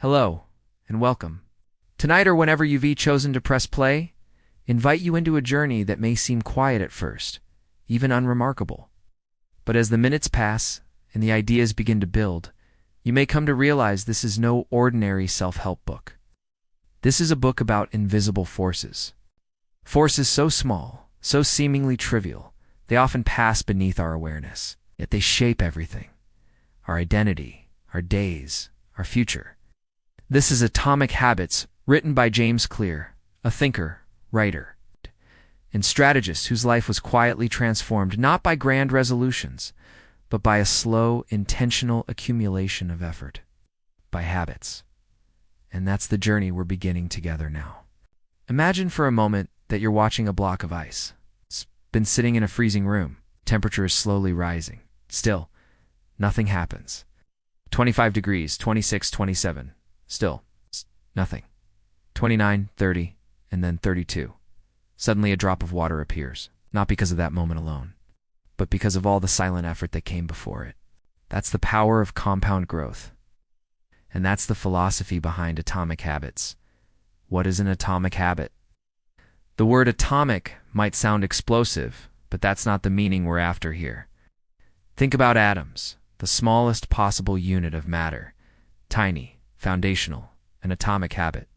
Hello, and welcome. Tonight or whenever you've chosen to press play, invite you into a journey that may seem quiet at first, even unremarkable. But as the minutes pass and the ideas begin to build, you may come to realize this is no ordinary self-help book. This is a book about invisible forces. Forces so small, so seemingly trivial, they often pass beneath our awareness, yet they shape everything. Our identity, our days, our future. This is Atomic Habits, written by James Clear, a thinker, writer, and strategist whose life was quietly transformed not by grand resolutions, but by a slow, intentional accumulation of effort, by habits. And that's the journey we're beginning together now. Imagine for a moment that you're watching a block of ice. It's been sitting in a freezing room. Temperature is slowly rising. Still, nothing happens. 25 degrees, 26, 27. Still, nothing. 29, 30, and then 32. Suddenly a drop of water appears, not because of that moment alone, but because of all the silent effort that came before it. That's the power of compound growth. And that's the philosophy behind Atomic Habits. What is an atomic habit? The word atomic might sound explosive, but that's not the meaning we're after here. Think about atoms, the smallest possible unit of matter, tiny, foundational, an atomic habit.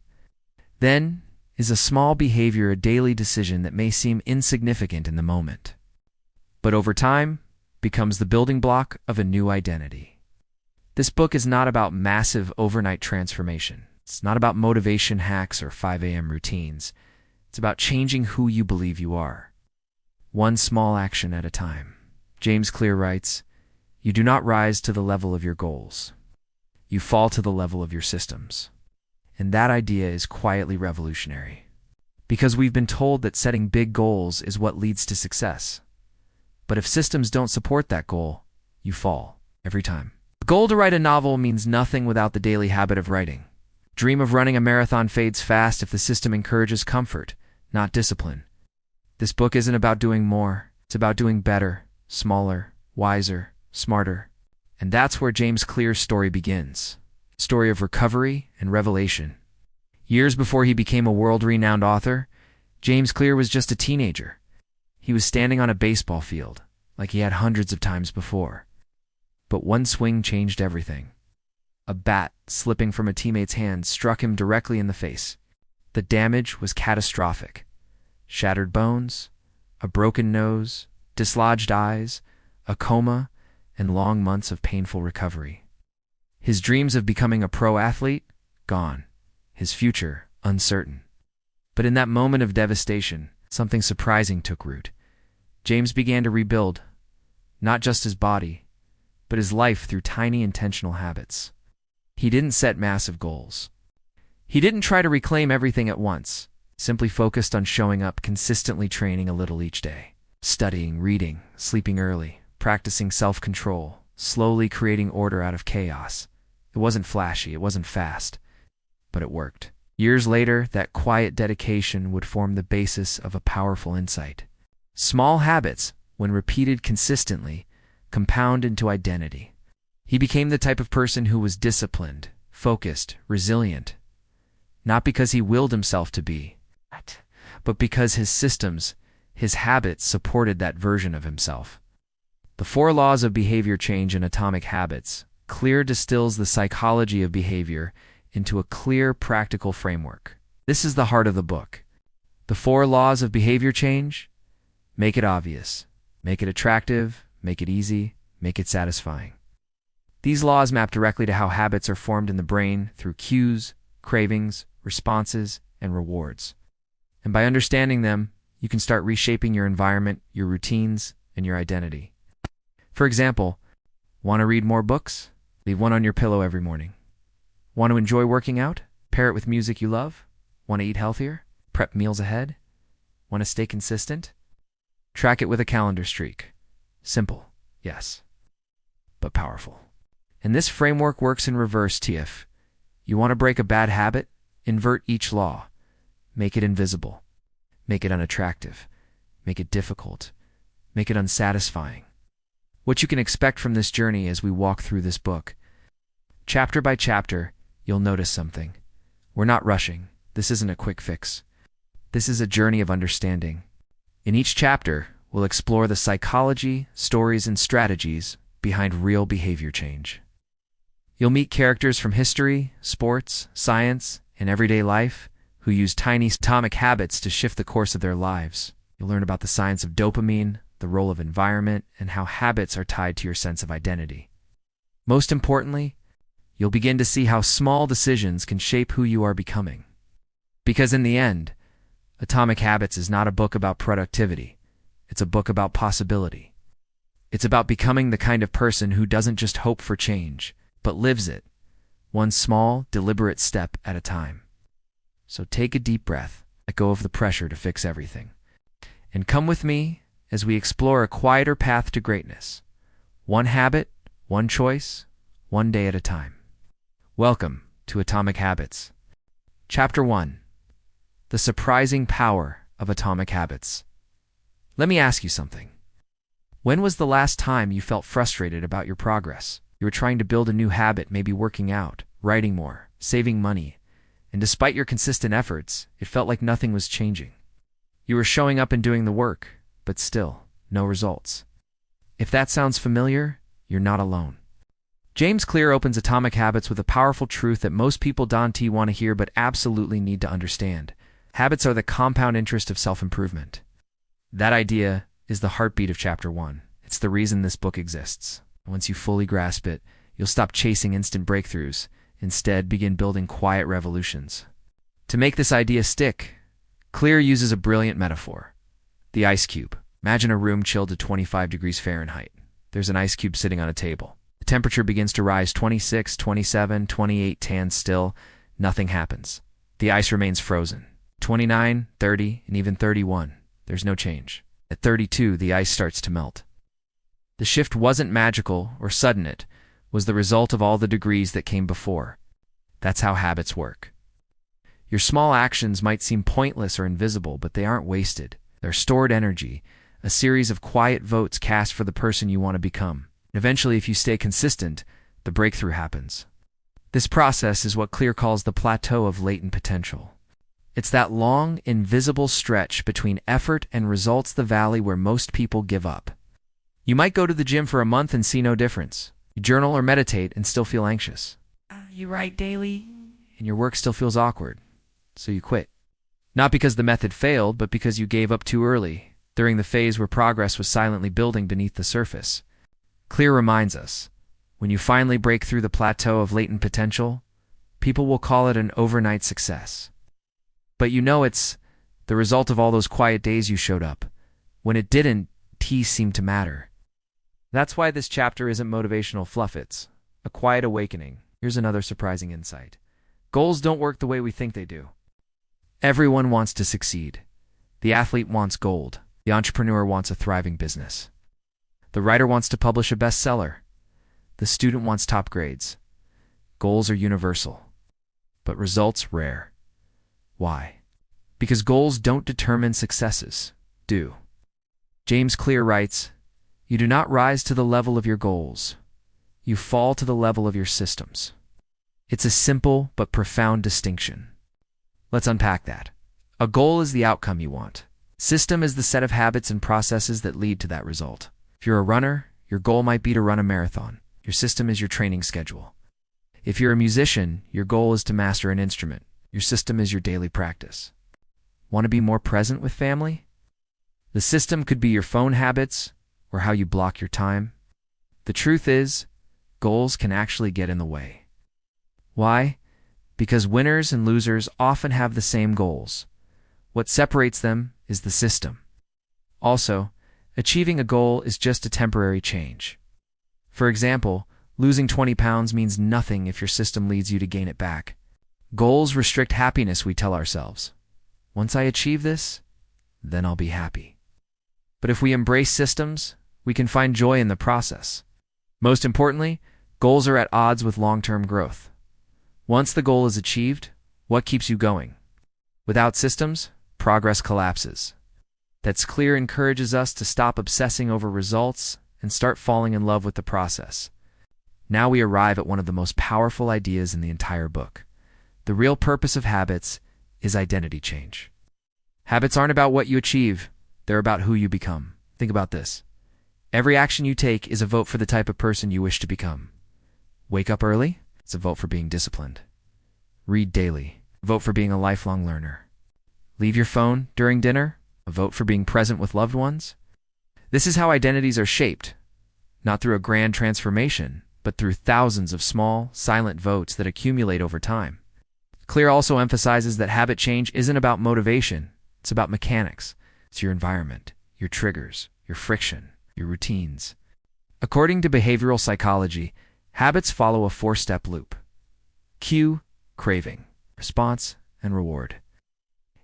Then is a small behavior, a daily decision that may seem insignificant in the moment, but over time becomes the building block of a new identity. This book is not about massive overnight transformation. It's not about motivation hacks or 5 a.m. routines. It's about changing who you believe you are, one small action at a time. James Clear writes, "You do not rise to the level of your goals. You fall to the level of your systems." And that idea is quietly revolutionary, because we've been told that setting big goals is what leads to success. But if systems don't support that goal, you fall every time. The goal to write a novel means nothing without the daily habit of writing. Dream of running a marathon fades fast if the system encourages comfort, not discipline. This book isn't about doing more. It's about doing better, smaller, wiser, smarter. And that's where James Clear's story begins. A story of recovery and revelation. Years before he became a world-renowned author, James Clear was just a teenager. He was standing on a baseball field, like he had hundreds of times before. But one swing changed everything. A bat slipping from a teammate's hand struck him directly in the face. The damage was catastrophic. Shattered bones, a broken nose, dislodged eyes, a coma, and long months of painful recovery. His dreams of becoming a pro athlete? Gone. His future? Uncertain. But in that moment of devastation, something surprising took root. James began to rebuild, not just his body, but his life through tiny intentional habits. He didn't set massive goals. He didn't try to reclaim everything at once, simply focused on showing up, consistently training a little each day. Studying, reading, sleeping early, practicing self-control, slowly creating order out of chaos. It wasn't flashy, it wasn't fast, but it worked. Years later, that quiet dedication would form the basis of a powerful insight. Small habits, when repeated consistently, compound into identity. He became the type of person who was disciplined, focused, resilient, not because he willed himself to be, but because his systems, his habits supported that version of himself. The 4 laws of behavior change in Atomic Habits. Clear distills the psychology of behavior into a clear, practical framework. This is the heart of the book. The 4 laws of behavior change? Make it obvious. Make it attractive. Make it easy. Make it satisfying. These laws map directly to how habits are formed in the brain through cues, cravings, responses, and rewards. And by understanding them, you can start reshaping your environment, your routines, and your identity. For example, want to read more books? Leave one on your pillow every morning. Want to enjoy working out? Pair it with music you love? Want to eat healthier? Prep meals ahead? Want to stay consistent? Track it with a calendar streak. Simple, yes, but powerful. And this framework works in reverse TF. You want to break a bad habit? Invert each law. Make it invisible. Make it unattractive. Make it difficult. Make it unsatisfying. What you can expect from this journey as we walk through this book. Chapter by chapter, you'll notice something. We're not rushing. This isn't a quick fix. This is a journey of understanding. In each chapter, we'll explore the psychology, stories, and strategies behind real behavior change. You'll meet characters from history, sports, science, and everyday life who use tiny atomic habits to shift the course of their lives. You'll learn about the science of dopamine, the role of environment, and how habits are tied to your sense of identity. Most importantly, you'll begin to see how small decisions can shape who you are becoming. Because in the end, Atomic Habits is not a book about productivity. It's a book about possibility. It's about becoming the kind of person who doesn't just hope for change, but lives it, one small, deliberate step at a time. So take a deep breath, let go of the pressure to fix everything, and come with me as we explore a quieter path to greatness. One habit, one choice, one day at a time. Welcome to Atomic Habits. Chapter 1. The Surprising Power of Atomic Habits. Let me ask you something. When was the last time you felt frustrated about your progress? You were trying to build a new habit, maybe working out, writing more, saving money, and despite your consistent efforts, it felt like nothing was changing. You were showing up and doing the work, but still, no results. If that sounds familiar, you're not alone. James Clear opens Atomic Habits with a powerful truth that most people don't want to hear but absolutely need to understand. Habits are the compound interest of self-improvement. That idea is the heartbeat of Chapter 1. It's the reason this book exists. Once you fully grasp it, you'll stop chasing instant breakthroughs. Instead, begin building quiet revolutions. To make this idea stick, Clear uses a brilliant metaphor. The ice cube. Imagine a room chilled to 25 degrees Fahrenheit. There's an ice cube sitting on a table. The temperature begins to rise 26, 27, 28, 10 still. Nothing happens. The ice remains frozen. 29, 30, and even 31. There's no change. At 32, the ice starts to melt. The shift wasn't magical or sudden. It was the result of all the degrees that came before. That's how habits work. Your small actions might seem pointless or invisible, but they aren't wasted. They're stored energy, a series of quiet votes cast for the person you want to become. Eventually, if you stay consistent, the breakthrough happens. This process is what Clear calls the plateau of latent potential. It's that long, invisible stretch between effort and results, the valley where most people give up. You might go to the gym for a month and see no difference. You journal or meditate and still feel anxious. You write daily? And your work still feels awkward, so you quit. Not because the method failed, but because you gave up too early, during the phase where progress was silently building beneath the surface. Clear reminds us, when you finally break through the plateau of latent potential, people will call it an overnight success. But you know it's the result of all those quiet days you showed up. When it didn't, seemed to matter. That's why this chapter isn't motivational fluff, it's a quiet awakening. Here's another surprising insight. Goals don't work the way we think they do. Everyone wants to succeed. The athlete wants gold. The entrepreneur wants a thriving business. The writer wants to publish a bestseller. The student wants top grades. Goals are universal, but results rare. Why? Because goals don't determine successes, do. James Clear writes, "You do not rise to the level of your goals. You fall to the level of your systems." It's a simple but profound distinction. Let's unpack that. A goal is the outcome you want. System is the set of habits and processes that lead to that result. If you're a runner, your goal might be to run a marathon. Your system is your training schedule. If you're a musician, your goal is to master an instrument. Your system is your daily practice. Want to be more present with family? The system could be your phone habits or how you block your time. The truth is, goals can actually get in the way. Why? Because winners and losers often have the same goals. What separates them is the system. Also, achieving a goal is just a temporary change. For example, losing 20 pounds means nothing if your system leads you to gain it back. Goals restrict happiness, we tell ourselves. Once I achieve this, then I'll be happy. But if we embrace systems, we can find joy in the process. Most importantly, goals are at odds with long-term growth. Once the goal is achieved, what keeps you going? Without systems, progress collapses. That's Clear encourages us to stop obsessing over results and start falling in love with the process. Now we arrive at one of the most powerful ideas in the entire book. The real purpose of habits is identity change. Habits aren't about what you achieve, they're about who you become. Think about this. Every action you take is a vote for the type of person you wish to become. Wake up early? It's a vote for being disciplined. Read daily. Vote for being a lifelong learner. Leave your phone during dinner? A vote for being present with loved ones? This is how identities are shaped, not through a grand transformation, but through thousands of small, silent votes that accumulate over time. Clear also emphasizes that habit change isn't about motivation, it's about mechanics. It's your environment, your triggers, your friction, your routines. According to behavioral psychology, habits follow a four-step loop. Cue, craving, response, and reward.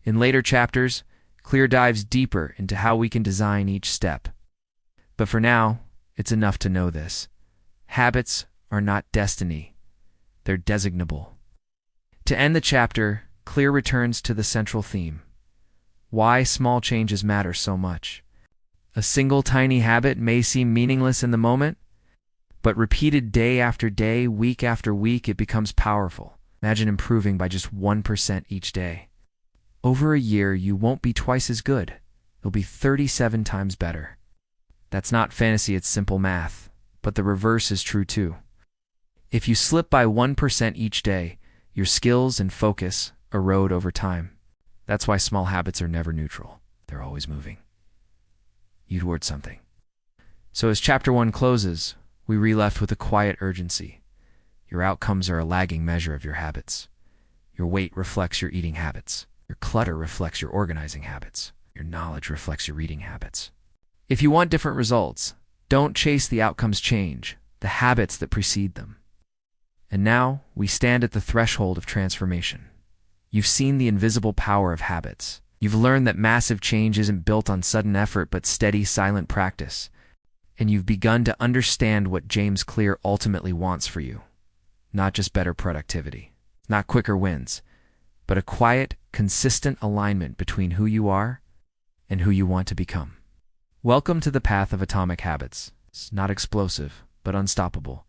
In later chapters, Clear dives deeper into how we can design each step. But for now, it's enough to know this. Habits are not destiny. They're designable. To end the chapter, Clear returns to the central theme. Why small changes matter so much. A single tiny habit may seem meaningless in the moment, but repeated day after day, week after week, it becomes powerful. Imagine improving by just 1% each day. Over a year, you won't be twice as good. You'll be 37 times better. That's not fantasy, it's simple math. But the reverse is true too. If you slip by 1% each day, your skills and focus erode over time. That's why small habits are never neutral. They're always moving you toward something. So as chapter 1 closes, we left with a quiet urgency. Your outcomes are a lagging measure of your habits. Your weight reflects your eating habits. Your clutter reflects your organizing habits. Your knowledge reflects your reading habits. If you want different results, don't chase the outcomes change, the habits that precede them. And now, we stand at the threshold of transformation. You've seen the invisible power of habits. You've learned that massive change isn't built on sudden effort but steady, silent practice. And you've begun to understand what James Clear ultimately wants for you. Not just better productivity, not quicker wins, but a quiet, consistent alignment between who you are and who you want to become. Welcome to the path of atomic habits. It's not explosive, but unstoppable.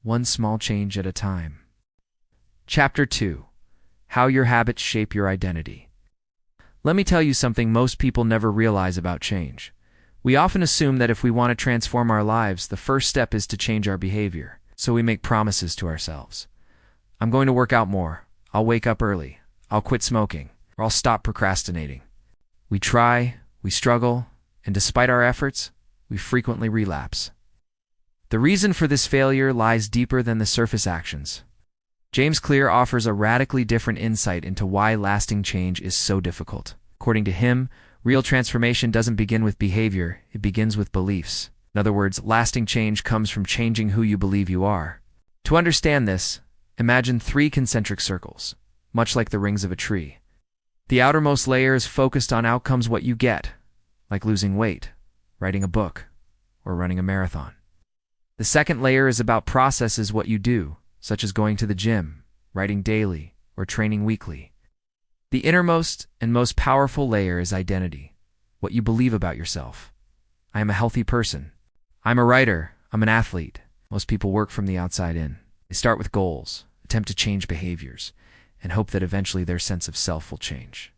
One small change at a time. Chapter 2. How your habits shape your identity. Let me tell you something most people never realize about change. We often assume that if we want to transform our lives, the first step is to change our behavior. So we make promises to ourselves. I'm going to work out more. I'll wake up early. I'll quit smoking. Or I'll stop procrastinating. We try, we struggle, and despite our efforts, we frequently relapse. The reason for this failure lies deeper than the surface actions. James Clear offers a radically different insight into why lasting change is so difficult. According to him, real transformation doesn't begin with behavior, it begins with beliefs. In other words, lasting change comes from changing who you believe you are. To understand this, imagine 3 concentric circles, much like the rings of a tree. The outermost layer is focused on outcomes, what you get, like losing weight, writing a book, or running a marathon. The second layer is about processes, what you do, such as going to the gym, writing daily, or training weekly. The innermost and most powerful layer is identity, what you believe about yourself. I am a healthy person. I'm a writer. I'm an athlete. Most people work from the outside in. They start with goals, attempt to change behaviors, and hope that eventually their sense of self will change.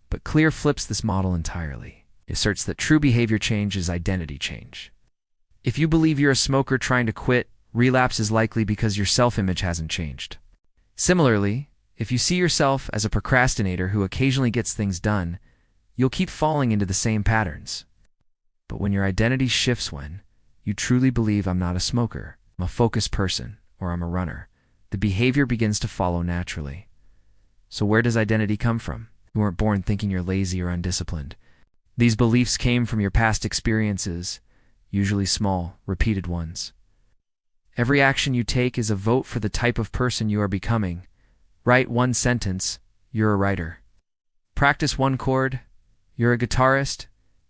But Clear flips this model entirely. He asserts that true behavior change is identity change. If you believe you're a smoker trying to quit, relapse is likely because your self-image hasn't changed. Similarly, if you see yourself as a procrastinator who occasionally gets things done, you'll keep falling into the same patterns. But when your identity shifts, when you truly believe I'm not a smoker, I'm a focused person, or I'm a runner, the behavior begins to follow naturally. So where does identity come from? You weren't born thinking you're lazy or undisciplined. These beliefs came from your past experiences, usually small, repeated ones. Every action you take is a vote for the type of person you are becoming. Write 1 sentence, you're a writer. Practice 1 chord, you're a guitarist.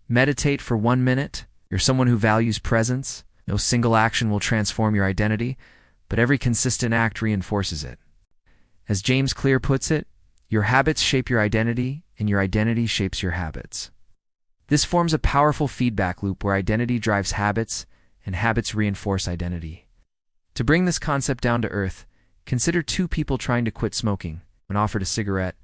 Meditate for 1 minute, you're someone who values presence. No single action will transform your identity, but every consistent act reinforces it. As James Clear puts it, your habits shape your identity, and your identity shapes your habits. This forms a powerful feedback loop where identity drives habits, and habits reinforce identity. To bring this concept down to earth, consider two people trying to quit smoking. When offered a cigarette,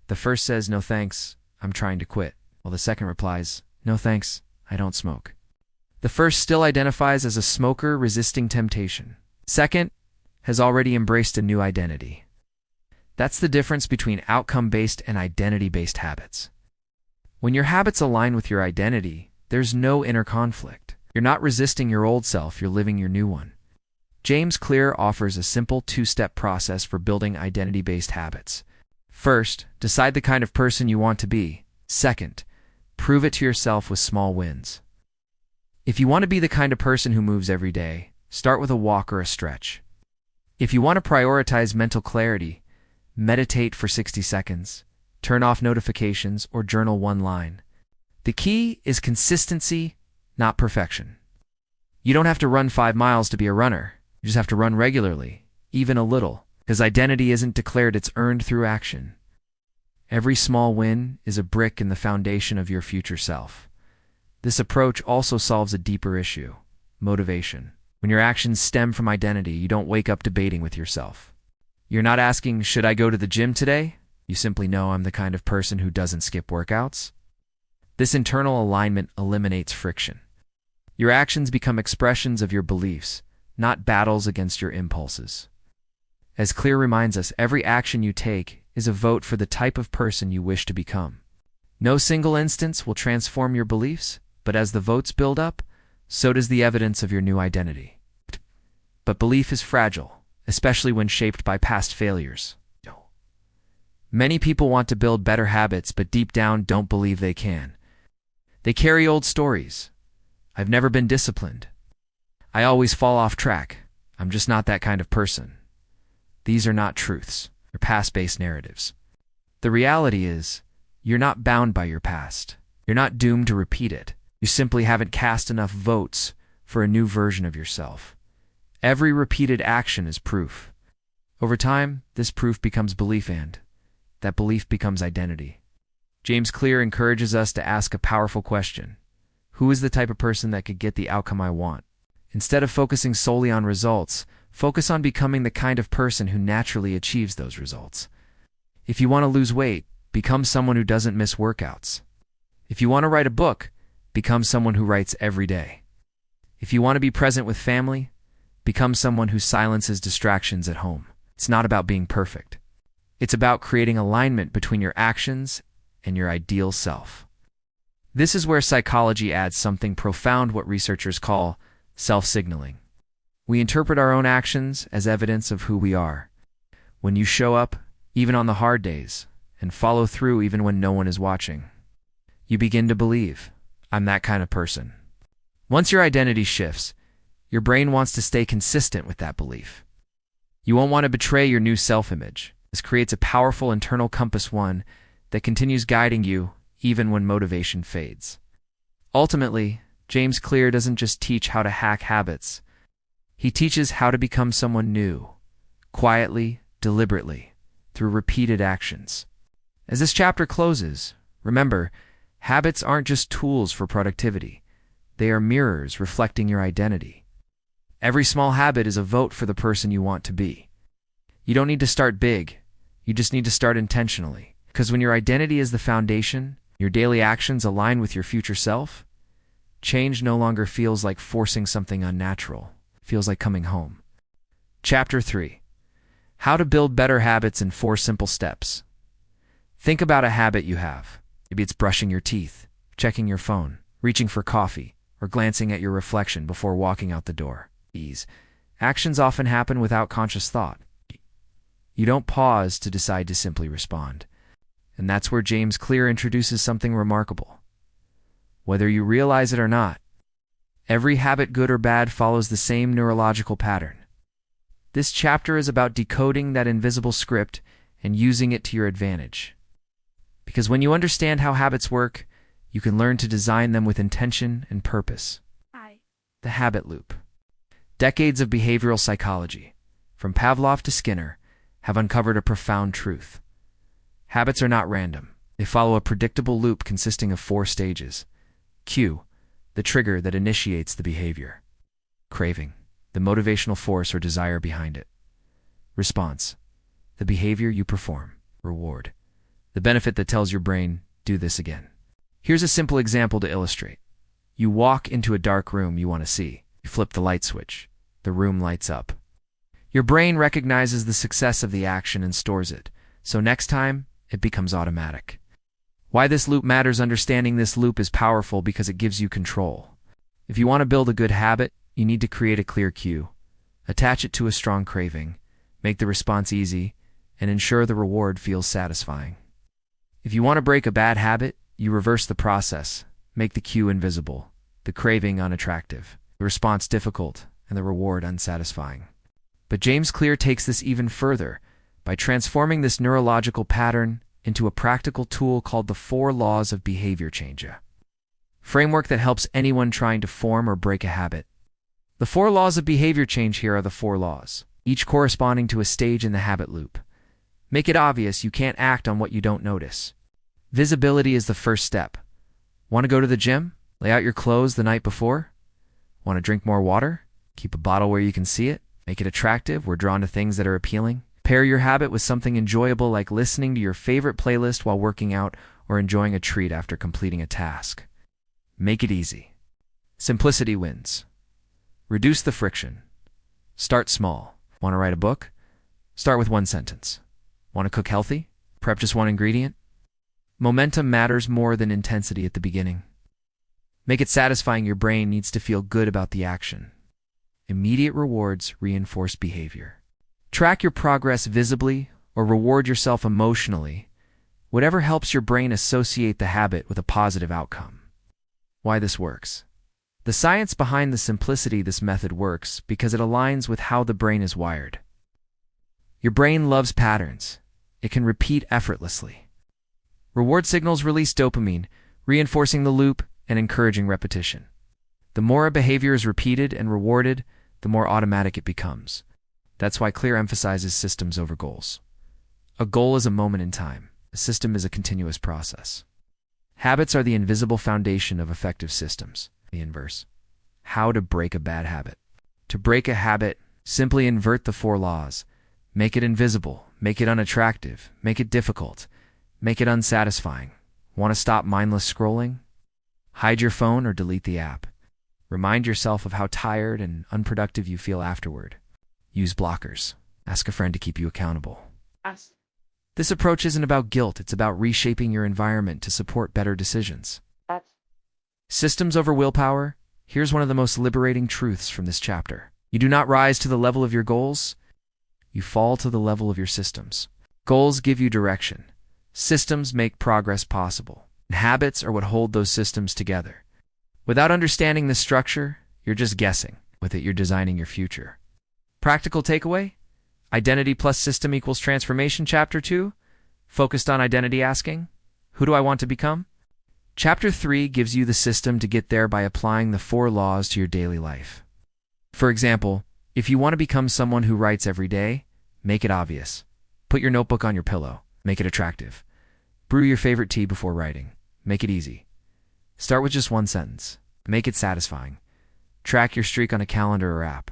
the first says, "No thanks, I'm trying to quit," while the second replies, "No thanks, I don't smoke." The first still identifies as a smoker resisting temptation. Second has already embraced a new identity. That's the difference between outcome-based and identity-based habits. When your habits align with your identity, there's no inner conflict. You're not resisting your old self, you're living your new one. James Clear offers a simple two-step process for building identity-based habits. First, decide the kind of person you want to be. Second, prove it to yourself with small wins. If you want to be the kind of person who moves every day, start with a walk or a stretch. If you want to prioritize mental clarity, meditate for 60 seconds, turn off notifications, or journal one line. The key is consistency, not perfection. You don't have to run 5 miles to be a runner. You just have to run regularly, even a little, because identity isn't declared, it's earned through action. Every small win is a brick in the foundation of your future self. This approach also solves a deeper issue: motivation. When your actions stem from identity, you don't wake up debating with yourself. You're not asking, "Should I go to the gym today?" You simply know, "I'm the kind of person who doesn't skip workouts." This internal alignment eliminates friction. Your actions become expressions of your beliefs, not battles against your impulses. As Clear reminds us, every action you take is a vote for the type of person you wish to become. No single instance will transform your beliefs, but as the votes build up, so does the evidence of your new identity. But belief is fragile, especially when shaped by past failures. Many people want to build better habits, but deep down don't believe they can. They carry old stories. "I've never been disciplined. I always fall off track. I'm just not that kind of person." These are not truths. They're past-based narratives. The reality is, you're not bound by your past. You're not doomed to repeat it. You simply haven't cast enough votes for a new version of yourself. Every repeated action is proof. Over time, this proof becomes belief, and that belief becomes identity. James Clear encourages us to ask a powerful question: who is the type of person that could get the outcome I want? Instead of focusing solely on results, focus on becoming the kind of person who naturally achieves those results. If you want to lose weight, become someone who doesn't miss workouts. If you want to write a book, become someone who writes every day. If you want to be present with family, become someone who silences distractions at home. It's not about being perfect. It's about creating alignment between your actions and your ideal self. This is where psychology adds something profound, what researchers call self-signaling. We interpret our own actions as evidence of who we are. When you show up, even on the hard days, and follow through even when no one is watching, you begin to believe, "I'm that kind of person." Once your identity shifts, your brain wants to stay consistent with that belief. You won't want to betray your new self-image. This creates a powerful internal compass, one that continues guiding you even when motivation fades. Ultimately, James Clear doesn't just teach how to hack habits. He teaches how to become someone new, quietly, deliberately, through repeated actions. As this chapter closes, remember, habits aren't just tools for productivity. They are mirrors reflecting your identity. Every small habit is a vote for the person you want to be. You don't need to start big. You just need to start intentionally. Because when your identity is the foundation, your daily actions align with your future self, change no longer feels like forcing something unnatural. It feels like coming home. Chapter 3. How to build better habits in 4 simple steps. Think about a habit you have. Maybe it's brushing your teeth, checking your phone, reaching for coffee, or glancing at your reflection before walking out the door. These actions often happen without conscious thought. You don't pause to decide to simply respond. And that's where James Clear introduces something remarkable. Whether you realize it or not, every habit, good or bad, follows the same neurological pattern. This chapter is about decoding that invisible script and using it to your advantage. Because when you understand how habits work, you can learn to design them with intention and purpose. The habit loop. Decades of behavioral psychology, from Pavlov to Skinner, have uncovered a profound truth. Habits are not random. They follow a predictable loop consisting of 4 stages. Cue, the trigger that initiates the behavior. Craving. the motivational force or desire behind it. Response: the behavior you perform. Reward: the benefit that tells your brain, do this again. Here's a simple example to illustrate. You walk into a dark room you want to see. You flip the light switch. The room lights up. Your brain recognizes the success of the action and stores it, so next time, it becomes automatic. Why this loop matters: understanding this loop is powerful because it gives you control. If you want to build a good habit, you need to create a clear cue, attach it to a strong craving, make the response easy, and ensure the reward feels satisfying. If you want to break a bad habit, you reverse the process, make the cue invisible, the craving unattractive, the response difficult, and the reward unsatisfying. But James Clear takes this even further by transforming this neurological pattern into a practical tool called the 4 Laws of Behavior Change, a framework that helps anyone trying to form or break a habit. The 4 laws of behavior change here are the 4 laws, each corresponding to a stage in the habit loop. Make it obvious you can't act on what you don't notice. Visibility is the first step. Want to go to the gym? Lay out your clothes the night before? Want to drink more water? Keep a bottle where you can see it. Make it attractive. We're drawn to things that are appealing. Pair your habit with something enjoyable like listening to your favorite playlist while working out or enjoying a treat after completing a task. Make it easy. Simplicity wins. Reduce the friction. Start small. Want to write a book? Start with 1 sentence. Want to cook healthy? Prep just 1 ingredient. Momentum matters more than intensity at the beginning. Make it satisfying. Your brain needs to feel good about the action. Immediate rewards reinforce behavior. Track your progress visibly or reward yourself emotionally, whatever helps your brain associate the habit with a positive outcome. Why this works? The science behind the simplicity this method works because it aligns with how the brain is wired. Your brain loves patterns. It can repeat effortlessly. Reward signals release dopamine, reinforcing the loop and encouraging repetition. The more a behavior is repeated and rewarded, the more automatic it becomes. That's why Clear emphasizes systems over goals. A goal is a moment in time. A system is a continuous process. Habits are the invisible foundation of effective systems. The inverse. How to break a bad habit. To break a habit, simply invert the 4 laws. Make it invisible. Make it unattractive. Make it difficult. Make it unsatisfying. Want to stop mindless scrolling? Hide your phone or delete the app. Remind yourself of how tired and unproductive you feel afterward. Use blockers. Ask a friend to keep you accountable. This approach isn't about guilt, it's about reshaping your environment to support better decisions. Systems over willpower. Here's one of the most liberating truths from this chapter. You do not rise to the level of your goals, you fall to the level of your systems. Goals give you direction. Systems make progress possible. And habits are what hold those systems together. Without understanding this structure, you're just guessing. With it, you're designing your future. Practical takeaway? Identity plus system equals transformation. Chapter 2, focused on identity, asking, who do I want to become? Chapter 3 gives you the system to get there by applying the 4 laws to your daily life. For example, if you want to become someone who writes every day, make it obvious. Put your notebook on your pillow. Make it attractive. Brew your favorite tea before writing. Make it easy. Start with just 1 sentence. Make it satisfying. Track your streak on a calendar or app.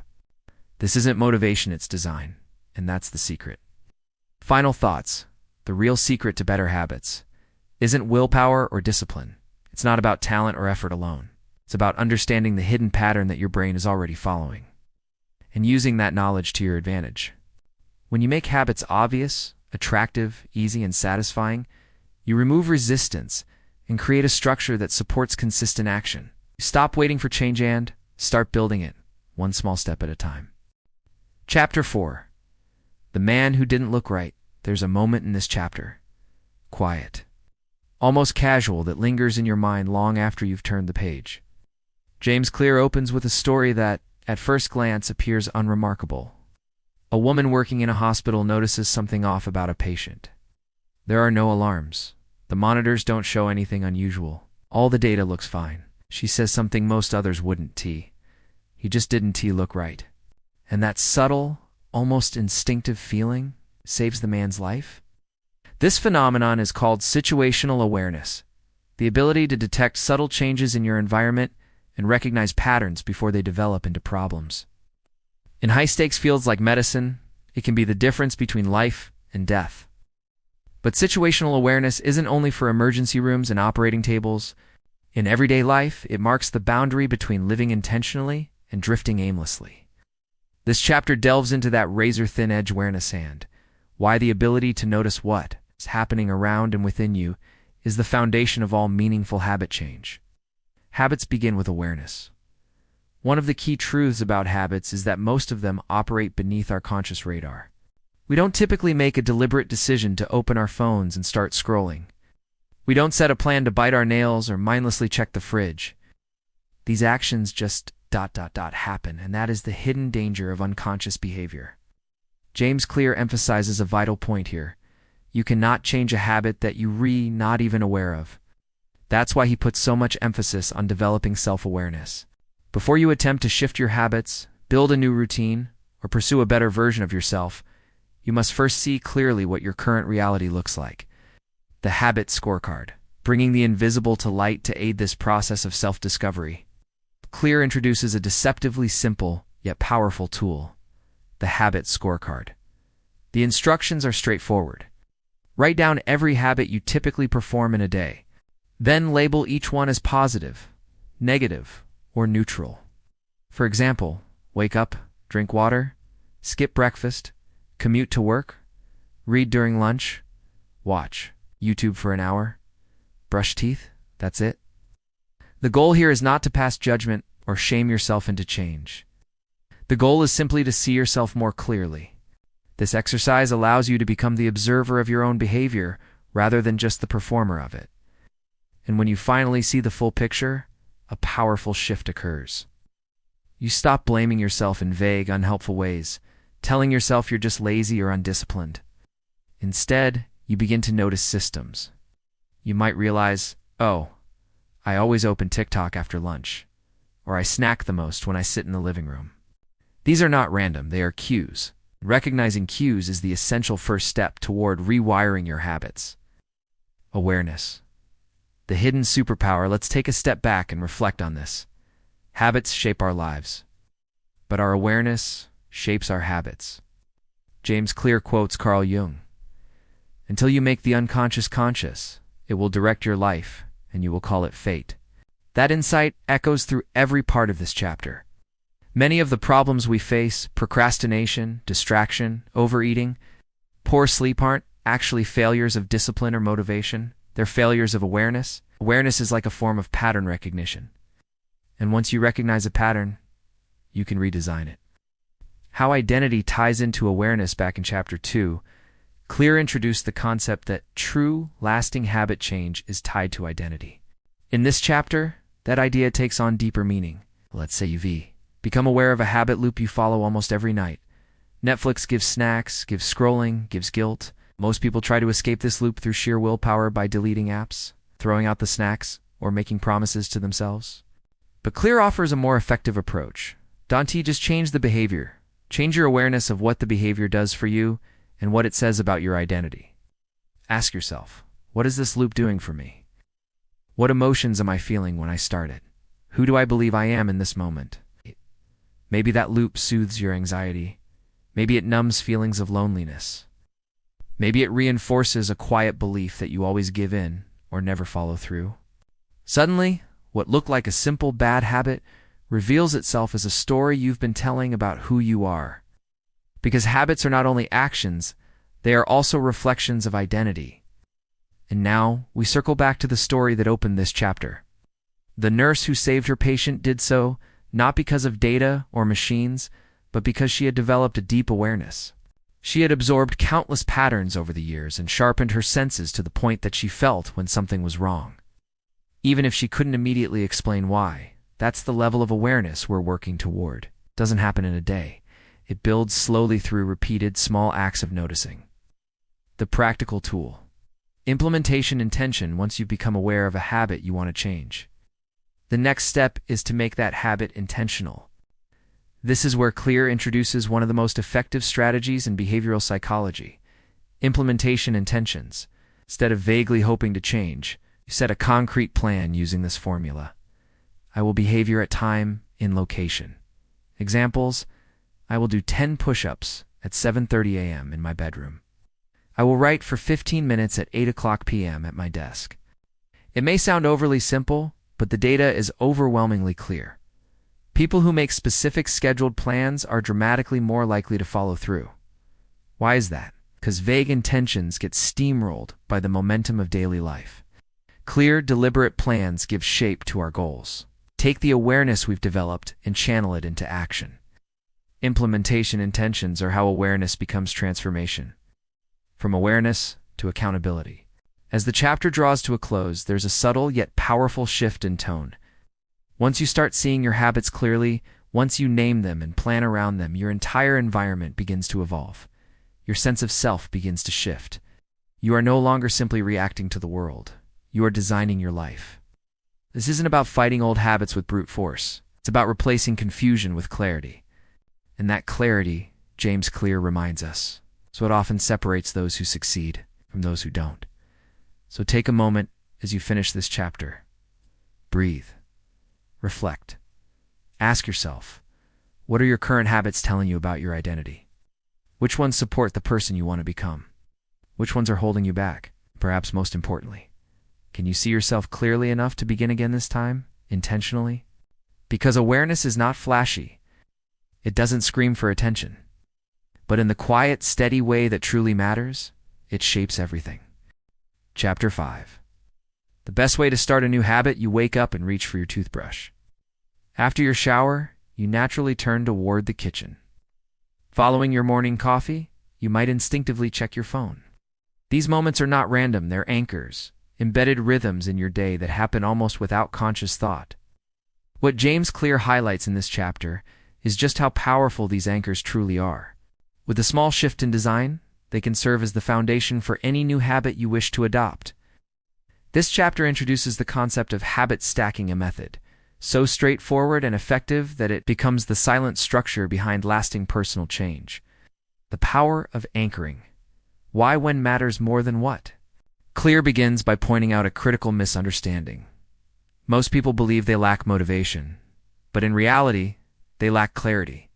This isn't motivation, it's design. And that's the secret. Final thoughts. The real secret to better habits isn't willpower or discipline. It's not about talent or effort alone. It's about understanding the hidden pattern that your brain is already following and using that knowledge to your advantage. When you make habits obvious, attractive, easy, and satisfying, you remove resistance and create a structure that supports consistent action. Stop waiting for change and start building it, 1 small step at a time. Chapter 4. The Man Who Didn't Look Right. There's a moment in this chapter. Quiet. Almost casual that lingers in your mind long after you've turned the page. James Clear opens with a story that, at first glance, appears unremarkable. A woman working in a hospital notices something off about a patient. There are no alarms. The monitors don't show anything unusual. All the data looks fine. She says something most others wouldn't. He just didn't look right. And that subtle, almost instinctive feeling saves the man's life. This phenomenon is called situational awareness, the ability to detect subtle changes in your environment and recognize patterns before they develop into problems. In high-stakes fields like medicine, it can be the difference between life and death. But situational awareness isn't only for emergency rooms and operating tables. In everyday life, it marks the boundary between living intentionally and drifting aimlessly. This chapter delves into that razor-thin edge awareness and why the ability to notice what is happening around and within you is the foundation of all meaningful habit change. Habits begin with awareness. One of the key truths about habits is that most of them operate beneath our conscious radar. We don't typically make a deliberate decision to open our phones and start scrolling. We don't set a plan to bite our nails or mindlessly check the fridge. These actions just happen, and that is the hidden danger of unconscious behavior. James Clear emphasizes a vital point here. You cannot change a habit that you're not even aware of. That's why he puts so much emphasis on developing self-awareness. Before you attempt to shift your habits, build a new routine, or pursue a better version of yourself, you must first see clearly what your current reality looks like. The habit scorecard, bringing the invisible to light to aid this process of self-discovery. Clear introduces a deceptively simple yet powerful tool, the habit scorecard. The instructions are straightforward. Write down every habit you typically perform in a day. Then label each one as positive, negative, or neutral. For example, wake up, drink water, skip breakfast, commute to work, read during lunch, watch YouTube for an hour, brush teeth, that's it. The goal here is not to pass judgment or shame yourself into change. The goal is simply to see yourself more clearly. This exercise allows you to become the observer of your own behavior rather than just the performer of it. And when you finally see the full picture, a powerful shift occurs. You stop blaming yourself in vague, unhelpful ways, telling yourself you're just lazy or undisciplined. Instead, you begin to notice systems. You might realize, oh, I always open TikTok after lunch, or I snack the most when I sit in the living room. These are not random, they are cues. Recognizing cues is the essential first step toward rewiring your habits. Awareness. The hidden superpower. Let's take a step back and reflect on this. Habits shape our lives, but our awareness shapes our habits. James Clear quotes Carl Jung, "Until you make the unconscious conscious, it will direct your life, and you will call it fate." That insight echoes through every part of this chapter. Many of the problems we face, procrastination, distraction, overeating, poor sleep, aren't actually failures of discipline or motivation. They're failures of awareness. Awareness is like a form of pattern recognition. And once you recognize a pattern, you can redesign it. How identity ties into awareness. Back in Chapter 2, Clear introduced the concept that true, lasting habit change is tied to identity. In this chapter, that idea takes on deeper meaning. Let's say you've become aware of a habit loop you follow almost every night. Netflix gives snacks, gives scrolling, gives guilt. Most people try to escape this loop through sheer willpower by deleting apps, throwing out the snacks, or making promises to themselves. But Clear offers a more effective approach. Don't just change the behavior. Change your awareness of what the behavior does for you and what it says about your identity. Ask yourself, what is this loop doing for me? What emotions am I feeling when I start it? Who do I believe I am in this moment? Maybe that loop soothes your anxiety. Maybe it numbs feelings of loneliness. Maybe it reinforces a quiet belief that you always give in or never follow through. Suddenly, what looked like a simple bad habit reveals itself as a story you've been telling about who you are. Because habits are not only actions, they are also reflections of identity. And now, we circle back to the story that opened this chapter. The nurse who saved her patient did so not because of data or machines, but because she had developed a deep awareness. She had absorbed countless patterns over the years and sharpened her senses to the point that she felt when something was wrong. Even if she couldn't immediately explain why, that's the level of awareness we're working toward. It doesn't happen in a day. It builds slowly through repeated small acts of noticing. The practical tool. Implementation intention. Once you've become aware of a habit you want to change, the next step is to make that habit intentional. This is where Clear introduces one of the most effective strategies in behavioral psychology: implementation intentions. Instead of vaguely hoping to change, you set a concrete plan using this formula. I will behavior at time in location. Examples: I will do 10 push-ups at 7:30 a.m. in my bedroom. I will write for 15 minutes at 8 p.m. at my desk. It may sound overly simple, but the data is overwhelmingly clear. People who make specific scheduled plans are dramatically more likely to follow through. Why is that? Because vague intentions get steamrolled by the momentum of daily life. Clear, deliberate plans give shape to our goals. Take the awareness we've developed and channel it into action. Implementation intentions are how awareness becomes transformation. From awareness to accountability. As the chapter draws to a close, there's a subtle yet powerful shift in tone. Once you start seeing your habits clearly, once you name them and plan around them, your entire environment begins to evolve. Your sense of self begins to shift. You are no longer simply reacting to the world. You are designing your life. This isn't about fighting old habits with brute force. It's about replacing confusion with clarity. And that clarity, James Clear reminds us, is what often separates those who succeed from those who don't. So take a moment as you finish this chapter. Breathe. Reflect. Ask yourself, what are your current habits telling you about your identity? Which ones support the person you want to become? Which ones are holding you back? Perhaps most importantly, can you see yourself clearly enough to begin again this time, intentionally? Because awareness is not flashy. It doesn't scream for attention. But in the quiet, steady way that truly matters, it shapes everything. Chapter 5. The best way to start a new habit: you wake up and reach for your toothbrush. After your shower, you naturally turn toward the kitchen. Following your morning coffee, you might instinctively check your phone. These moments are not random, they're anchors, embedded rhythms in your day that happen almost without conscious thought. What James Clear highlights in this chapter is just how powerful these anchors truly are. With a small shift in design, they can serve as the foundation for any new habit you wish to adopt. This chapter introduces the concept of habit stacking, a method so straightforward and effective that it becomes the silent structure behind lasting personal change. The power of anchoring. Why when matters more than what? Clear begins by pointing out a critical misunderstanding. Most people believe they lack motivation, but in reality, they lack clarity.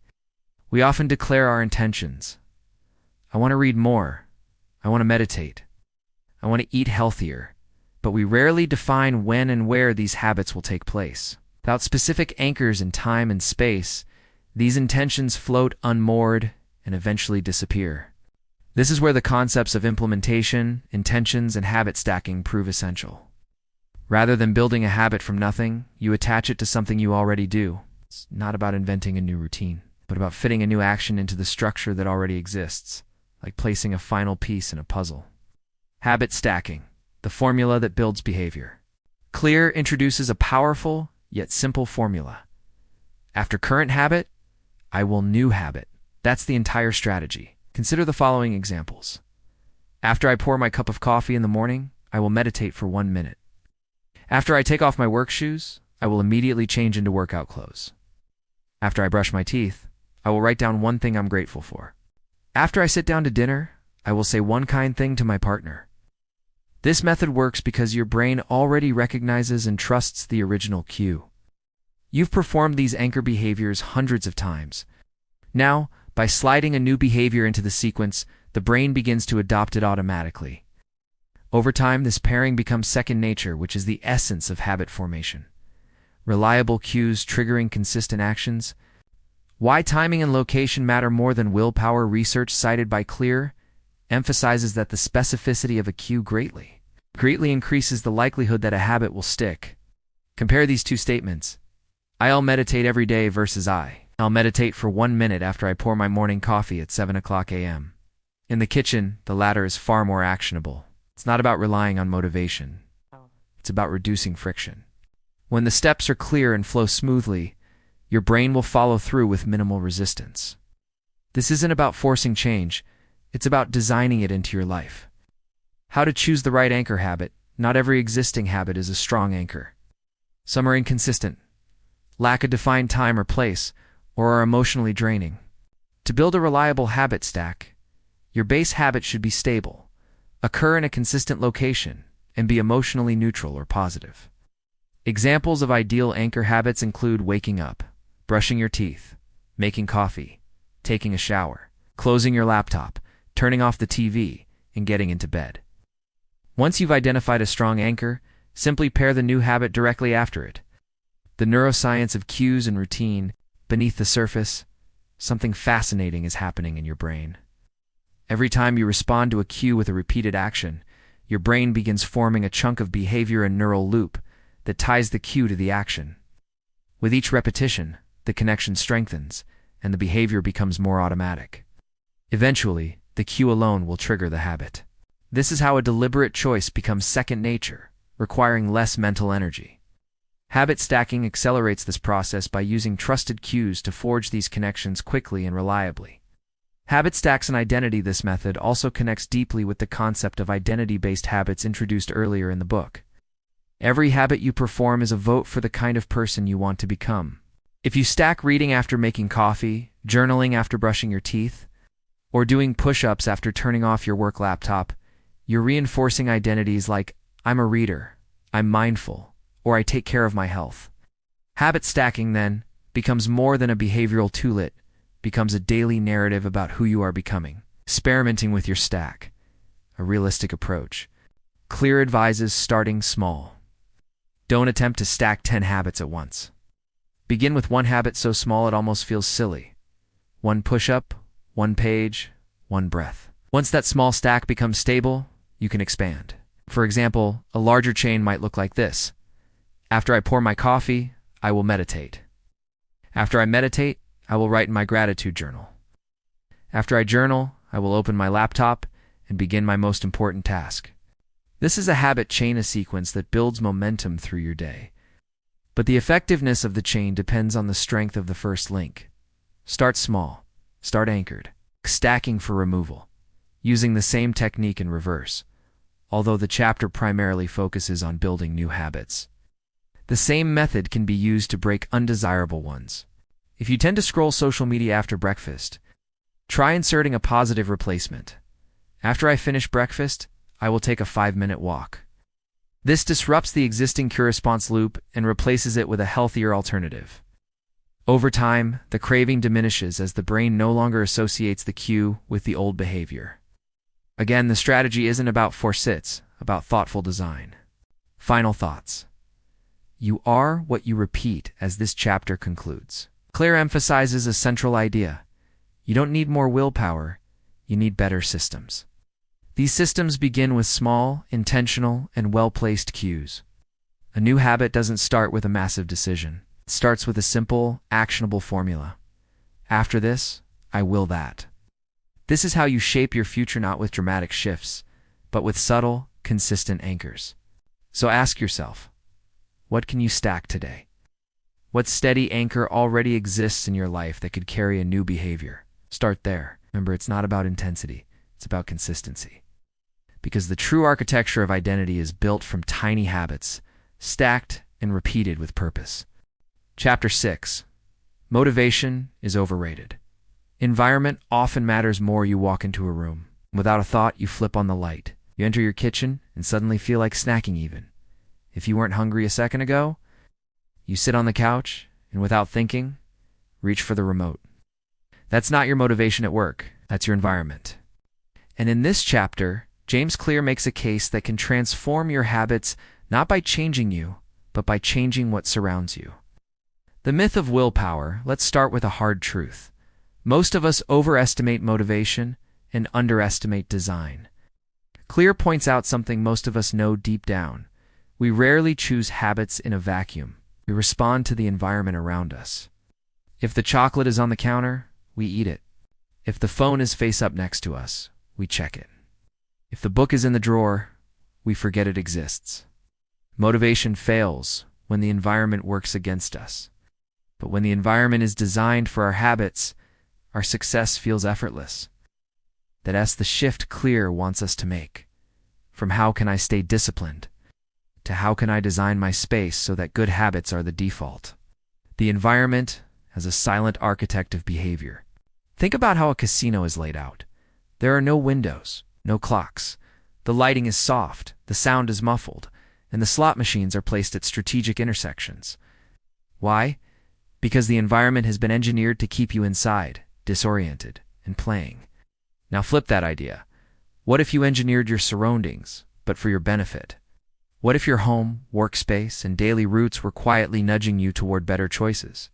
We often declare our intentions. I want to read more. I want to meditate. I want to eat healthier. But we rarely define when and where these habits will take place. Without specific anchors in time and space, these intentions float unmoored and eventually disappear. This is where the concepts of implementation, intentions, and habit stacking prove essential. Rather than building a habit from nothing, you attach it to something you already do. It's not about inventing a new routine, but about fitting a new action into the structure that already exists, like placing a final piece in a puzzle. Habit stacking, the formula that builds behavior. Clear introduces a powerful yet simple formula. After current habit, I will new habit. That's the entire strategy. Consider the following examples. After I pour my cup of coffee in the morning, I will meditate for 1 minute. After I take off my work shoes, I will immediately change into workout clothes. After I brush my teeth, I will write down one thing I'm grateful for. After I sit down to dinner, I will say one kind thing to my partner. This method works because your brain already recognizes and trusts the original cue. You've performed these anchor behaviors hundreds of times. Now, by sliding a new behavior into the sequence, the brain begins to adopt it automatically. Over time, this pairing becomes second nature, which is the essence of habit formation. Reliable cues triggering consistent actions. Why timing and location matter more than willpower. Research cited by Clear emphasizes that the specificity of a cue greatly increases the likelihood that a habit will stick. Compare these two statements. I'll meditate every day versus I'll meditate for 1 minute after I pour my morning coffee at 7 a.m. In the kitchen, the latter is far more actionable. It's not about relying on motivation. It's about reducing friction. When the steps are clear and flow smoothly, your brain will follow through with minimal resistance. This isn't about forcing change. It's about designing it into your life. How to choose the right anchor habit. Not every existing habit is a strong anchor. Some are inconsistent, lack a defined time or place, or are emotionally draining. To build a reliable habit stack, your base habit should be stable, occur in a consistent location, and be emotionally neutral or positive. Examples of ideal anchor habits include waking up, brushing your teeth, making coffee, taking a shower, closing your laptop, turning off the TV, and getting into bed. Once you've identified a strong anchor, simply pair the new habit directly after it. The neuroscience of cues and routine. Beneath the surface, something fascinating is happening in your brain. Every time you respond to a cue with a repeated action, your brain begins forming a chunk of behavior and neural loop that ties the cue to the action. With each repetition, the connection strengthens, and the behavior becomes more automatic. Eventually, the cue alone will trigger the habit. This is how a deliberate choice becomes second nature, requiring less mental energy. Habit stacking accelerates this process by using trusted cues to forge these connections quickly and reliably. Habit stacks and identity. This method also connects deeply with the concept of identity-based habits introduced earlier in the book. Every habit you perform is a vote for the kind of person you want to become. If you stack reading after making coffee, journaling after brushing your teeth, or doing push-ups after turning off your work laptop, you're reinforcing identities like, I'm a reader, I'm mindful, or I take care of my health. Habit stacking, then, becomes more than a behavioral tool. It becomes a daily narrative about who you are becoming. Experimenting with your stack. A realistic approach. Clear advises starting small. Don't attempt to stack 10 habits at once. Begin with one habit so small it almost feels silly. One push-up, one page, one breath. Once that small stack becomes stable, you can expand. For example, a larger chain might look like this. After I pour my coffee, I will meditate. After I meditate, I will write in my gratitude journal. After I journal, I will open my laptop and begin my most important task. This is a habit chain, a sequence that builds momentum through your day. But the effectiveness of the chain depends on the strength of the first link. Start small. Start anchored. Stacking for removal. Using the same technique in reverse, although the chapter primarily focuses on building new habits. The same method can be used to break undesirable ones. If you tend to scroll social media after breakfast, try inserting a positive replacement. After I finish breakfast, I will take a 5-minute walk. This disrupts the existing cue-response loop and replaces it with a healthier alternative. Over time, the craving diminishes as the brain no longer associates the cue with the old behavior. Again, the strategy isn't about force, it's about thoughtful design. Final thoughts. You are what you repeat, as this chapter concludes. Claire emphasizes a central idea. You don't need more willpower, you need better systems. These systems begin with small, intentional, and well-placed cues. A new habit doesn't start with a massive decision. It starts with a simple, actionable formula. After this, I will that. This is how you shape your future, not with dramatic shifts, but with subtle, consistent anchors. So ask yourself, what can you stack today? What steady anchor already exists in your life that could carry a new behavior? Start there. Remember, it's not about intensity, it's about consistency. Because the true architecture of identity is built from tiny habits, stacked and repeated with purpose. Chapter 6. Motivation is overrated. Environment often matters more. You walk into a room. Without a thought, you flip on the light. You enter your kitchen and suddenly feel like snacking even. If you weren't hungry a second ago, you sit on the couch and without thinking, reach for the remote. That's not your motivation at work. That's your environment. And in this chapter, James Clear makes a case that can transform your habits not by changing you, but by changing what surrounds you. The myth of willpower. Let's start with a hard truth. Most of us overestimate motivation and underestimate design. Clear points out something most of us know deep down. We rarely choose habits in a vacuum. We respond to the environment around us. If the chocolate is on the counter, we eat it. If the phone is face up next to us, we check it. If the book is in the drawer, we forget it exists. Motivation fails when the environment works against us. But when the environment is designed for our habits, our success feels effortless. That's the shift Clear wants us to make. From how can I stay disciplined, to how can I design my space so that good habits are the default. The environment as a silent architect of behavior. Think about how a casino is laid out. There are no windows, no clocks. The lighting is soft, the sound is muffled, and the slot machines are placed at strategic intersections. Why? Because the environment has been engineered to keep you inside, disoriented, and playing. Now flip that idea. What if you engineered your surroundings, but for your benefit? What if your home, workspace, and daily routes were quietly nudging you toward better choices?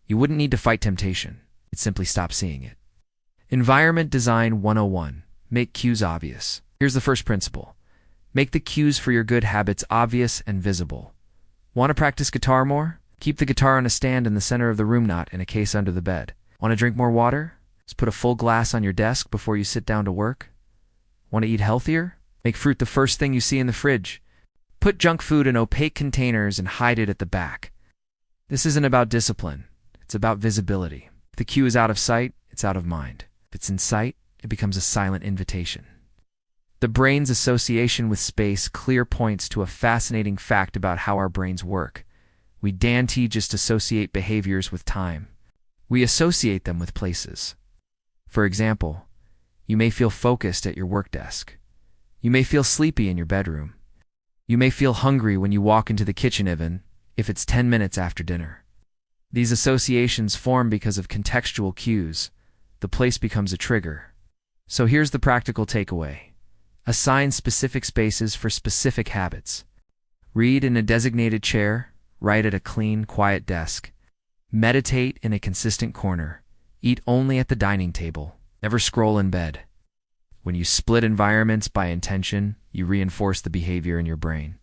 You wouldn't need to fight temptation. You'd simply stop seeing it. Environment Design 101. Make cues obvious. Here's the first principle. Make the cues for your good habits obvious and visible. Want to practice guitar more? Keep the guitar on a stand in the center of the room, not in a case under the bed. Want to drink more water? Just put a full glass on your desk before you sit down to work. Want to eat healthier? Make fruit the first thing you see in the fridge. Put junk food in opaque containers and hide it at the back. This isn't about discipline. It's about visibility. If the cue is out of sight, it's out of mind. If it's in sight, it becomes a silent invitation. The brain's association with space clear points to a fascinating fact about how our brains work. We just associate behaviors with time. We associate them with places. For example, you may feel focused at your work desk. You may feel sleepy in your bedroom. You may feel hungry when you walk into the kitchen even if it's 10 minutes after dinner. These associations form because of contextual cues. The place becomes a trigger. So here's the practical takeaway. Assign specific spaces for specific habits. Read in a designated chair. Write at a clean, quiet desk. Meditate in a consistent corner. Eat only at the dining table. Never scroll in bed. When you split environments by intention, you reinforce the behavior in your brain.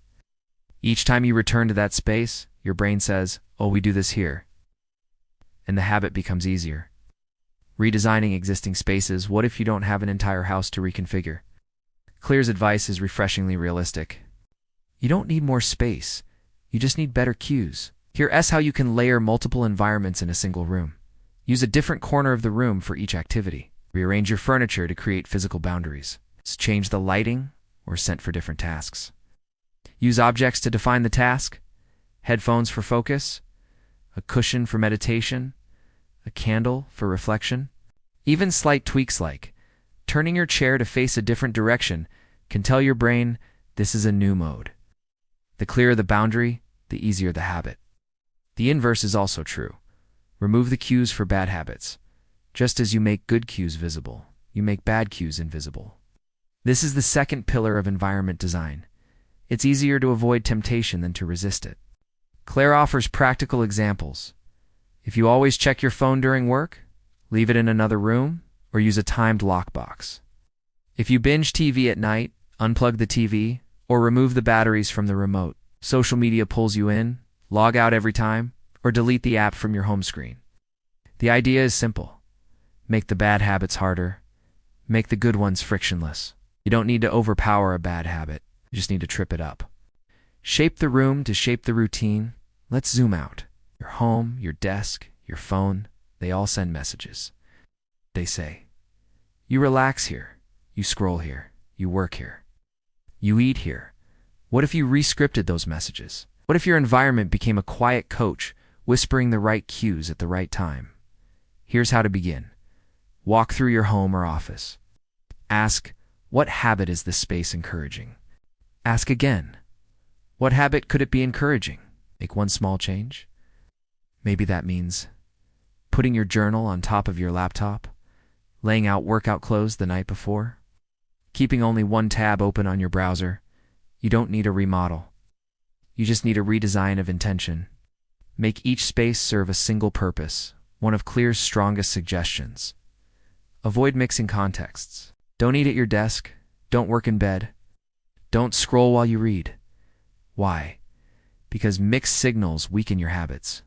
Each time you return to that space, your brain says, "Oh, we do this here." And the habit becomes easier. Redesigning existing spaces. What if you don't have an entire house to reconfigure? Clear's advice is refreshingly realistic. You don't need more space. You just need better cues. Here's how you can layer multiple environments in a single room. Use a different corner of the room for each activity. Rearrange your furniture to create physical boundaries. Change the lighting or scent for different tasks. Use objects to define the task. Headphones for focus. A cushion for meditation. A candle for reflection. Even slight tweaks like turning your chair to face a different direction can tell your brain this is a new mode. The clearer the boundary, the easier the habit. The inverse is also true. Remove the cues for bad habits. Just as you make good cues visible, you make bad cues invisible. This is the second pillar of environment design. It's easier to avoid temptation than to resist it. Claire offers practical examples. If you always check your phone during work, leave it in another room, or use a timed lockbox. If you binge TV at night, unplug the TV, or remove the batteries from the remote. Social media pulls you in, log out every time, or delete the app from your home screen. The idea is simple. Make the bad habits harder. Make the good ones frictionless. You don't need to overpower a bad habit. You just need to trip it up. Shape the room to shape the routine. Let's zoom out. Your home, your desk, your phone, they all send messages. They say, you relax here, you scroll here, you work here, you eat here. What if you re-scripted those messages? What if your environment became a quiet coach, whispering the right cues at the right time? Here's how to begin. Walk through your home or office. Ask, what habit is this space encouraging? Ask again, what habit could it be encouraging? Make one small change. Maybe that means putting your journal on top of your laptop, laying out workout clothes the night before, keeping only one tab open on your browser. You don't need a remodel. You just need a redesign of intention. Make each space serve a single purpose, one of Clear's strongest suggestions. Avoid mixing contexts. Don't eat at your desk. Don't work in bed. Don't scroll while you read. Why? Because mixed signals weaken your habits.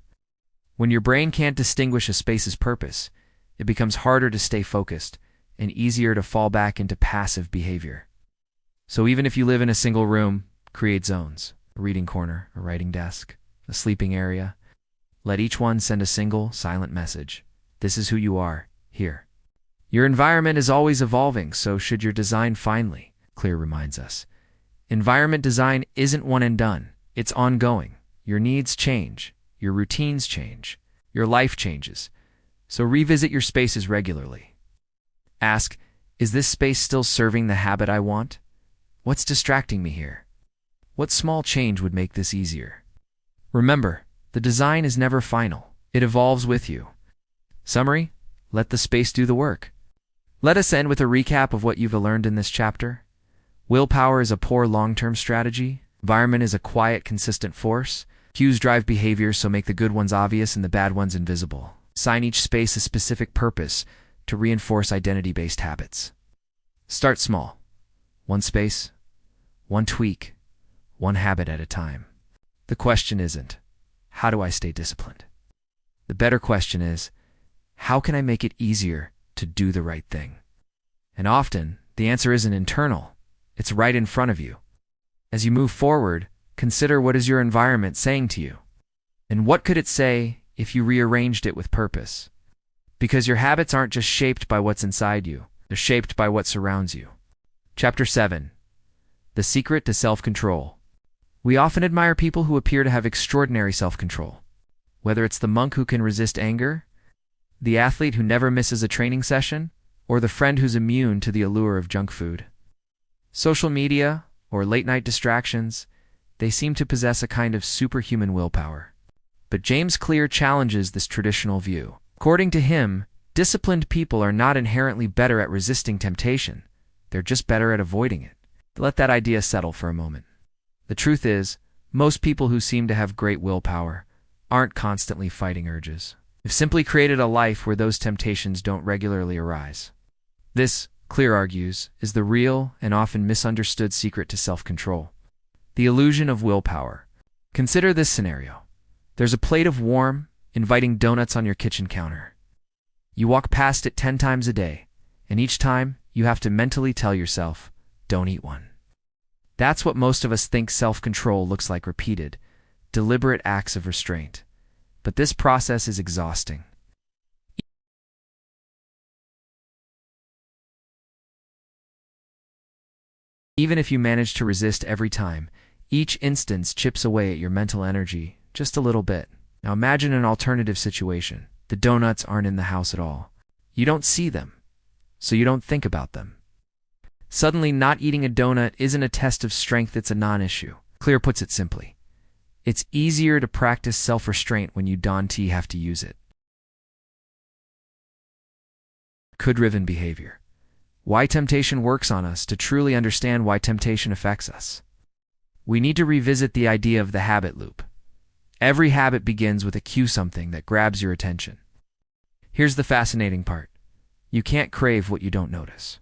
When your brain can't distinguish a space's purpose, it becomes harder to stay focused and easier to fall back into passive behavior. So even if you live in a single room, create zones, a reading corner, a writing desk, a sleeping area. Let each one send a single, silent message. This is who you are, here. Your environment is always evolving, so should your design finally, Clear reminds us. Environment design isn't one and done. It's ongoing. Your needs change. Your routines change. Your life changes. So revisit your spaces regularly. Ask, is this space still serving the habit I want? What's distracting me here? What small change would make this easier? Remember, the design is never final. It evolves with you. Summary, let the space do the work. Let us end with a recap of what you've learned in this chapter. Willpower is a poor long-term strategy. Environment is a quiet, consistent force. Cues drive behavior, so make the good ones obvious and the bad ones invisible. Assign each space a specific purpose to reinforce identity-based habits. Start small. One space, one tweak, one habit at a time. The question isn't, how do I stay disciplined? The better question is, how can I make it easier to do the right thing? And often, the answer isn't internal. It's right in front of you. As you move forward, consider, what is your environment saying to you? And what could it say if you rearranged it with purpose? Because your habits aren't just shaped by what's inside you. They're shaped by what surrounds you. Chapter 7. The Secret to Self-Control. We often admire people who appear to have extraordinary self-control. Whether it's the monk who can resist anger, the athlete who never misses a training session, or the friend who's immune to the allure of junk food. Social media, or late-night distractions, they seem to possess a kind of superhuman willpower. But James Clear challenges this traditional view. According to him, disciplined people are not inherently better at resisting temptation. They're just better at avoiding it. Let that idea settle for a moment. The truth is, most people who seem to have great willpower aren't constantly fighting urges. They've simply created a life where those temptations don't regularly arise. This, Clear argues, is the real and often misunderstood secret to self-control. The illusion of willpower. Consider this scenario. There's a plate of warm, inviting donuts on your kitchen counter. You walk past it 10 times a day, and each time you have to mentally tell yourself, don't eat one. That's what most of us think self-control looks like: repeated, deliberate acts of restraint. But this process is exhausting. Even if you manage to resist every time, each instance chips away at your mental energy just a little bit. Now imagine an alternative situation. The donuts aren't in the house at all. You don't see them, so you don't think about them. Suddenly, not eating a donut isn't a test of strength, it's a non-issue. Clear puts it simply. It's easier to practice self-restraint when you don't have to use it. Cue-driven behavior. Why temptation works on us. To truly understand why temptation affects us, we need to revisit the idea of the habit loop. Every habit begins with a cue, something that grabs your attention. Here's the fascinating part. You can't crave what you don't notice.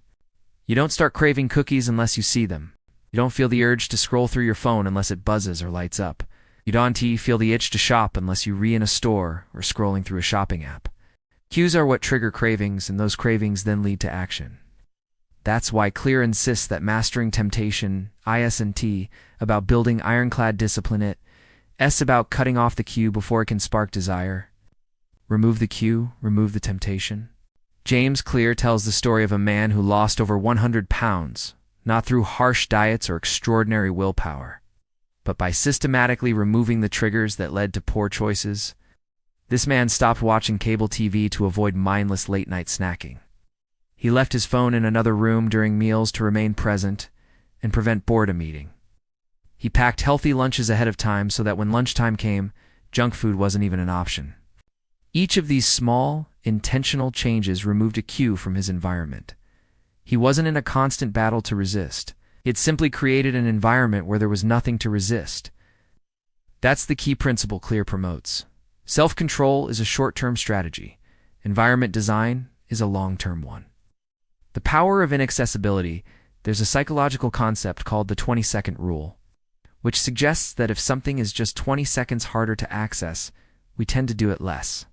You don't start craving cookies unless you see them. You don't feel the urge to scroll through your phone unless it buzzes or lights up. You don't feel the itch to shop unless you read in a store or scrolling through a shopping app. Cues are what trigger cravings, and those cravings then lead to action. That's why Clear insists that mastering temptation, ISNT, about building ironclad discipline, it, S about cutting off the cue before it can spark desire. Remove the cue, remove the temptation. James Clear tells the story of a man who lost over 100 pounds, not through harsh diets or extraordinary willpower, but by systematically removing the triggers that led to poor choices. This man stopped watching cable TV to avoid mindless late-night snacking. He left his phone in another room during meals to remain present and prevent boredom eating. He packed healthy lunches ahead of time so that when lunchtime came, junk food wasn't even an option. Each of these small, intentional changes removed a cue from his environment. He wasn't in a constant battle to resist. It simply created an environment where there was nothing to resist. That's the key principle Clear promotes. Self-control is a short-term strategy. Environment design is a long-term one. The power of inaccessibility. There's a psychological concept called the 20-second rule, which suggests that if something is just 20 seconds harder to access, we tend to do it less.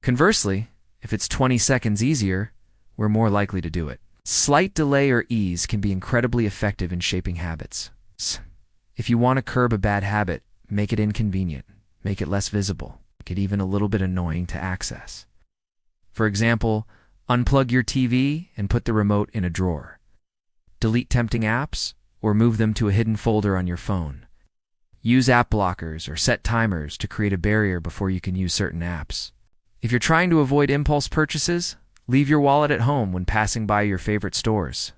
Conversely, if it's 20 seconds easier, we're more likely to do it. Slight delay or ease can be incredibly effective in shaping habits. If you want to curb a bad habit, make it inconvenient, make it less visible, make it even a little bit annoying to access. For example, unplug your TV and put the remote in a drawer. Delete tempting apps or move them to a hidden folder on your phone. Use app blockers or set timers to create a barrier before you can use certain apps. If you're trying to avoid impulse purchases, leave your wallet at home when passing by your favorite stores.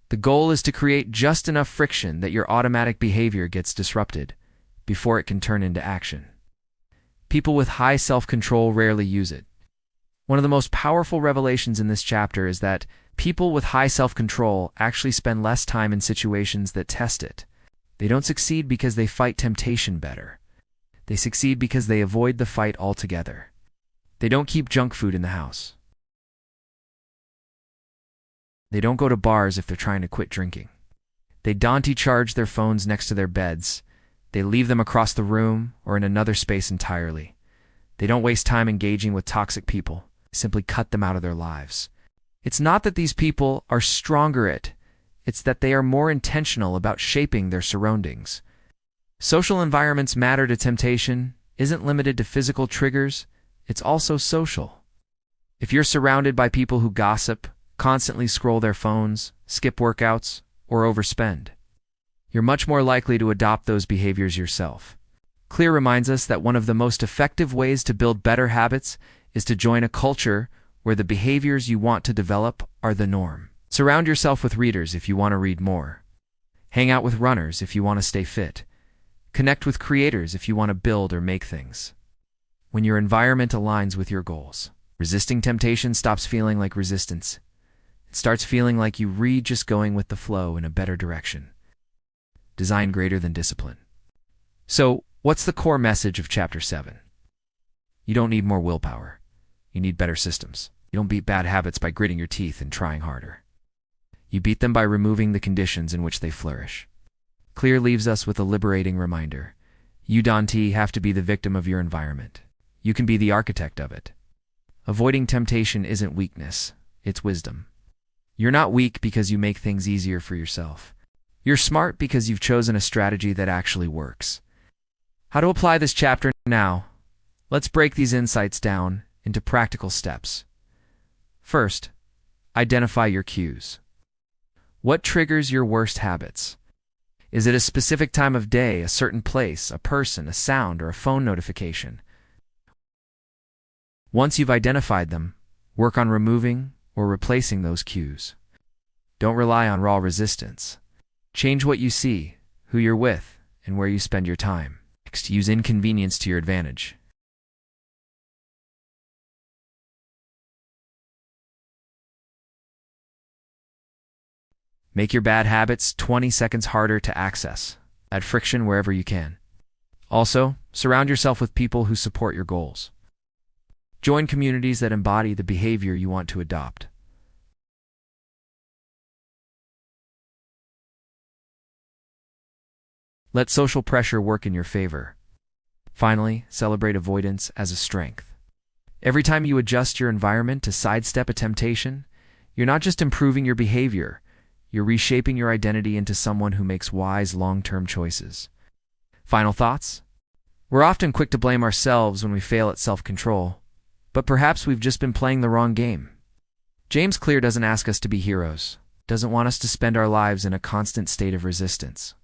The goal is to create just enough friction that your automatic behavior gets disrupted before it can turn into action. People with high self-control rarely use it. One of the most powerful revelations in this chapter is that people with high self-control actually spend less time in situations that test it. They don't succeed because they fight temptation better. They succeed because they avoid the fight altogether. They don't keep junk food in the house. They don't go to bars if they're trying to quit drinking. They don't charge their phones next to their beds. They leave them across the room or in another space entirely. They don't waste time engaging with toxic people. Simply cut them out of their lives. It's not that these people are stronger it's that they are more intentional about shaping their surroundings. Social environments matter to temptation isn't limited to physical triggers, it's also social. If you're surrounded by people who gossip, constantly scroll their phones, skip workouts, or overspend, you're much more likely to adopt those behaviors yourself. Clear reminds us that one of the most effective ways to build better habits is to join a culture where the behaviors you want to develop are the norm. Surround yourself with readers if you want to read more. Hang out with runners if you want to stay fit. Connect with creators if you want to build or make things. When your environment aligns with your goals, resisting temptation stops feeling like resistance. It starts feeling like you just going with the flow in a better direction. Design greater than discipline. So, what's the core message of Chapter 7? You don't need more willpower. You need better systems. You don't beat bad habits by gritting your teeth and trying harder. You beat them by removing the conditions in which they flourish. Clear leaves us with a liberating reminder. You don't have to be the victim of your environment. You can be the architect of it. Avoiding temptation isn't weakness, it's wisdom. You're not weak because you make things easier for yourself. You're smart because you've chosen a strategy that actually works. How to apply this chapter now? Let's break these insights down into practical steps. First, identify your cues. What triggers your worst habits? Is it a specific time of day, a certain place, a person, a sound, or a phone notification? Once you've identified them, work on removing or replacing those cues. Don't rely on raw resistance. Change what you see, who you're with, and where you spend your time. Next, use inconvenience to your advantage. Make your bad habits 20 seconds harder to access. Add friction wherever you can. Also, surround yourself with people who support your goals. Join communities that embody the behavior you want to adopt. Let social pressure work in your favor. Finally, celebrate avoidance as a strength. Every time you adjust your environment to sidestep a temptation, you're not just improving your behavior, you're reshaping your identity into someone who makes wise, long-term choices. Final thoughts? We're often quick to blame ourselves when we fail at self-control, but perhaps we've just been playing the wrong game. James Clear doesn't ask us to be heroes, doesn't want us to spend our lives in a constant state of resistance.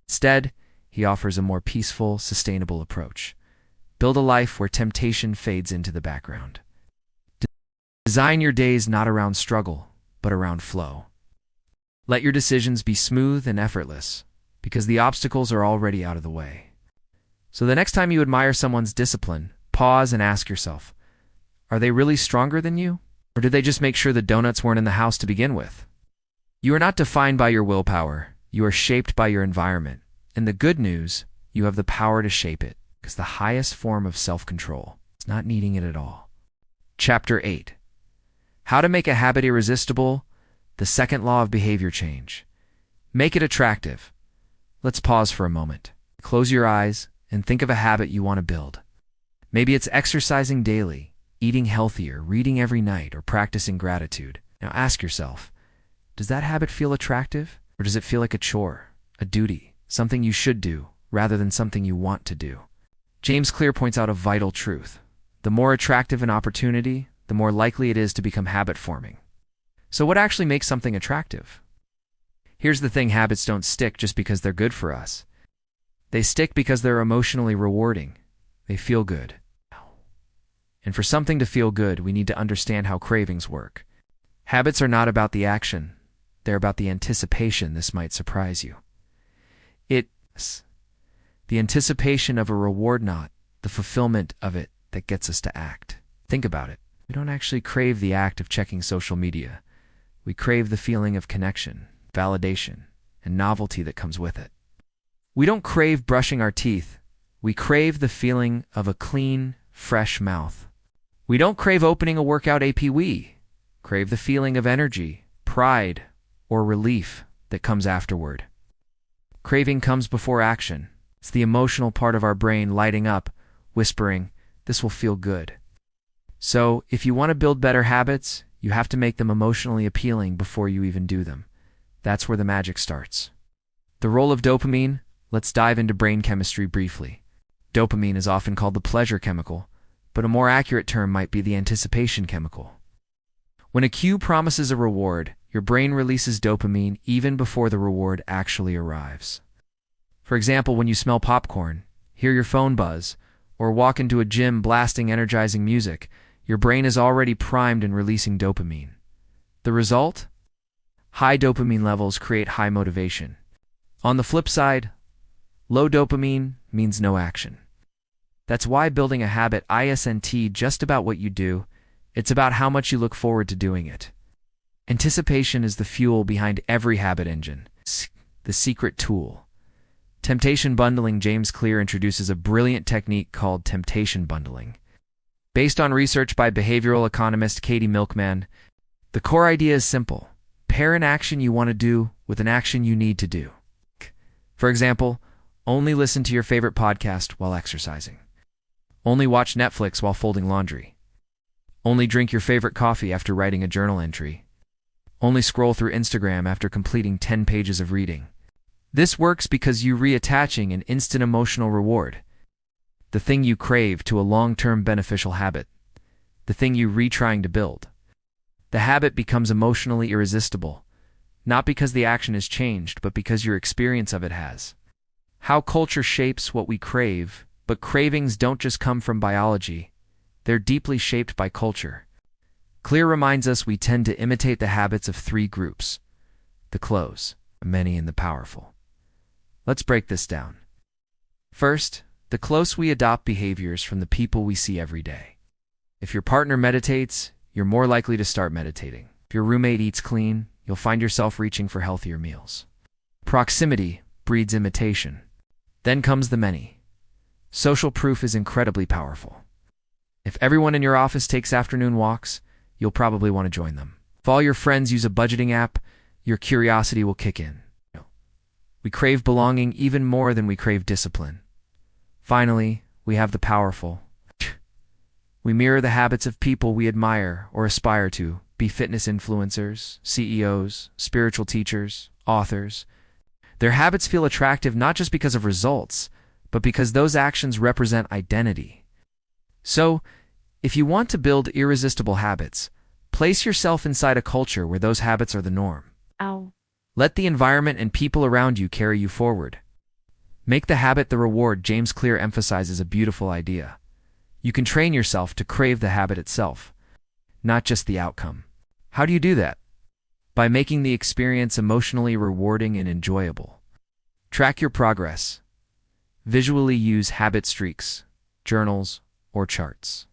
Instead, he offers a more peaceful, sustainable approach. Build a life where temptation fades into the background. Design your days not around struggle, but around flow. Let your decisions be smooth and effortless, because the obstacles are already out of the way. So the next time you admire someone's discipline, pause and ask yourself, are they really stronger than you? Or did they just make sure the donuts weren't in the house to begin with? You are not defined by your willpower. You are shaped by your environment. And the good news, you have the power to shape it, because the highest form of self-control is not needing it at all. Chapter 8. How to make a habit irresistible. The second law of behavior change. Make it attractive. Let's pause for a moment. Close your eyes and think of a habit you want to build. Maybe it's exercising daily, eating healthier, reading every night, or practicing gratitude. Now ask yourself, does that habit feel attractive? Or does it feel like a chore, a duty, something you should do, rather than something you want to do? James Clear points out a vital truth. The more attractive an opportunity, the more likely it is to become habit-forming. So what actually makes something attractive? Here's the thing, habits don't stick just because they're good for us. They stick because they're emotionally rewarding. They feel good. And for something to feel good, we need to understand how cravings work. Habits are not about the action. They're about the anticipation. This might surprise you. It's the anticipation of a reward, not the fulfillment of it, that gets us to act. Think about it. We don't actually crave the act of checking social media. We crave the feeling of connection, validation, and novelty that comes with it. We don't crave brushing our teeth. We crave the feeling of a clean, fresh mouth. We don't crave opening a workout app. We crave the feeling of energy, pride, or relief that comes afterward. Craving comes before action. It's the emotional part of our brain lighting up, whispering, "This will feel good." So, if you want to build better habits, you have to make them emotionally appealing before you even do them. That's where the magic starts. The role of dopamine. Let's dive into brain chemistry briefly. Dopamine is often called the pleasure chemical, but a more accurate term might be the anticipation chemical. When a cue promises a reward, your brain releases dopamine even before the reward actually arrives. For example, when you smell popcorn, hear your phone buzz, or walk into a gym blasting energizing music, your brain is already primed and releasing dopamine. The result? High dopamine levels create high motivation. On the flip side, low dopamine means no action. That's why building a habit isn't just about what you do, it's about how much you look forward to doing it. Anticipation is the fuel behind every habit engine, the secret tool. Temptation bundling. James Clear introduces a brilliant technique called temptation bundling. Based on research by behavioral economist Katie Milkman, the core idea is simple. Pair an action you want to do with an action you need to do. For example, only listen to your favorite podcast while exercising. Only watch Netflix while folding laundry. Only drink your favorite coffee after writing a journal entry. Only scroll through Instagram after completing 10 pages of reading. This works because you're reattaching an instant emotional reward, the thing you crave, to a long-term beneficial habit, the thing you're retrying to build. The habit becomes emotionally irresistible, not because the action has changed, but because your experience of it has. How culture shapes what we crave, but cravings don't just come from biology, they're deeply shaped by culture. Clear reminds us we tend to imitate the habits of three groups: the close, the many, and the powerful. Let's break this down. First, the close. We adopt behaviors from the people we see every day. If your partner meditates, you're more likely to start meditating. If your roommate eats clean, you'll find yourself reaching for healthier meals. Proximity breeds imitation. Then comes the many. Social proof is incredibly powerful. If everyone in your office takes afternoon walks, you'll probably want to join them. If all your friends use a budgeting app, your curiosity will kick in. We crave belonging even more than we crave discipline. Finally, we have the powerful. We mirror the habits of people we admire or aspire to, be fitness influencers, CEOs, spiritual teachers, authors. Their habits feel attractive not just because of results, but because those actions represent identity. So, if you want to build irresistible habits, place yourself inside a culture where those habits are the norm. Ow. Let the environment and people around you carry you forward. Make the habit the reward. James Clear emphasizes a beautiful idea. You can train yourself to crave the habit itself, not just the outcome. How do you do that? By making the experience emotionally rewarding and enjoyable. Track your progress. Visually use habit streaks, journals, or charts.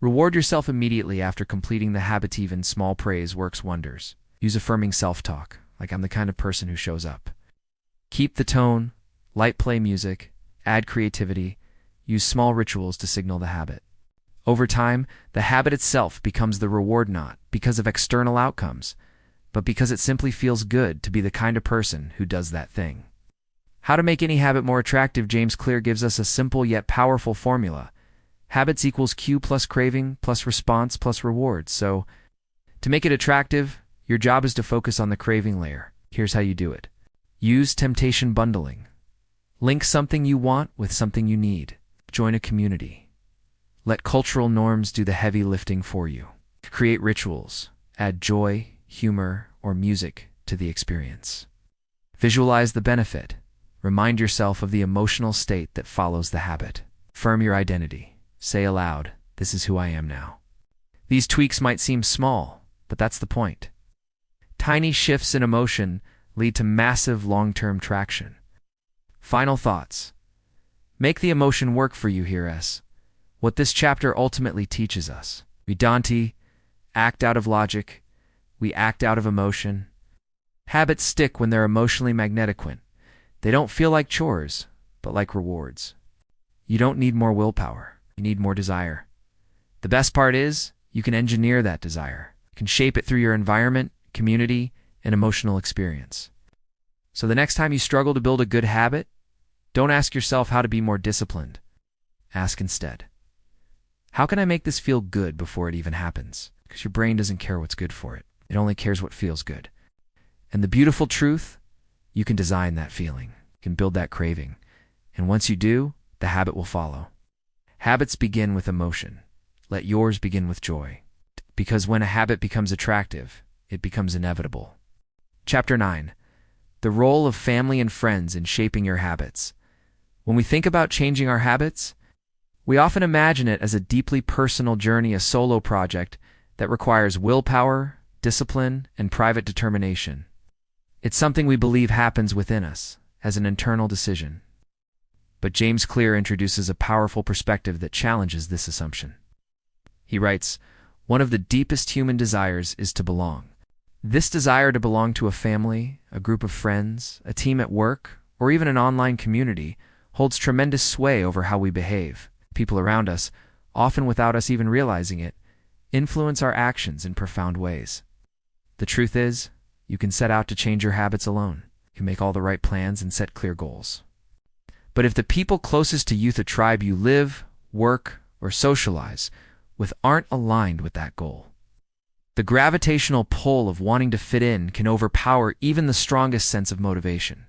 Reward yourself immediately after completing the habit. Even small praise works wonders. Use affirming self-talk, like "I'm the kind of person who shows up." Keep the tone, light play music, add creativity, use small rituals to signal the habit. Over time, the habit itself becomes the reward, not because of external outcomes, but because it simply feels good to be the kind of person who does that thing. How to make any habit more attractive. James Clear gives us a simple yet powerful formula. Habits equals cue plus craving plus response plus reward. So, to make it attractive, your job is to focus on the craving layer. Here's how you do it. Use temptation bundling. Link something you want with something you need. Join a community. Let cultural norms do the heavy lifting for you. Create rituals. Add joy, humor, or music to the experience. Visualize the benefit. Remind yourself of the emotional state that follows the habit. Affirm your identity. Say aloud, "This is who I am now." These tweaks might seem small, but that's the point. Tiny shifts in emotion lead to massive long-term traction. Final thoughts. Make the emotion work for you here. What this chapter ultimately teaches us. We don't act out of logic, we act out of emotion. Habits stick when they're emotionally magnetic. They don't feel like chores, but like rewards. You don't need more willpower, you need more desire. The best part is, you can engineer that desire. You can shape it through your environment, community, and emotional experience. So the next time you struggle to build a good habit, don't ask yourself how to be more disciplined. Ask instead, how can I make this feel good before it even happens? Because your brain doesn't care what's good for it. It only cares what feels good. And the beautiful truth, you can design that feeling. You can build that craving. And once you do, the habit will follow. Habits begin with emotion. Let yours begin with joy. Because when a habit becomes attractive, it becomes inevitable. Chapter 9. The role of family and friends in shaping your habits. When we think about changing our habits, we often imagine it as a deeply personal journey, a solo project that requires willpower, discipline, and private determination. It's something we believe happens within us, as an internal decision. But James Clear introduces a powerful perspective that challenges this assumption. He writes, one of the deepest human desires is to belong. This desire to belong to a family, a group of friends, a team at work, or even an online community holds tremendous sway over how we behave. People around us, often without us even realizing it, influence our actions in profound ways. The truth is, you can set out to change your habits alone. You can make all the right plans and set clear goals. But if the people closest to you, the tribe you live, work, or socialize with aren't aligned with that goal, the gravitational pull of wanting to fit in can overpower even the strongest sense of motivation.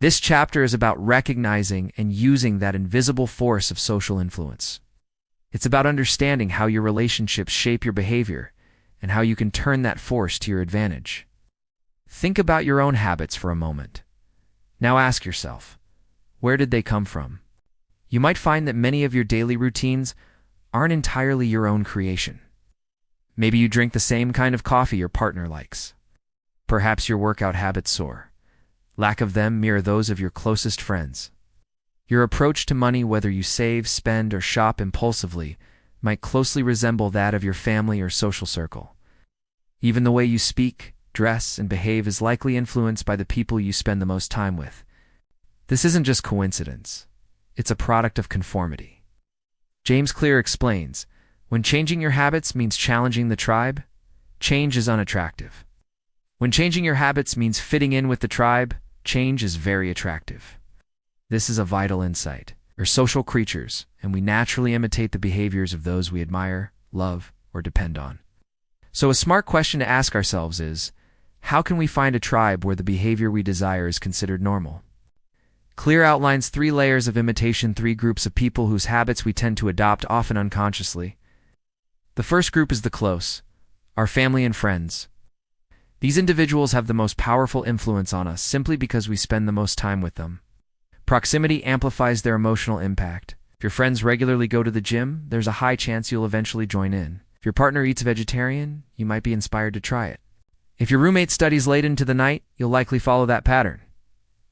This chapter is about recognizing and using that invisible force of social influence. It's about understanding how your relationships shape your behavior and how you can turn that force to your advantage. Think about your own habits for a moment. Now ask yourself, where did they come from? You might find that many of your daily routines aren't entirely your own creation. Maybe you drink the same kind of coffee your partner likes. Perhaps your workout habits soar. Lack of them mirror those of your closest friends. Your approach to money, whether you save, spend, or shop impulsively, might closely resemble that of your family or social circle. Even the way you speak, dress, and behave is likely influenced by the people you spend the most time with. This isn't just coincidence. It's a product of conformity. James Clear explains, when changing your habits means challenging the tribe, change is unattractive. When changing your habits means fitting in with the tribe, change is very attractive. This is a vital insight. We're social creatures, and we naturally imitate the behaviors of those we admire, love, or depend on. So a smart question to ask ourselves is, how can we find a tribe where the behavior we desire is considered normal? Clear outlines 3 layers of imitation, 3 groups of people whose habits we tend to adopt, often unconsciously. The first group is the close, our family and friends. These individuals have the most powerful influence on us simply because we spend the most time with them. Proximity amplifies their emotional impact. If your friends regularly go to the gym, there's a high chance you'll eventually join in. If your partner eats vegetarian, you might be inspired to try it. If your roommate studies late into the night, you'll likely follow that pattern.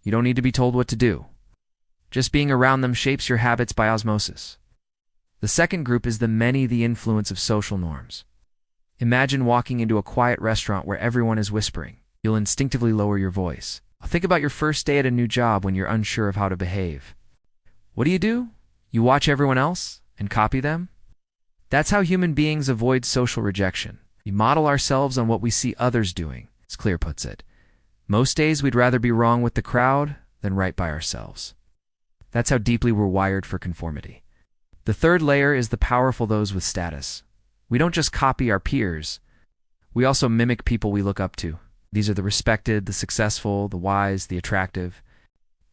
You don't need to be told what to do. Just being around them shapes your habits by osmosis. The second group is the influence of social norms. Imagine walking into a quiet restaurant where everyone is whispering. You'll instinctively lower your voice. Think about your first day at a new job when you're unsure of how to behave. What do? You watch everyone else and copy them? That's how human beings avoid social rejection. We model ourselves on what we see others doing, as Clear puts it. Most days we'd rather be wrong with the crowd than right by ourselves. That's how deeply we're wired for conformity. The third layer is the powerful those with status. We don't just copy our peers. We also mimic people we look up to. These are the respected, the successful, the wise, the attractive.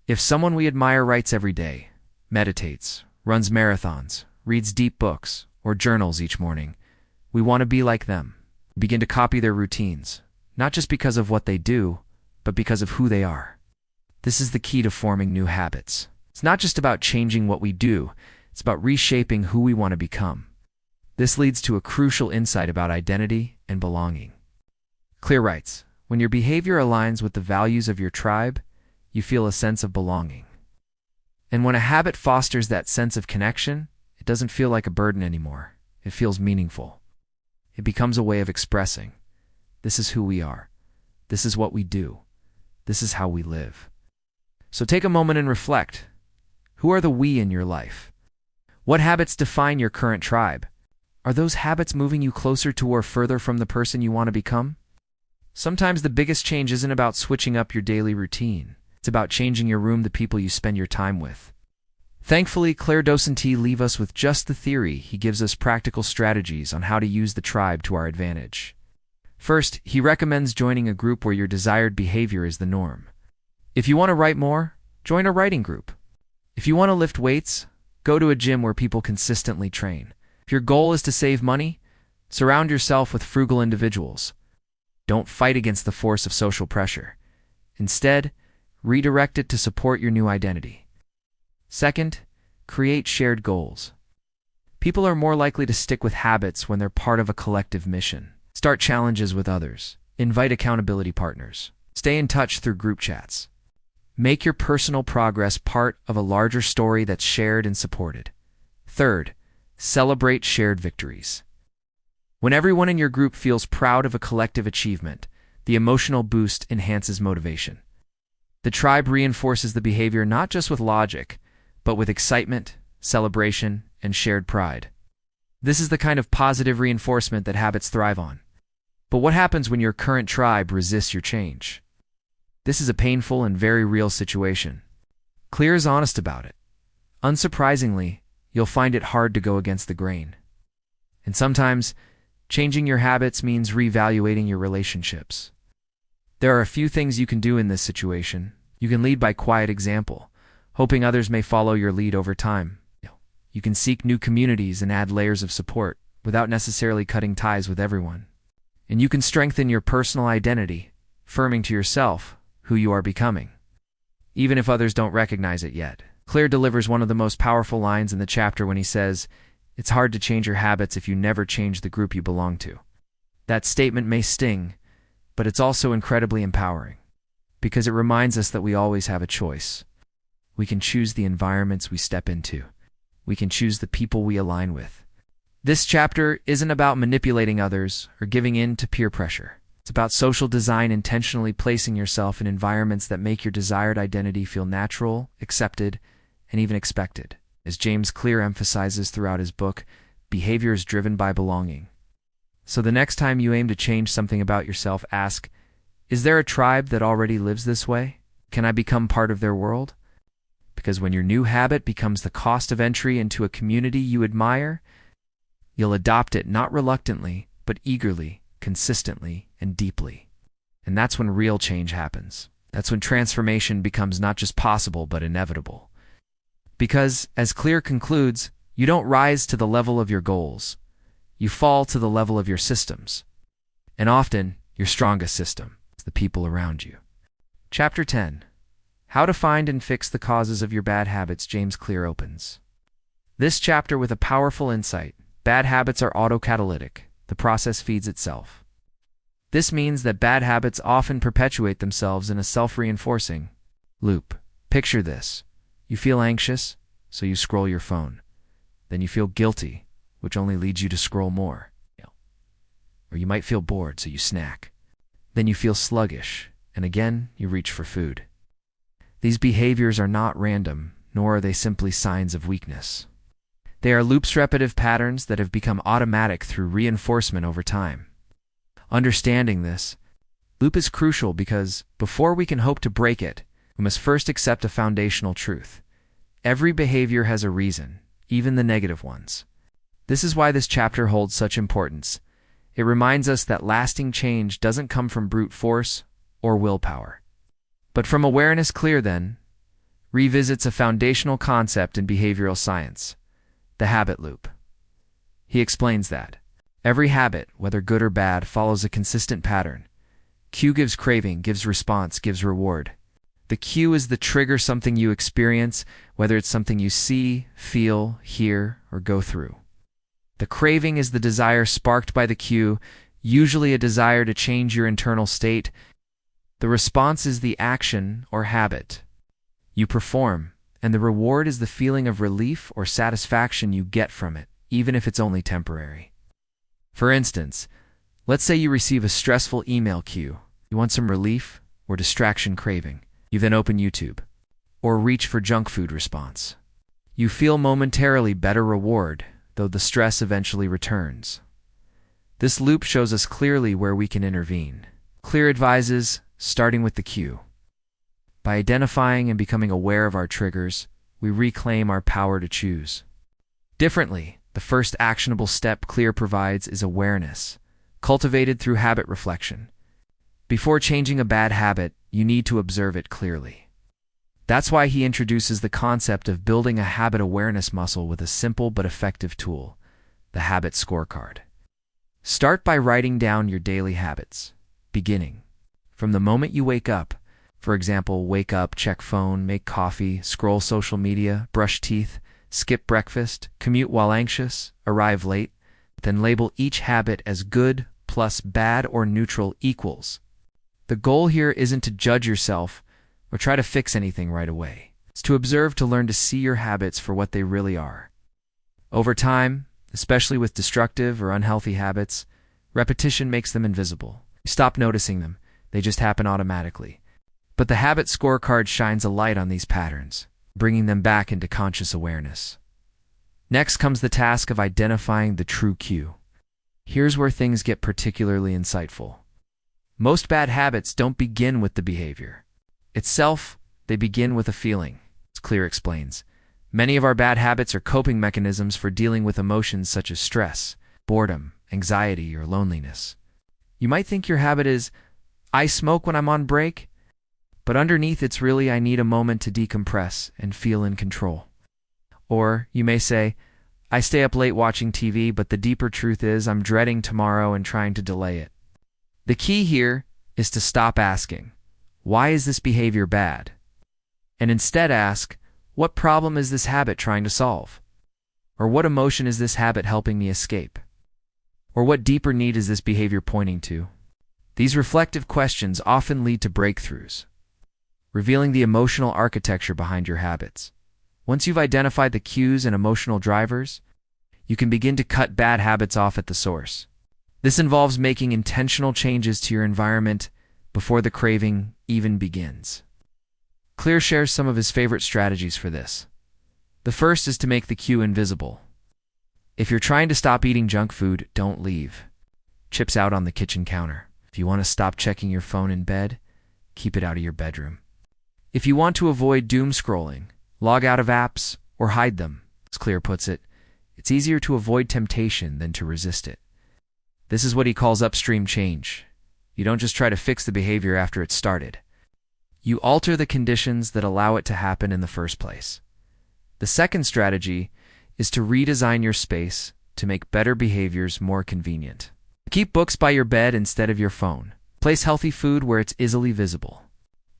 If someone we admire writes every day, meditates, runs marathons, reads deep books, or journals each morning, we want to be like them. We begin to copy their routines, not just because of what they do, but because of who they are. This is the key to forming new habits. It's not just about changing what we do, it's about reshaping who we want to become. This leads to a crucial insight about identity and belonging. Clear writes, when your behavior aligns with the values of your tribe, you feel a sense of belonging. And when a habit fosters that sense of connection, it doesn't feel like a burden anymore. It feels meaningful. It becomes a way of expressing. This is who we are. This is what we do. This is how we live. So take a moment and reflect. Who are the we in your life? What habits define your current tribe? Are those habits moving you closer to or further from the person you want to become? Sometimes the biggest change isn't about switching up your daily routine. It's about changing your room, the people you spend your time with. Thankfully, Claire doesn't leave us with just the theory. He gives us practical strategies on how to use the tribe to our advantage. First, he recommends joining a group where your desired behavior is the norm. If you want to write more, join a writing group. If you want to lift weights, go to a gym where people consistently train. If your goal is to save money, surround yourself with frugal individuals. Don't fight against the force of social pressure. Instead, redirect it to support your new identity. Second, create shared goals. People are more likely to stick with habits when they're part of a collective mission. Start challenges with others. Invite accountability partners. Stay in touch through group chats. Make your personal progress part of a larger story that's shared and supported. Third, celebrate shared victories. When everyone in your group feels proud of a collective achievement, the emotional boost enhances motivation. The tribe reinforces the behavior not just with logic, but with excitement, celebration, and shared pride. This is the kind of positive reinforcement that habits thrive on. But what happens when your current tribe resists your change? This is a painful and very real situation. Clear is honest about it. Unsurprisingly, you'll find it hard to go against the grain. And sometimes, changing your habits means reevaluating your relationships. There are a few things you can do in this situation. You can lead by quiet example, hoping others may follow your lead over time. You can seek new communities and add layers of support without necessarily cutting ties with everyone. And you can strengthen your personal identity, affirming to yourself who you are becoming, even if others don't recognize it yet. Claire delivers one of the most powerful lines in the chapter when he says, "It's hard to change your habits if you never change the group you belong to." That statement may sting, but it's also incredibly empowering, because it reminds us that we always have a choice. We can choose the environments we step into. We can choose the people we align with. This chapter isn't about manipulating others or giving in to peer pressure. It's about social design, intentionally placing yourself in environments that make your desired identity feel natural, accepted, and even expected. As James Clear emphasizes throughout his book, behavior is driven by belonging. So the next time you aim to change something about yourself, ask, is there a tribe that already lives this way? Can I become part of their world? Because when your new habit becomes the cost of entry into a community you admire, you'll adopt it not reluctantly, but eagerly, consistently, and deeply. And that's when real change happens. That's when transformation becomes not just possible, but inevitable. Because, as Clear concludes, you don't rise to the level of your goals. You fall to the level of your systems. And often, your strongest system is the people around you. Chapter 10. How to Find and Fix the Causes of Your Bad Habits. James Clear opens this chapter with a powerful insight. Bad habits are autocatalytic. The process feeds itself. This means that bad habits often perpetuate themselves in a self-reinforcing loop. Picture this. You feel anxious, so you scroll your phone. Then you feel guilty, which only leads you to scroll more. Or you might feel bored, so you snack. Then you feel sluggish, and again you reach for food. These behaviors are not random, nor are they simply signs of weakness. They are loops, repetitive patterns that have become automatic through reinforcement over time. Understanding this loop is crucial because, before we can hope to break it, we must first accept a foundational truth. Every behavior has a reason, even the negative ones. This is why this chapter holds such importance. It reminds us that lasting change doesn't come from brute force or willpower, but from awareness. Clear, then, revisits a foundational concept in behavioral science, the habit loop. He explains that every habit, whether good or bad, follows a consistent pattern. Cue gives craving, gives response, gives reward. The cue is the trigger, something you experience, whether it's something you see, feel, hear, or go through. The craving is the desire sparked by the cue, usually a desire to change your internal state. The response is the action or habit you perform, and the reward is the feeling of relief or satisfaction you get from it, even if it's only temporary. For instance, let's say you receive a stressful email queue. You want some relief or distraction craving. You then open YouTube or reach for junk food response. You feel momentarily better reward, though the stress eventually returns. This loop shows us clearly where we can intervene. Clear advises, starting with the cue. By identifying and becoming aware of our triggers, we reclaim our power to choose. Differently, the first actionable step Clear provides is awareness, cultivated through habit reflection. Before changing a bad habit, you need to observe it clearly. That's why he introduces the concept of building a habit awareness muscle with a simple but effective tool, the habit scorecard. Start by writing down your daily habits, beginning from the moment you wake up. For example, wake up, check phone, make coffee, scroll social media, brush teeth, skip breakfast, commute while anxious, arrive late. Then label each habit as good plus bad or neutral equals. The goal here isn't to judge yourself or try to fix anything right away. It's to observe, to learn to see your habits for what they really are. Over time, especially with destructive or unhealthy habits, repetition makes them invisible. You stop noticing them. They just happen automatically. But the habit scorecard shines a light on these patterns, bringing them back into conscious awareness. Next comes the task of identifying the true cue. Here's where things get particularly insightful. Most bad habits don't begin with the behavior itself, they begin with a feeling, as Clear explains. Many of our bad habits are coping mechanisms for dealing with emotions such as stress, boredom, anxiety, or loneliness. You might think your habit is, I smoke when I'm on break, but underneath it's really, I need a moment to decompress and feel in control. Or you may say, I stay up late watching TV, but the deeper truth is I'm dreading tomorrow and trying to delay it. The key here is to stop asking, why is this behavior bad? And instead ask, what problem is this habit trying to solve? Or what emotion is this habit helping me escape? Or what deeper need is this behavior pointing to? These reflective questions often lead to breakthroughs, revealing the emotional architecture behind your habits. Once you've identified the cues and emotional drivers, you can begin to cut bad habits off at the source. This involves making intentional changes to your environment before the craving even begins. Clear shares some of his favorite strategies for this. The first is to make the cue invisible. If you're trying to stop eating junk food, don't leave chips out on the kitchen counter. If you want to stop checking your phone in bed, keep it out of your bedroom. If you want to avoid doom scrolling, log out of apps or hide them. As Clear puts it, it's easier to avoid temptation than to resist it. This is what he calls upstream change. You don't just try to fix the behavior after it's started. You alter the conditions that allow it to happen in the first place. The second strategy is to redesign your space to make better behaviors more convenient. Keep books by your bed instead of your phone. Place healthy food where it's easily visible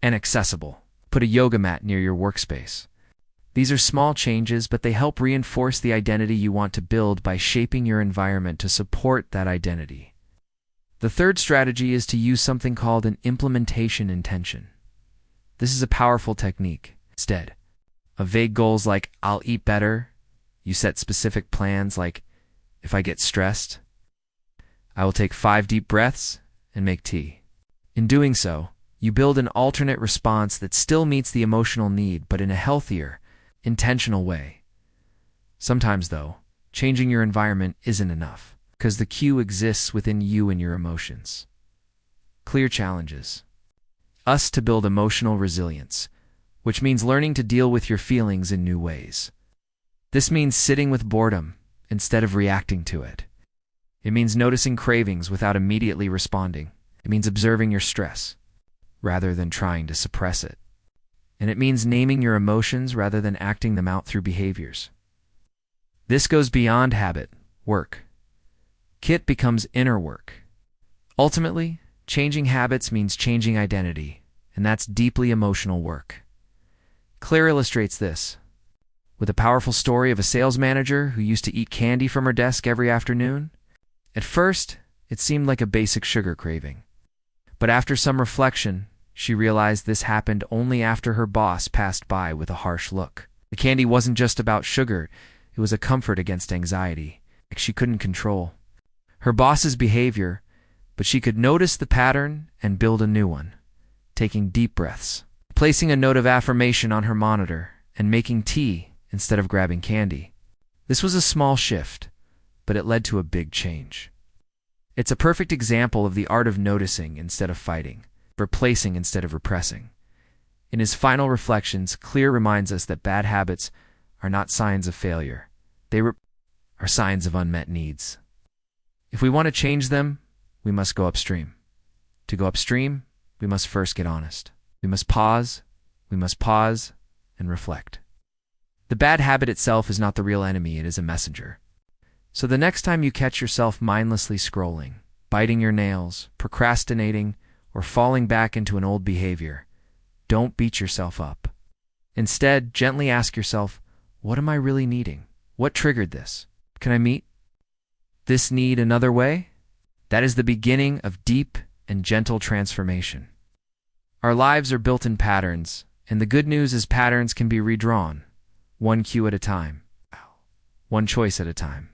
and accessible. Put a yoga mat near your workspace. These are small changes, but they help reinforce the identity you want to build by shaping your environment to support that identity. The third strategy is to use something called an implementation intention. This is a powerful technique. Instead of vague goals like, I'll eat better, you set specific plans like, if I get stressed, I will take 5 deep breaths and make tea. In doing so, you build an alternate response that still meets the emotional need, but in a healthier, intentional way. Sometimes, though, changing your environment isn't enough, because the cue exists within you and your emotions. Clear challenges us to build emotional resilience, which means learning to deal with your feelings in new ways. This means sitting with boredom instead of reacting to it. It means noticing cravings without immediately responding. It means observing your stress rather than trying to suppress it. And it means naming your emotions rather than acting them out through behaviors. This goes beyond habit, work. Kit becomes inner work. Ultimately, changing habits means changing identity, and that's deeply emotional work. Claire illustrates this with a powerful story of a sales manager who used to eat candy from her desk every afternoon. At first, it seemed like a basic sugar craving. But after some reflection, she realized this happened only after her boss passed by with a harsh look. The candy wasn't just about sugar, it was a comfort against anxiety, like she couldn't control. her boss's behavior, but she could notice the pattern and build a new one, taking deep breaths, placing a note of affirmation on her monitor, and making tea instead of grabbing candy. This was a small shift, but it led to a big change. It's a perfect example of the art of noticing instead of fighting, replacing instead of repressing. In his final reflections, Clear reminds us that bad habits are not signs of failure. They are signs of unmet needs. If we want to change them, we must go upstream. To go upstream, we must first get honest. We must pause and reflect. The bad habit itself is not the real enemy, it is a messenger. So the next time you catch yourself mindlessly scrolling, biting your nails, procrastinating, or falling back into an old behavior, don't beat yourself up. Instead, gently ask yourself, what am I really needing? What triggered this? Can I meet this need another way? That is the beginning of deep and gentle transformation. Our lives are built in patterns, and the good news is patterns can be redrawn, one cue at a time, one choice at a time.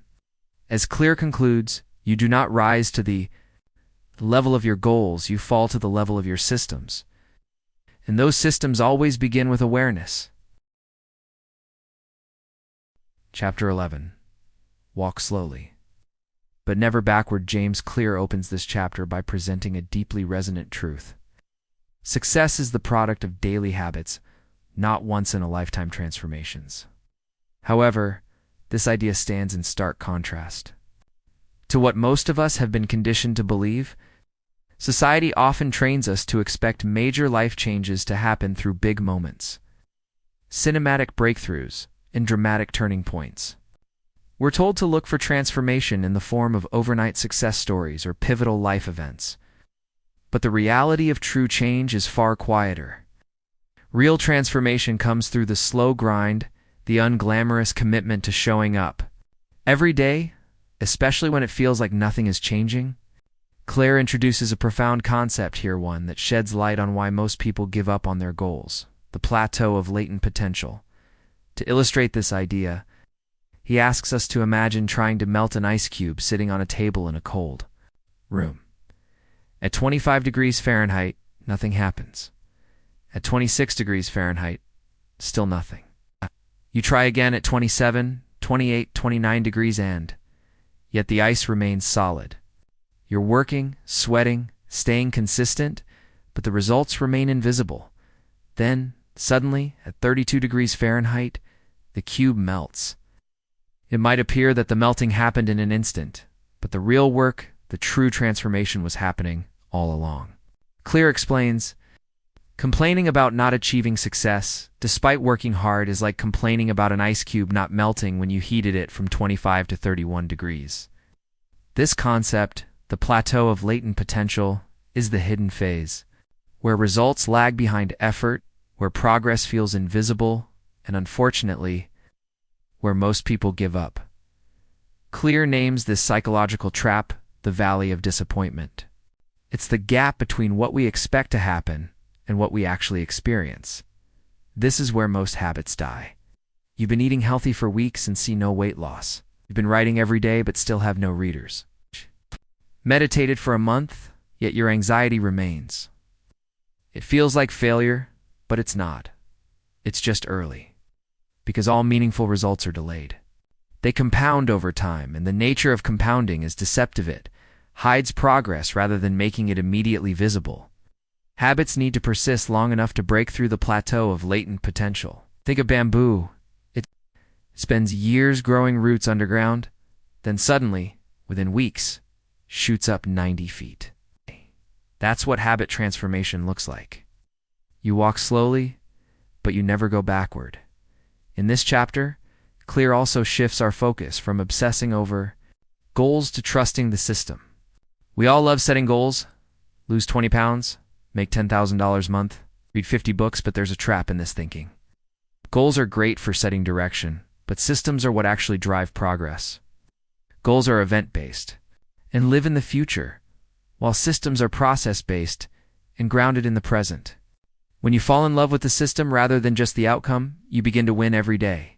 As Clear concludes, you do not rise to the level of your goals, you fall to the level of your systems. And those systems always begin with awareness. Chapter 11. Walk slowly. But never backward. James Clear opens this chapter by presenting a deeply resonant truth. Success is the product of daily habits, not once-in-a-lifetime transformations. However, this idea stands in stark contrast to what most of us have been conditioned to believe. Society often trains us to expect major life changes to happen through big moments, cinematic breakthroughs, and dramatic turning points. We're told to look for transformation in the form of overnight success stories or pivotal life events. But the reality of true change is far quieter. Real transformation comes through the slow grind, the unglamorous commitment to showing up every day, especially when it feels like nothing is changing. Claire introduces a profound concept here, one that sheds light on why most people give up on their goals, the plateau of latent potential. To illustrate this idea, he asks us to imagine trying to melt an ice cube sitting on a table in a cold room. At 25 degrees Fahrenheit, nothing happens. At 26 degrees Fahrenheit, still nothing. You try again at 27, 28, 29 degrees and yet the ice remains solid. You're working, sweating, staying consistent, but the results remain invisible. Then, suddenly, at 32 degrees Fahrenheit, the cube melts. It might appear that the melting happened in an instant, but the real work, the true transformation was happening all along. Clear explains, complaining about not achieving success, despite working hard, is like complaining about an ice cube not melting when you heated it from 25 to 31 degrees. This concept, the plateau of latent potential, is the hidden phase, where results lag behind effort, where progress feels invisible, and unfortunately, where most people give up. Clear names this psychological trap the valley of disappointment. It's the gap between what we expect to happen and what we actually experience. This is where most habits die. You've been eating healthy for weeks and see no weight loss. You've been writing every day but still have no readers. Meditated for a month, yet your anxiety remains. It feels like failure, but it's not. It's just early. Because all meaningful results are delayed. They compound over time, and the nature of compounding is deceptive. It hides progress rather than making it immediately visible. Habits need to persist long enough to break through the plateau of latent potential. Think of bamboo. It spends years growing roots underground, then suddenly, within weeks, shoots up 90 feet. That's what habit transformation looks like. You walk slowly, but you never go backward. In this chapter, Clear also shifts our focus from obsessing over goals to trusting the system. We all love setting goals. Lose 20 pounds, make $10,000 a month, read 50 books, but there's a trap in this thinking. Goals are great for setting direction, but systems are what actually drive progress. Goals are event-based and live in the future, while systems are process-based and grounded in the present. When you fall in love with the system rather than just the outcome, you begin to win every day.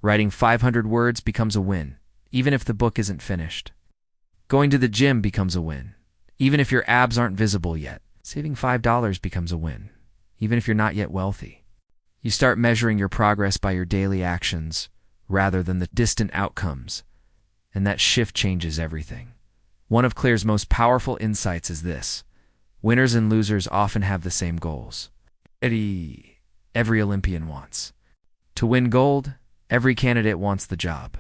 Writing 500 words becomes a win, even if the book isn't finished. Going to the gym becomes a win, even if your abs aren't visible yet. Saving $5 becomes a win, even if you're not yet wealthy. You start measuring your progress by your daily actions rather than the distant outcomes, and that shift changes everything. One of Clear's most powerful insights is this: winners and losers often have the same goals. Every Olympian wants to win gold. Every candidate wants the job.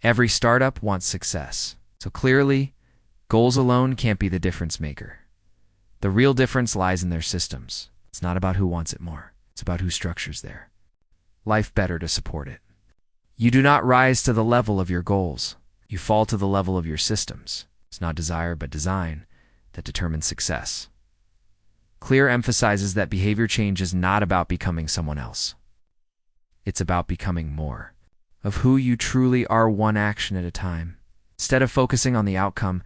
Every startup wants success. So clearly, goals alone can't be the difference maker. The real difference lies in their systems. It's not about who wants it more. It's about who structures their life better to support it. You do not rise to the level of your goals. You fall to the level of your systems. It's not desire but design that determines success. Clear emphasizes that behavior change is not about becoming someone else. It's about becoming more of who you truly are, one action at a time. Instead of focusing on the outcome,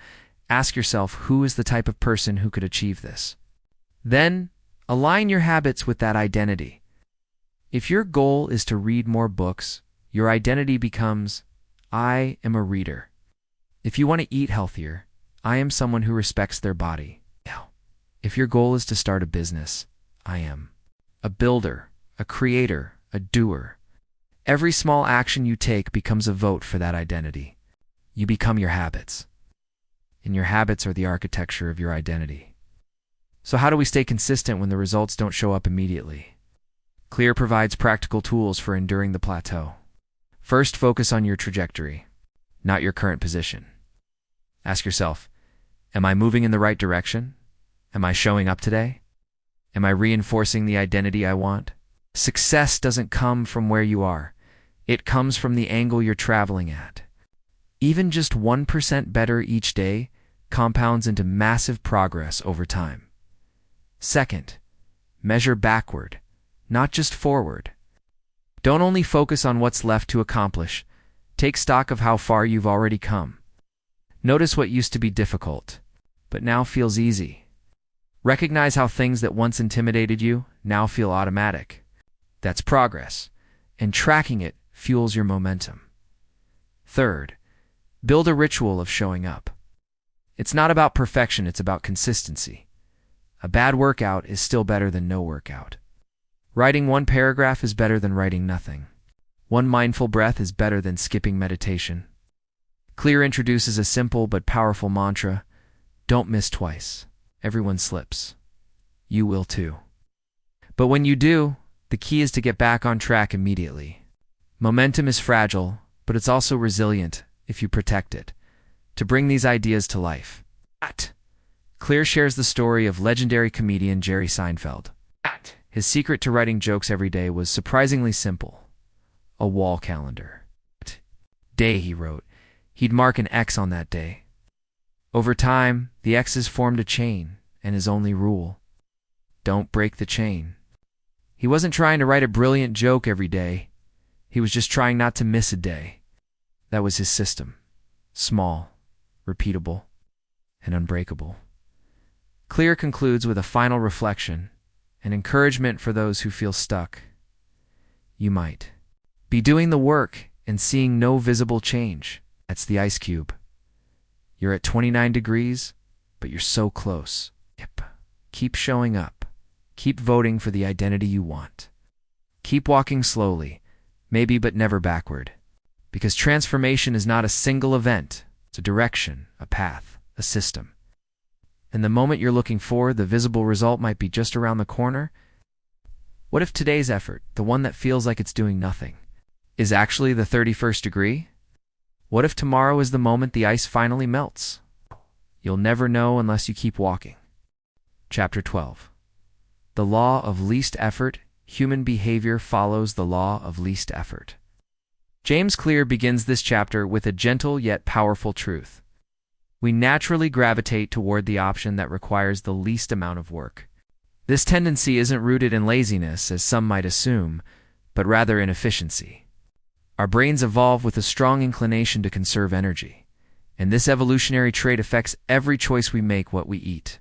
ask yourself, who is the type of person who could achieve this? Then, align your habits with that identity. If your goal is to read more books, your identity becomes, I am a reader. If you want to eat healthier, I am someone who respects their body. If your goal is to start a business, I am a builder, a creator, a doer. Every small action you take becomes a vote for that identity. You become your habits, and your habits are the architecture of your identity. So how do we stay consistent when the results don't show up immediately? Clear provides practical tools for enduring the plateau. First, focus on your trajectory, not your current position. Ask yourself, am I moving in the right direction? Am I showing up today? Am I reinforcing the identity I want? Success doesn't come from where you are. It comes from the angle you're traveling at. Even just 1% better each day compounds into massive progress over time. Second, measure backward, not just forward. Don't only focus on what's left to accomplish. Take stock of how far you've already come. Notice what used to be difficult, but now feels easy. Recognize how things that once intimidated you now feel automatic. That's progress, and tracking it fuels your momentum. Third, build a ritual of showing up. It's not about perfection, it's about consistency. A bad workout is still better than no workout. Writing one paragraph is better than writing nothing. One mindful breath is better than skipping meditation. Clear introduces a simple but powerful mantra: don't miss twice. Everyone slips. You will too. But when you do, the key is to get back on track immediately. Momentum is fragile, but it's also resilient if you protect it. To bring these ideas to life, Clear shares the story of legendary comedian Jerry Seinfeld. His secret to writing jokes every day was surprisingly simple: a wall calendar. Day, he wrote, he'd mark an X on that day. Over time, the X's formed a chain, and his only rule: don't break the chain. He wasn't trying to write a brilliant joke every day. He was just trying not to miss a day. That was his system: small, repeatable, and unbreakable. Clear concludes with a final reflection, an encouragement for those who feel stuck. You might be doing the work and seeing no visible change. That's the ice cube. You're at 29 degrees, but you're so close. Keep showing up. Keep voting for the identity you want. Keep walking slowly, maybe but never backward. Because transformation is not a single event. It's a direction, a path, a system. And the moment you're looking for, the visible result might be just around the corner. What if today's effort, the one that feels like it's doing nothing, is actually the 31st degree? What if tomorrow is the moment the ice finally melts? You'll never know unless you keep walking. Chapter 12. The Law of Least Effort. Human behavior follows the law of least effort. James Clear begins this chapter with a gentle yet powerful truth. We naturally gravitate toward the option that requires the least amount of work. This tendency isn't rooted in laziness, as some might assume, but rather in efficiency. Our brains evolve with a strong inclination to conserve energy, and this evolutionary trait affects every choice we make: what we eat,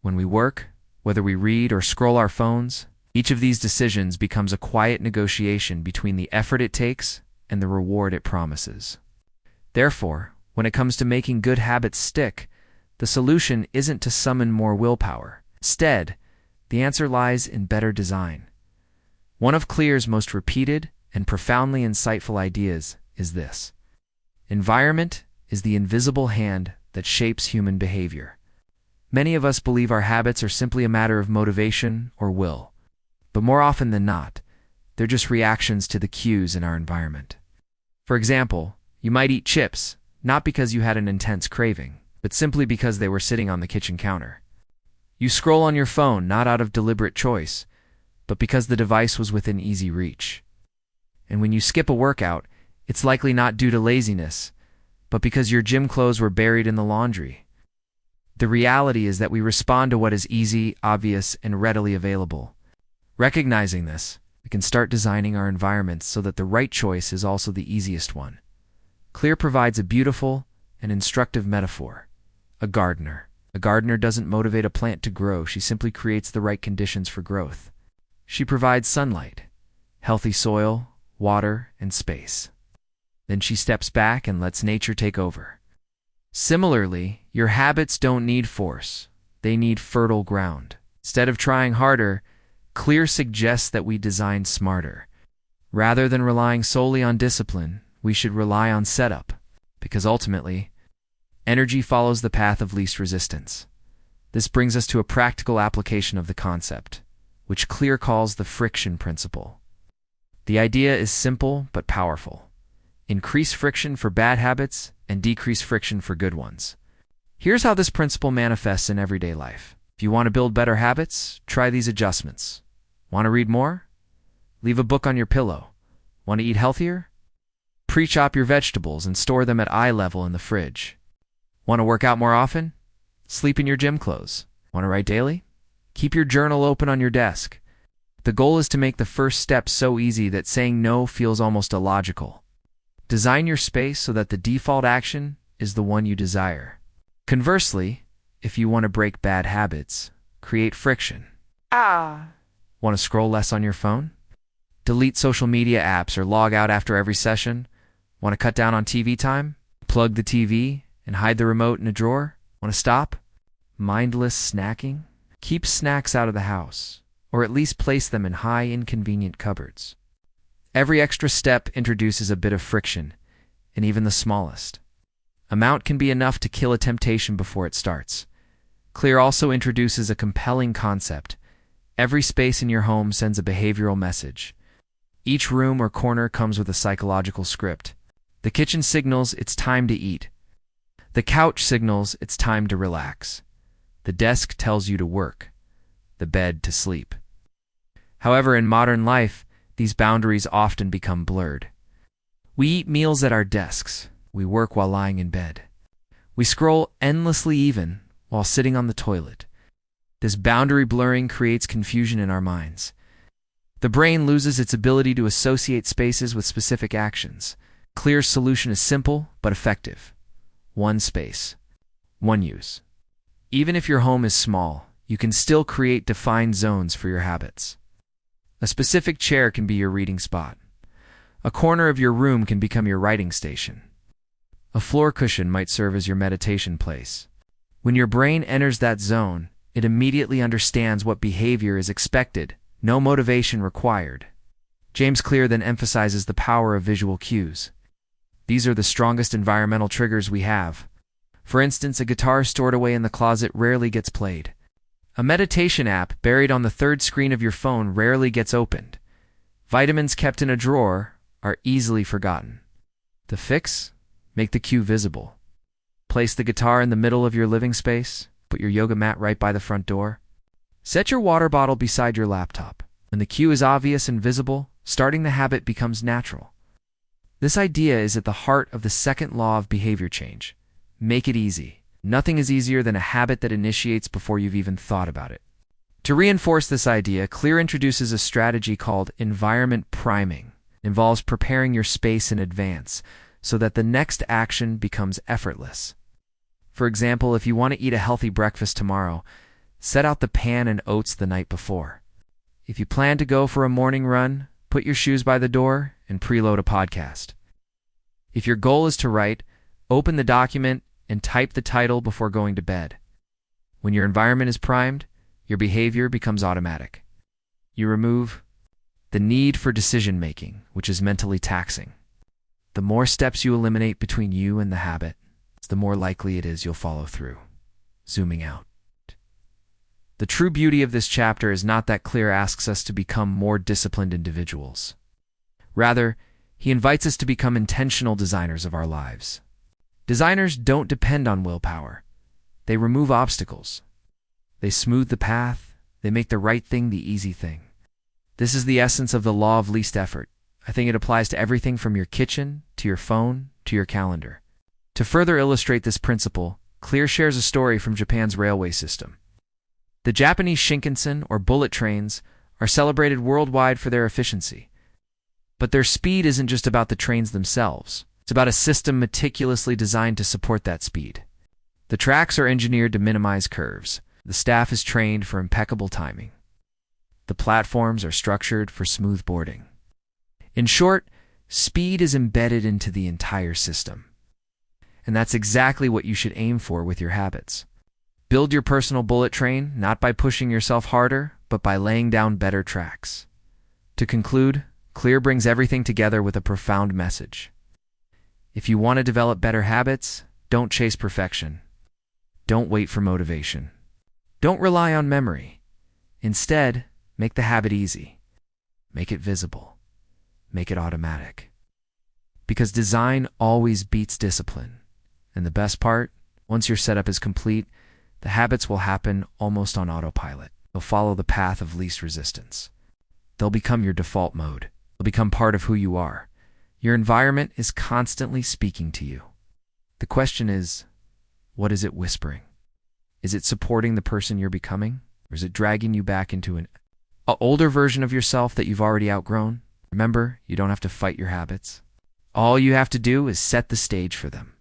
when we work, whether we read or scroll our phones. Each of these decisions becomes a quiet negotiation between the effort it takes and the reward it promises. Therefore, When it comes to making good habits stick, the solution isn't to summon more willpower. Instead, the answer lies in better design. One of Clear's most repeated and profoundly insightful ideas is this: environment is the invisible hand that shapes human behavior. Many of us believe our habits are simply a matter of motivation or will, but more often than not, they're just reactions to the cues in our environment. For example, you might eat chips, not because you had an intense craving, but simply because they were sitting on the kitchen counter. You scroll on your phone not out of deliberate choice, but because the device was within easy reach. And when you skip a workout, it's likely not due to laziness, but because your gym clothes were buried in the laundry. The reality is that we respond to what is easy, obvious, and readily available. Recognizing this, we can start designing our environments so that the right choice is also the easiest one. Clear provides a beautiful and instructive metaphor: a gardener. A gardener doesn't motivate a plant to grow, she simply creates the right conditions for growth. She provides sunlight, healthy soil, water, and space. Then she steps back and lets nature take over. Similarly, your habits don't need force, they need fertile ground. Instead of trying harder, Clear suggests that we design smarter. Rather than relying solely on discipline, we should rely on setup, because ultimately, energy follows the path of least resistance. This brings us to a practical application of the concept, which Clear calls the friction principle. The idea is simple but powerful. Increase friction for bad habits and decrease friction for good ones. Here's how this principle manifests in everyday life. If you want to build better habits, try these adjustments. Want to read more? Leave a book on your pillow. Want to eat healthier? Pre-chop your vegetables and store them at eye level in the fridge. Want to work out more often? Sleep in your gym clothes. Want to write daily? Keep your journal open on your desk. The goal is to make the first step so easy that saying no feels almost illogical. Design your space so that the default action is the one you desire. Conversely, if you want to break bad habits, create friction. Want to scroll less on your phone? Delete social media apps or log out after every session? Want to cut down on TV time? Plug the TV and hide the remote in a drawer? Want to stop mindless snacking? Keep snacks out of the house, or at least place them in high, inconvenient cupboards. Every extra step introduces a bit of friction, and even the smallest amount can be enough to kill a temptation before it starts. Clear also introduces a compelling concept. Every space in your home sends a behavioral message. Each room or corner comes with a psychological script. The kitchen signals it's time to eat. The couch signals it's time to relax. The desk tells you to work. The bed to sleep. However, in modern life, these boundaries often become blurred. We eat meals at our desks. We work while lying in bed. We scroll endlessly even while sitting on the toilet. This boundary blurring creates confusion in our minds. The brain loses its ability to associate spaces with specific actions. Clear's solution is simple but effective. One space, one use. Even if your home is small, you can still create defined zones for your habits. A specific chair can be your reading spot. A corner of your room can become your writing station. A floor cushion might serve as your meditation place. When your brain enters that zone, it immediately understands what behavior is expected, no motivation required. James Clear then emphasizes the power of visual cues. These are the strongest environmental triggers we have. For instance, a guitar stored away in the closet rarely gets played. A meditation app buried on the third screen of your phone rarely gets opened. Vitamins kept in a drawer are easily forgotten. The fix? Make the cue visible. Place the guitar in the middle of your living space. Put your yoga mat right by the front door. Set your water bottle beside your laptop. When the cue is obvious and visible, starting the habit becomes natural. This idea is at the heart of the second law of behavior change. Make it easy. Nothing is easier than a habit that initiates before you've even thought about it. To reinforce this idea, Clear introduces a strategy called environment priming. It involves preparing your space in advance so that the next action becomes effortless. For example, if you want to eat a healthy breakfast tomorrow, set out the pan and oats the night before. If you plan to go for a morning run, put your shoes by the door and preload a podcast. If your goal is to write, Open the document and type the title before going to bed. When your environment is primed, your behavior becomes automatic. You remove the need for decision-making, which is mentally taxing. The more steps you eliminate between you and the habit, the more likely it is you'll follow through. Zooming out. The true beauty of this chapter is not that Clear asks us to become more disciplined individuals. Rather, he invites us to become intentional designers of our lives. Designers don't depend on willpower. They remove obstacles. They smooth the path. They make the right thing the easy thing. This is the essence of the law of least effort. I think it applies to everything from your kitchen, to your phone, to your calendar. To further illustrate this principle, Clear shares a story from Japan's railway system. The Japanese Shinkansen, or bullet trains, are celebrated worldwide for their efficiency. But their speed isn't just about the trains themselves. It's about a system meticulously designed to support that speed. The tracks are engineered to minimize curves. The staff is trained for impeccable timing. The platforms are structured for smooth boarding. In short, speed is embedded into the entire system. And that's exactly what you should aim for with your habits. Build your personal bullet train, not by pushing yourself harder, but by laying down better tracks. To conclude, Clear brings everything together with a profound message. If you want to develop better habits, don't chase perfection. Don't wait for motivation. Don't rely on memory. Instead, make the habit easy. Make it visible. Make it automatic. Because design always beats discipline. And the best part, once your setup is complete, the habits will happen almost on autopilot. They'll follow the path of least resistance. They'll become your default mode. They'll become part of who you are. Your environment is constantly speaking to you. The question is, what is it whispering? Is it supporting the person you're becoming? Or is it dragging you back into an older version of yourself that you've already outgrown? Remember, you don't have to fight your habits. All you have to do is set the stage for them.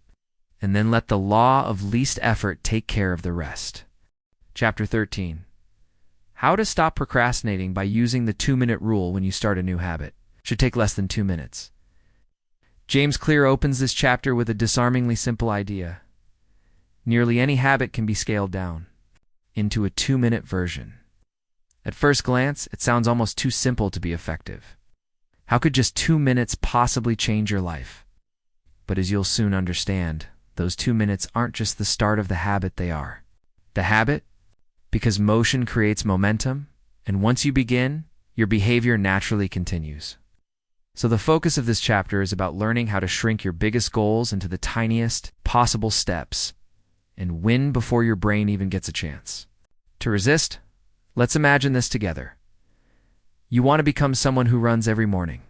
And then let the law of least effort take care of the rest. Chapter 13. How to stop procrastinating by using the 2-minute rule when you start a new habit. Should take less than 2 minutes. James Clear opens this chapter with a disarmingly simple idea. Nearly any habit can be scaled down into a 2-minute version. At first glance, it sounds almost too simple to be effective. How could just 2 minutes possibly change your life? But as you'll soon understand, those 2 minutes aren't just the start of the habit, they are. The habit, because motion creates momentum, and once you begin, your behavior naturally continues. So the focus of this chapter is about learning how to shrink your biggest goals into the tiniest possible steps and win before your brain even gets a chance. To resist, let's imagine this together. You want to become someone who runs every morning.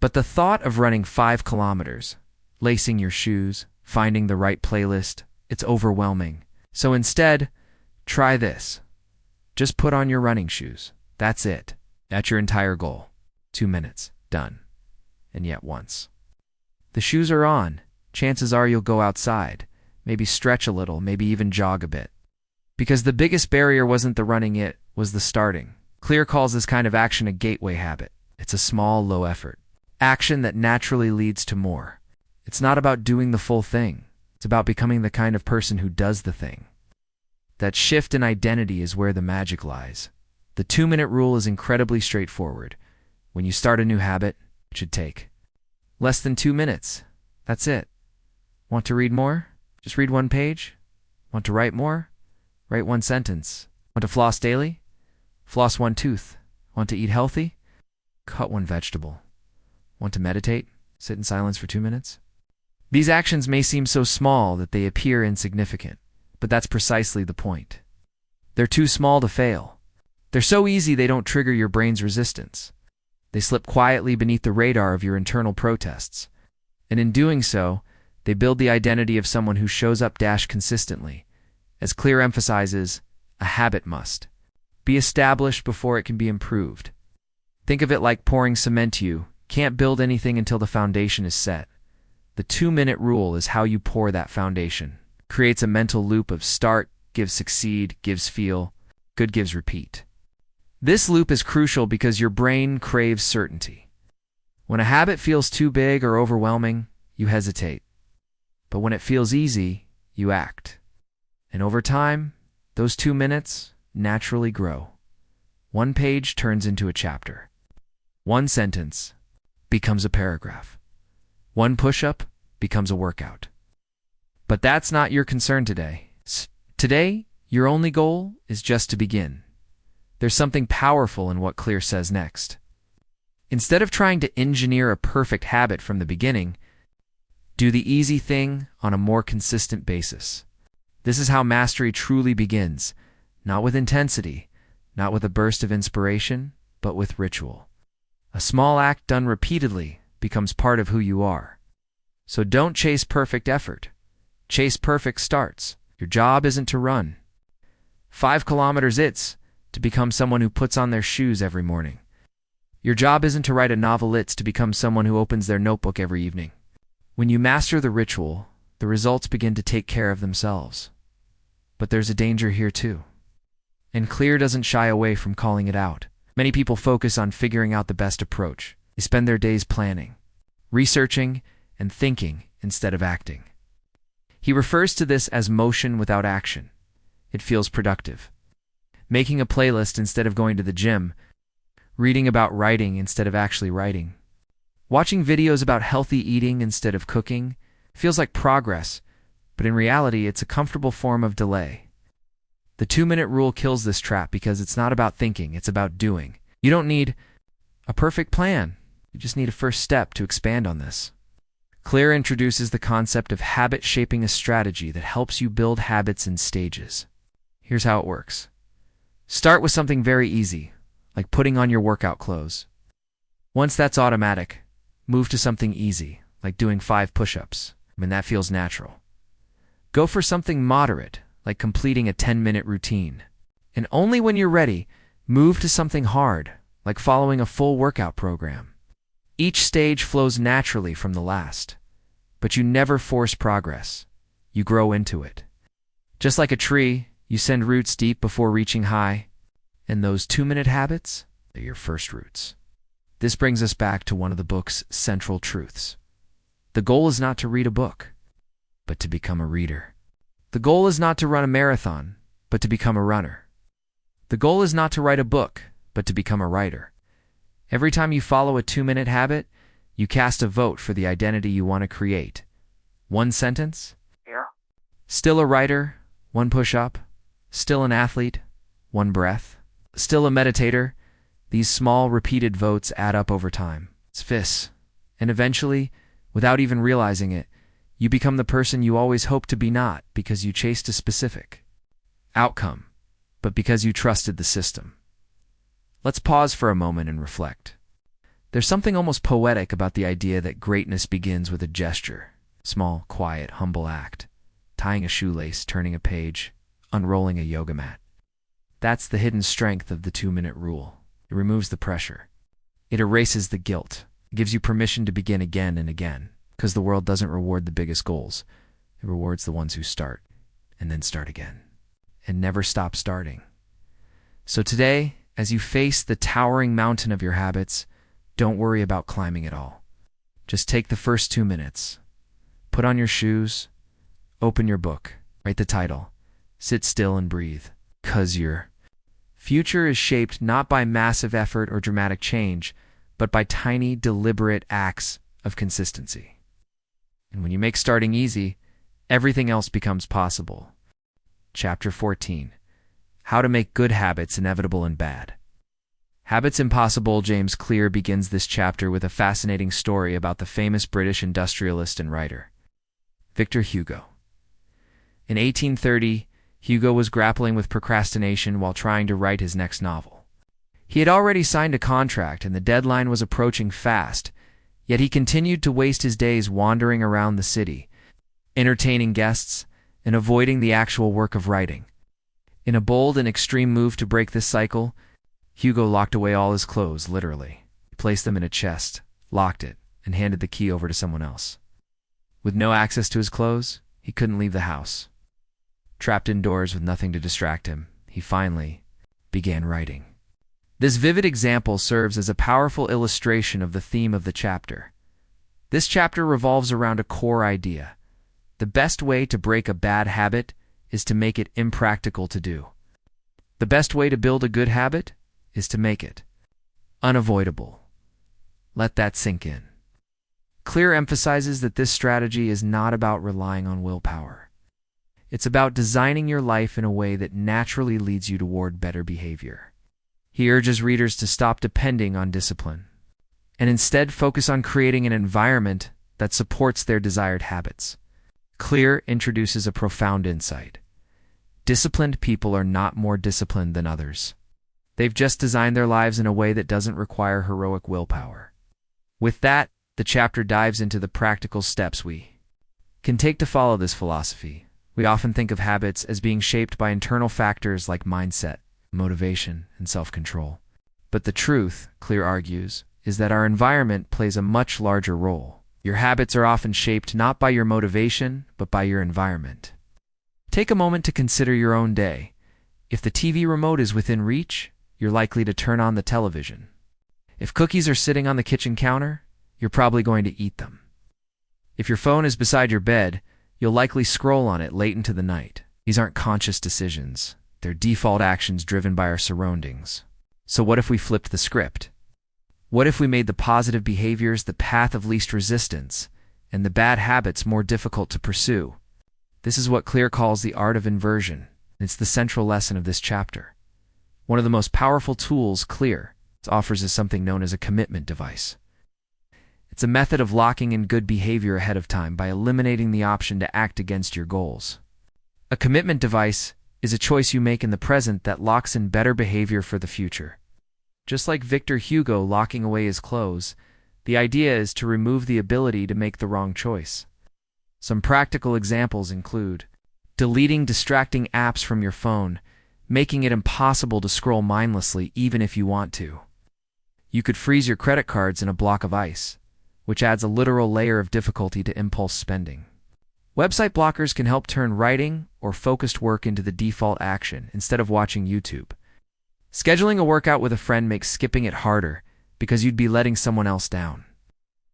But the thought of running 5 kilometers, lacing your shoes, finding the right playlist, it's overwhelming. So instead, try this. Just put on your running shoes. That's it. That's your entire goal. 2 minutes. Done. And yet once. The shoes are on. Chances are you'll go outside. Maybe stretch a little, maybe even jog a bit. Because the biggest barrier wasn't the running, it was the starting. Clear calls this kind of action a gateway habit. It's a small, low-effort action that naturally leads to more. It's not about doing the full thing. It's about becoming the kind of person who does the thing. That shift in identity is where the magic lies. The 2-minute rule is incredibly straightforward. When you start a new habit, it should take less than 2 minutes. That's it. Want to read more? Just read 1 page. Want to write more? Write 1 sentence. Want to floss daily? Floss 1 tooth. Want to eat healthy? Cut 1 vegetable. Want to meditate? Sit in silence for 2 minutes? These actions may seem so small that they appear insignificant, but that's precisely the point. They're too small to fail. They're so easy they don't trigger your brain's resistance. They slip quietly beneath the radar of your internal protests. And in doing so, they build the identity of someone who shows up consistently. As Clear emphasizes, a habit must be established before it can be improved. Think of it like pouring cement. You can't build anything until the foundation is set. The 2-minute rule is how you pour that foundation. Creates a mental loop of start, gives succeed, gives feel, good gives repeat. This loop is crucial because your brain craves certainty. When a habit feels too big or overwhelming, you hesitate. But when it feels easy, you act. And over time, those 2 minutes naturally grow. One page turns into a chapter. One sentence becomes a paragraph. One push-up becomes a workout. But that's not your concern today. Today, your only goal is just to begin. There's something powerful in what Clear says next. Instead of trying to engineer a perfect habit from the beginning, do the easy thing on a more consistent basis. This is how mastery truly begins, not with intensity, not with a burst of inspiration, but with ritual. A small act done repeatedly becomes part of who you are. So don't chase perfect effort. Chase perfect starts. Your job isn't to run 5 kilometers, it's to become someone who puts on their shoes every morning. Your job isn't to write a novel, it's to become someone who opens their notebook every evening. When you master the ritual, the results begin to take care of themselves. But there's a danger here too. And Clear doesn't shy away from calling it out. Many people focus on figuring out the best approach. They spend their days planning, researching, and thinking instead of acting. He refers to this as motion without action. It feels productive. Making a playlist instead of going to the gym, reading about writing instead of actually writing, watching videos about healthy eating instead of cooking feels like progress, but in reality, it's a comfortable form of delay. The 2-minute rule kills this trap because it's not about thinking, it's about doing. You don't need a perfect plan. You just need a first step to expand on this. Clear introduces the concept of habit shaping, a strategy that helps you build habits in stages. Here's how it works. Start with something very easy, like putting on your workout clothes. Once that's automatic, move to something easy, like doing 5 push-ups, when that feels natural. Go for something moderate, like completing a 10-minute routine. And only when you're ready, move to something hard, like following a full workout program. Each stage flows naturally from the last, but you never force progress. You grow into it. Just like a tree, you send roots deep before reaching high, and those 2-minute habits are your first roots. This brings us back to one of the book's central truths. The goal is not to read a book, but to become a reader. The goal is not to run a marathon, but to become a runner. The goal is not to write a book, but to become a writer. Every time you follow a 2-minute habit, you cast a vote for the identity you want to create. One sentence? Yeah. Still a writer, 1 push-up. Still an athlete, 1 breath. Still a meditator. These small, repeated votes add up over time. It's this. And eventually, without even realizing it, you become the person you always hoped to be, not because you chased a specific outcome, but because you trusted the system. Let's pause for a moment and reflect. There's something almost poetic about the idea that greatness begins with a gesture. Small, quiet, humble act. Tying a shoelace, turning a page, unrolling a yoga mat. That's the hidden strength of the 2-minute rule. It removes the pressure. It erases the guilt. It gives you permission to begin again and again, because the world doesn't reward the biggest goals. It rewards the ones who start, and then start again, and never stop starting. So today, as you face the towering mountain of your habits, don't worry about climbing it all. Just take the first 2 minutes. Put on your shoes, open your book, write the title, sit still and breathe. 'Cause your future is shaped not by massive effort or dramatic change, but by tiny, deliberate acts of consistency. And when you make starting easy, everything else becomes possible. Chapter 14. How to Make Good Habits Inevitable and Bad. Habits Impossible. James Clear begins this chapter with a fascinating story about the famous British industrialist and writer, Victor Hugo. In 1830, Hugo was grappling with procrastination while trying to write his next novel. He had already signed a contract and the deadline was approaching fast, yet he continued to waste his days wandering around the city, entertaining guests, and avoiding the actual work of writing. In a bold and extreme move to break this cycle, Hugo locked away all his clothes, literally. He placed them in a chest, locked it, and handed the key over to someone else. With no access to his clothes, he couldn't leave the house. Trapped indoors with nothing to distract him, he finally began writing. This vivid example serves as a powerful illustration of the theme of the chapter. This chapter revolves around a core idea. The best way to break a bad habit is to make it impractical to do. The best way to build a good habit is to make it unavoidable. Let that sink in. Clear emphasizes that this strategy is not about relying on willpower. It's about designing your life in a way that naturally leads you toward better behavior. He urges readers to stop depending on discipline and instead focus on creating an environment that supports their desired habits. Clear introduces a profound insight. Disciplined people are not more disciplined than others. They've just designed their lives in a way that doesn't require heroic willpower. With that, the chapter dives into the practical steps we can take to follow this philosophy. We often think of habits as being shaped by internal factors like mindset, motivation, and self-control. But the truth, Clear argues, is that our environment plays a much larger role. Your habits are often shaped not by your motivation, but by your environment. Take a moment to consider your own day. If the TV remote is within reach, you're likely to turn on the television. If cookies are sitting on the kitchen counter, you're probably going to eat them. If your phone is beside your bed, you'll likely scroll on it late into the night. These aren't conscious decisions. They're default actions driven by our surroundings. So what if we flipped the script? What if we made the positive behaviors the path of least resistance and the bad habits more difficult to pursue? This is what Clear calls the art of inversion. It's the central lesson of this chapter. One of the most powerful tools Clear offers is something known as a commitment device. It's a method of locking in good behavior ahead of time by eliminating the option to act against your goals. A commitment device is a choice you make in the present that locks in better behavior for the future. Just like Victor Hugo locking away his clothes, the idea is to remove the ability to make the wrong choice. Some practical examples include deleting distracting apps from your phone, making it impossible to scroll mindlessly even if you want to. You could freeze your credit cards in a block of ice, which adds a literal layer of difficulty to impulse spending. Website blockers can help turn writing or focused work into the default action instead of watching YouTube. Scheduling a workout with a friend makes skipping it harder because you'd be letting someone else down.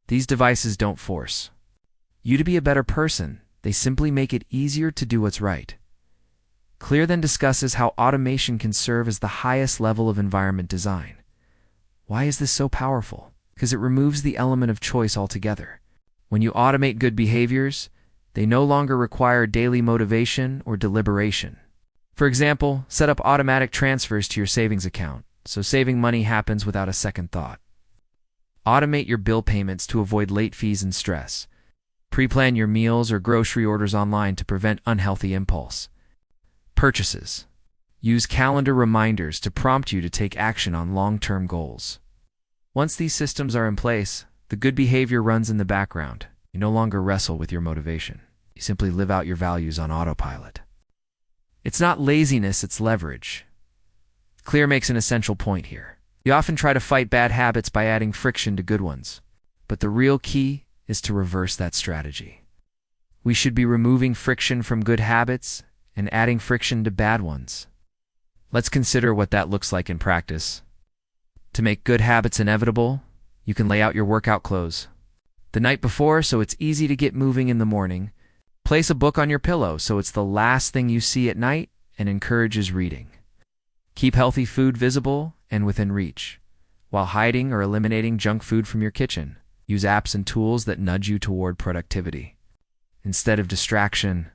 These devices don't force you to be a better person. They simply make it easier to do what's right. Clear then discusses how automation can serve as the highest level of environment design. Why is this so powerful? Because it removes the element of choice altogether. When you automate good behaviors, they no longer require daily motivation or deliberation. For example, set up automatic transfers to your savings account, so saving money happens without a second thought. Automate your bill payments to avoid late fees and stress. Pre-plan your meals or grocery orders online to prevent unhealthy impulse purchases. Use calendar reminders to prompt you to take action on long-term goals. Once these systems are in place, the good behavior runs in the background. You no longer wrestle with your motivation. You simply live out your values on autopilot. It's not laziness, it's leverage. Clear makes an essential point here. You often try to fight bad habits by adding friction to good ones, but the real key is to reverse that strategy. We should be removing friction from good habits and adding friction to bad ones. Let's consider what that looks like in practice. To make good habits inevitable, you can lay out your workout clothes the night before so it's easy to get moving in the morning. Place a book on your pillow so it's the last thing you see at night and encourages reading. Keep healthy food visible and within reach, while hiding or eliminating junk food from your kitchen. Use apps and tools that nudge you toward productivity instead of distraction.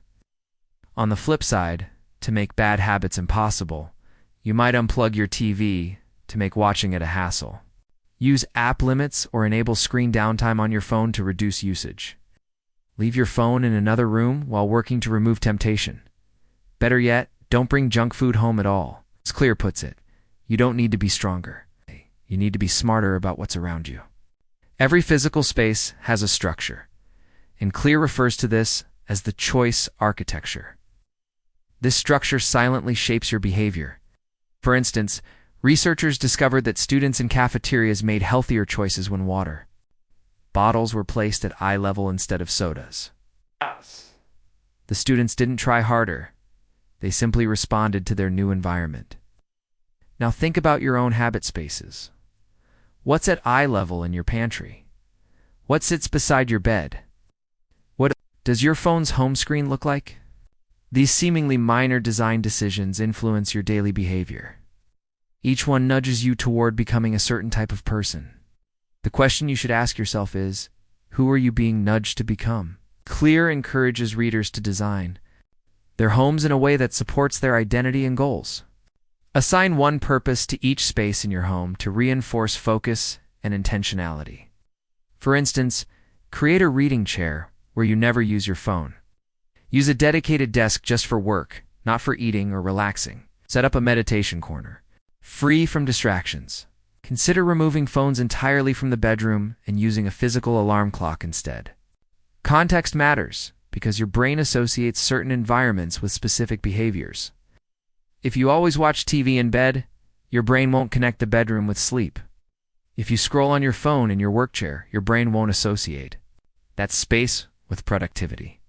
On the flip side, to make bad habits impossible, you might unplug your TV to make watching it a hassle. Use app limits or enable screen downtime on your phone to reduce usage. Leave your phone in another room while working to remove temptation. Better yet, don't bring junk food home at all. As Clear puts it, you don't need to be stronger. You need to be smarter about what's around you. Every physical space has a structure, and Clear refers to this as the choice architecture. This structure silently shapes your behavior. For instance, researchers discovered that students in cafeterias made healthier choices when water bottles were placed at eye level instead of sodas. Yes. The students didn't try harder. They simply responded to their new environment. Now think about your own habit spaces. What's at eye level in your pantry? What sits beside your bed? What does your phone's home screen look like? These seemingly minor design decisions influence your daily behavior. Each one nudges you toward becoming a certain type of person. The question you should ask yourself is, who are you being nudged to become? Clear encourages readers to design their homes in a way that supports their identity and goals. Assign one purpose to each space in your home to reinforce focus and intentionality. For instance, create a reading chair where you never use your phone. Use a dedicated desk just for work, not for eating or relaxing. Set up a meditation corner, free from distractions. Consider removing phones entirely from the bedroom and using a physical alarm clock instead. Context matters because your brain associates certain environments with specific behaviors. If you always watch TV in bed, your brain won't connect the bedroom with sleep. If you scroll on your phone in your work chair, your brain won't associate that space with productivity.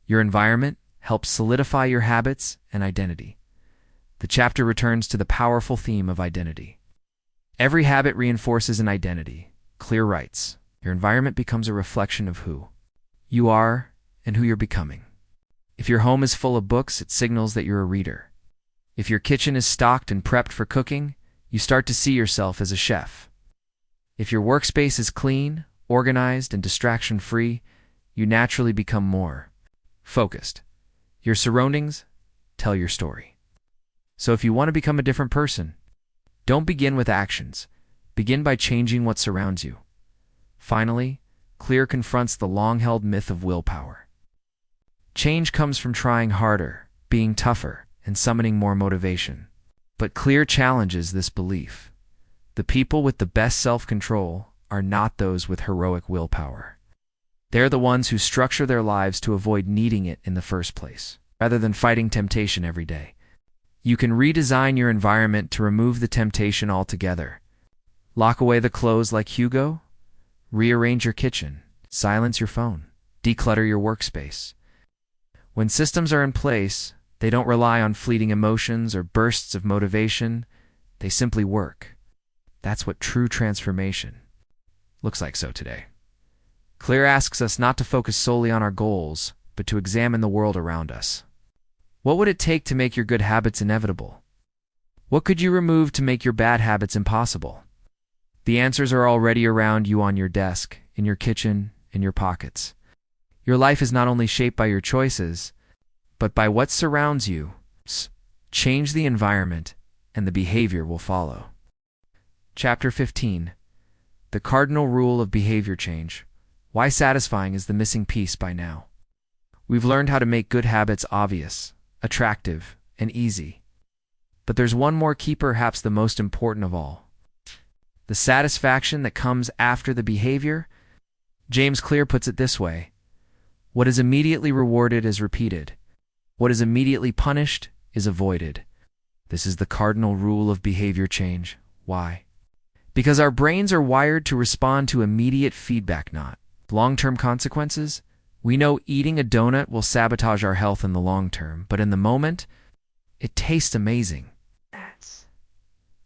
Your environment helps solidify your habits and identity. The chapter returns to the powerful theme of identity. Every habit reinforces an identity. Clear writes, your environment becomes a reflection of who you are and who you're becoming. If your home is full of books, it signals that you're a reader. If your kitchen is stocked and prepped for cooking, you start to see yourself as a chef. If your workspace is clean, organized, and distraction-free, you naturally become more focused. Your surroundings tell your story. So if you want to become a different person, don't begin with actions. Begin by changing what surrounds you. Finally, Clear confronts the long-held myth of willpower. Change comes from trying harder, being tougher, and summoning more motivation. But Clear challenges this belief. The people with the best self-control are not those with heroic willpower. They're the ones who structure their lives to avoid needing it in the first place, rather than fighting temptation every day. You can redesign your environment to remove the temptation altogether. Lock away the clothes like Hugo. Rearrange your kitchen. Silence your phone. Declutter your workspace. When systems are in place, they don't rely on fleeting emotions or bursts of motivation. They simply work. That's what true transformation looks like today. Clear asks us not to focus solely on our goals, but to examine the world around us. What would it take to make your good habits inevitable? What could you remove to make your bad habits impossible? The answers are already around you on your desk, in your kitchen, in your pockets. Your life is not only shaped by your choices, but by what surrounds you. Change the environment, and the behavior will follow. Chapter 15. The Cardinal Rule of Behavior Change. Why satisfying is the missing piece by now. We've learned how to make good habits obvious, attractive, and easy. But there's one more key, perhaps the most important of all. The satisfaction that comes after the behavior. James Clear puts it this way: what is immediately rewarded is repeated. What is immediately punished is avoided. This is the cardinal rule of behavior change. Why? Because our brains are wired to respond to immediate feedback, not long-term consequences. We know eating a donut will sabotage our health in the long term, but in the moment, it tastes amazing.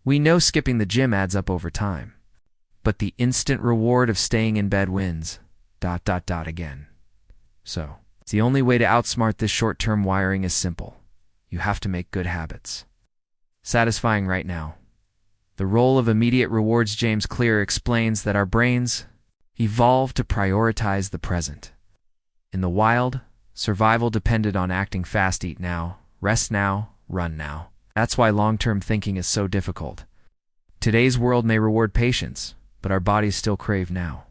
We know skipping the gym adds up over time, but the instant reward of staying in bed wins. Again. So, the only way to outsmart this short-term wiring is simple. You have to make good habits satisfying right now. The role of immediate rewards. James Clear explains that our brains evolved to prioritize the present. In the wild, survival depended on acting fast, eat now, rest now, run now. That's why long-term thinking is so difficult. Today's world may reward patience, but our bodies still crave now.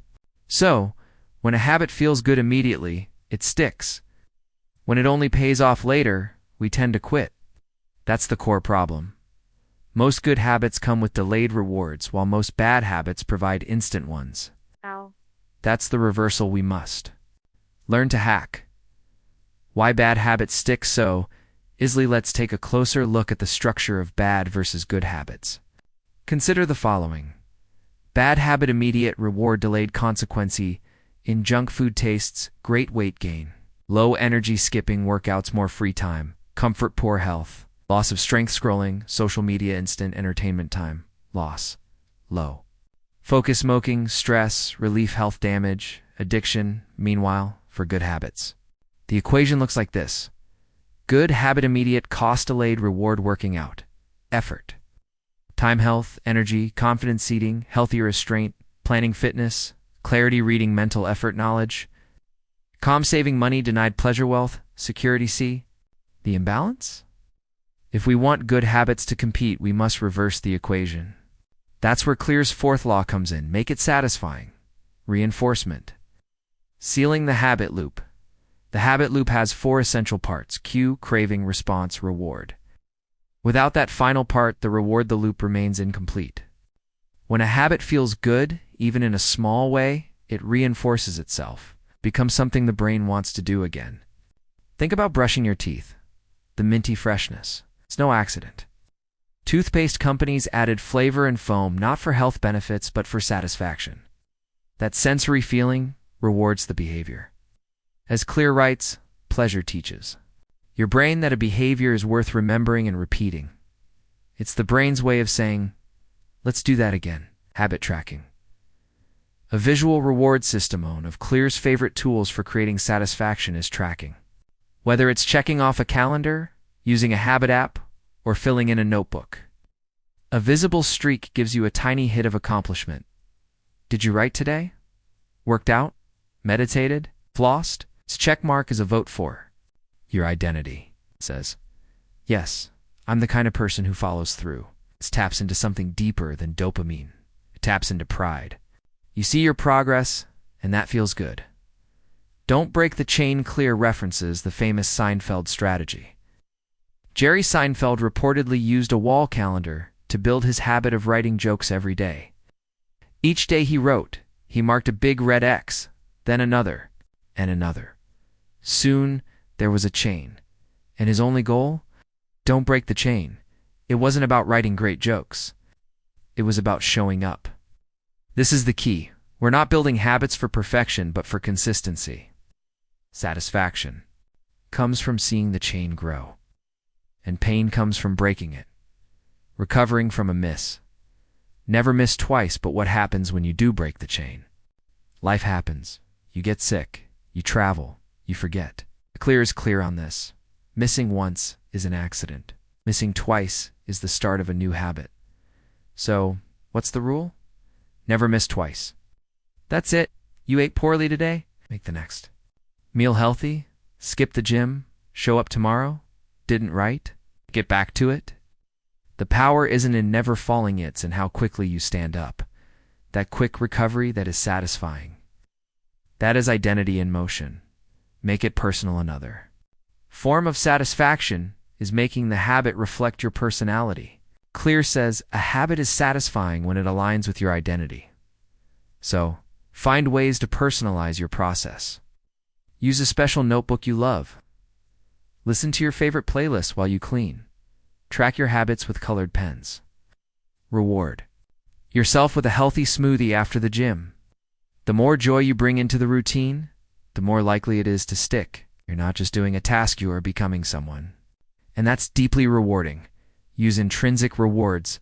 So, when a habit feels good immediately, it sticks. When it only pays off later, we tend to quit. That's the core problem. Most good habits come with delayed rewards, while most bad habits provide instant ones. Ow. That's the reversal we must learn to hack. Why bad habits stick so easily? Let's take a closer look at the structure of bad versus good habits. Consider the following. Bad habit: immediate reward, delayed consequence. In junk food tastes, great weight gain. Low energy, skipping workouts, more free time. Comfort, poor health. Loss of strength, scrolling, social media, instant entertainment time. Loss. Low. Focus, smoking, stress, relief, health damage, addiction. Meanwhile, for good habits, The equation looks like this. Good habit immediate, cost delayed, reward working out. Effort. Time health, energy, confidence eating, healthier restraint, planning fitness, clarity reading, mental effort knowledge. Calm saving money, denied pleasure wealth, security C. The imbalance? If we want good habits to compete, we must reverse the equation. That's where Clear's fourth law comes in. Make it satisfying. Reinforcement. Sealing the habit loop. The habit loop has 4 essential parts: cue, craving, response, reward. Without that final part, the reward, the loop remains incomplete. When a habit feels good, even in a small way, it reinforces itself, becomes something the brain wants to do again. Think about brushing your teeth. The minty freshness. It's no accident. Toothpaste companies added flavor and foam not for health benefits but for satisfaction. That sensory feeling rewards the behavior. As Clear writes, pleasure teaches your brain that a behavior is worth remembering and repeating. It's the brain's way of saying, let's do that again. Habit tracking. A visual reward system. One of Clear's favorite tools for creating satisfaction is tracking. Whether it's checking off a calendar, using a habit app, or filling in a notebook. A visible streak gives you a tiny hit of accomplishment. Did you write today? Worked out? Meditated? Flossed? Its check mark is a vote for your identity. It says, yes, I'm the kind of person who follows through. It taps into something deeper than dopamine. It taps into pride. You see your progress, and that feels good. Don't break the chain. Clear references the famous Seinfeld strategy. Jerry Seinfeld reportedly used a wall calendar to build his habit of writing jokes every day. Each day he wrote, he marked a big red X, then another, and another. Soon, there was a chain. And his only goal? Don't break the chain. It wasn't about writing great jokes. It was about showing up. This is the key. We're not building habits for perfection, but for consistency. Satisfaction comes from seeing the chain grow. And pain comes from breaking it. Recovering from a miss. Never miss twice, but what happens when you do break the chain? Life happens. You get sick. You travel. You forget. Clear is clear on this. Missing once is an accident. Missing twice is the start of a new habit. So, what's the rule? Never miss twice. That's it. You ate poorly today? Make the next. Meal healthy? Skip the gym? Show up tomorrow? Didn't write? Get back to it? The power isn't in never falling, it's in how quickly you stand up. That quick recovery that is satisfying. That is identity in motion. Make it personal. Another form of satisfaction is making the habit reflect your personality. Clear says a habit is satisfying when it aligns with your identity. So, find ways to personalize your process. Use a special notebook you love. Listen to your favorite playlist while you clean. Track your habits with colored pens. Reward yourself with a healthy smoothie after the gym. The more joy you bring into the routine, the more likely it is to stick. You're not just doing a task, you are becoming someone. And that's deeply rewarding. Use intrinsic rewards,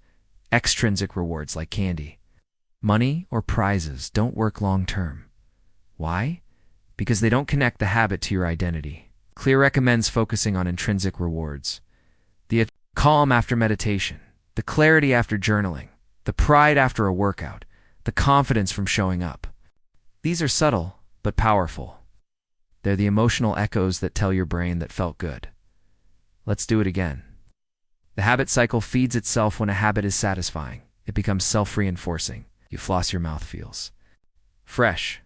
extrinsic rewards like candy. Money or prizes don't work long term. Why? Because they don't connect the habit to your identity. Clear recommends focusing on intrinsic rewards. The calm after meditation, the clarity after journaling, the pride after a workout, the confidence from showing up. These are subtle, but powerful. They're the emotional echoes that tell your brain that felt good. Let's do it again. The habit cycle feeds itself when a habit is satisfying. It becomes self-reinforcing. You floss, your mouth feels fresh.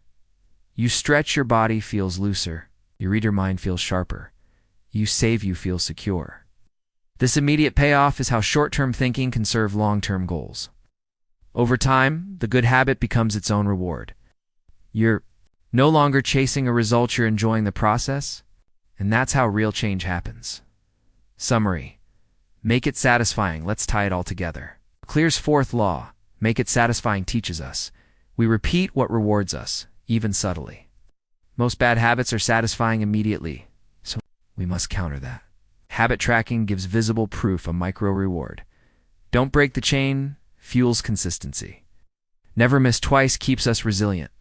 You stretch, your body feels looser. You read, your mind feels sharper. You save, you feel secure. This immediate payoff is how short-term thinking can serve long-term goals. Over time, the good habit becomes its own reward. You're no longer chasing a result, you're enjoying the process, and that's how real change happens. Summary. Make it satisfying. Let's tie it all together. Clear's fourth law, make it satisfying, teaches us we repeat what rewards us, even subtly. Most bad habits are satisfying immediately, so we must counter that. Habit tracking gives visible proof, a micro reward. Don't break the chain, fuels consistency. Never miss twice keeps us resilient.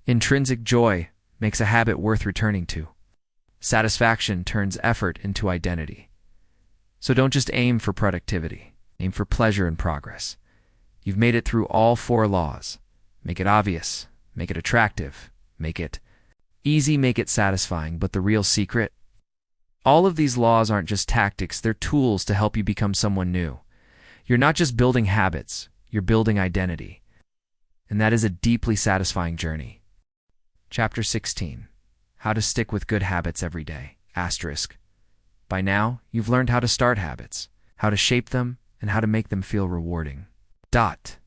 Intrinsic joy makes a habit worth returning to. Satisfaction turns effort into identity. So don't just aim for productivity. Aim for pleasure and progress. You've made it through all 4 laws. Make it obvious. Make it attractive. Make it easy. Make it satisfying. But the real secret? All of these laws aren't just tactics. They're tools to help you become someone new. You're not just building habits. You're building identity. And that is a deeply satisfying journey. Chapter 16. How to stick with good habits every day. Asterisk. By now, you've learned how to start habits, how to shape them, and how to make them feel rewarding. But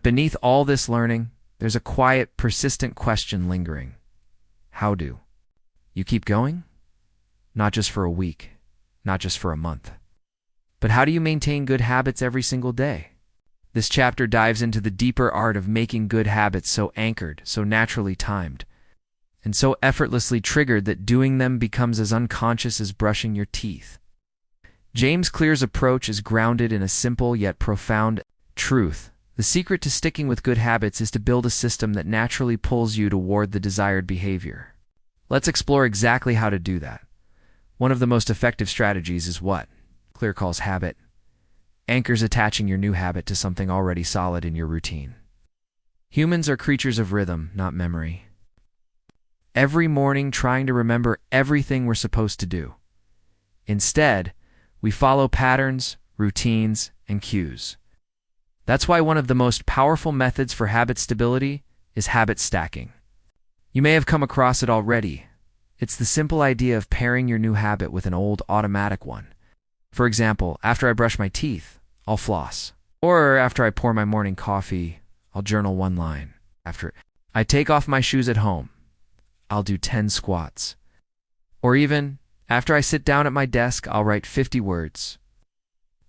beneath all this learning, there's a quiet, persistent question lingering. How do you keep going? Not just for a week, not just for a month. But how do you maintain good habits every single day? This chapter dives into the deeper art of making good habits so anchored, so naturally timed, and so effortlessly triggered that doing them becomes as unconscious as brushing your teeth. James Clear's approach is grounded in a simple yet profound truth. The secret to sticking with good habits is to build a system that naturally pulls you toward the desired behavior. Let's explore exactly how to do that. One of the most effective strategies is what Clear calls habit. Anchors attaching your new habit to something already solid in your routine. Humans are creatures of rhythm, not memory. Every morning trying to remember everything we're supposed to do. Instead, we follow patterns, routines, and cues. That's why one of the most powerful methods for habit stability is habit stacking. You may have come across it already. It's the simple idea of pairing your new habit with an old automatic one. For example, after I brush my teeth, I'll floss. Or after I pour my morning coffee, I'll journal 1 line. After I take off my shoes at home, I'll do 10 squats. Or even, after I sit down at my desk, I'll write 50 words.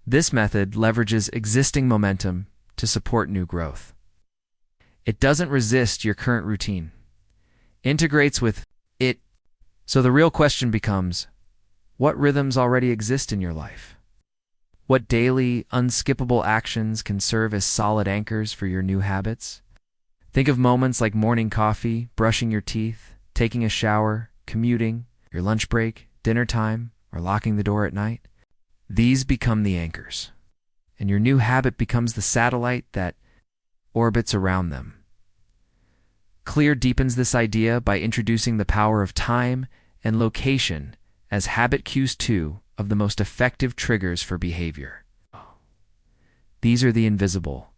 This method leverages existing momentum to support new growth. It doesn't resist your current routine. Integrates with it. So the real question becomes, what rhythms already exist in your life? What daily, unskippable actions can serve as solid anchors for your new habits? Think of moments like morning coffee, brushing your teeth, taking a shower, commuting, your lunch break, dinner time, or locking the door at night. These become the anchors, and your new habit becomes the satellite that orbits around them. Clear deepens this idea by introducing the power of time and location as habit cues, 2 of the most effective triggers for behavior. These are the invisible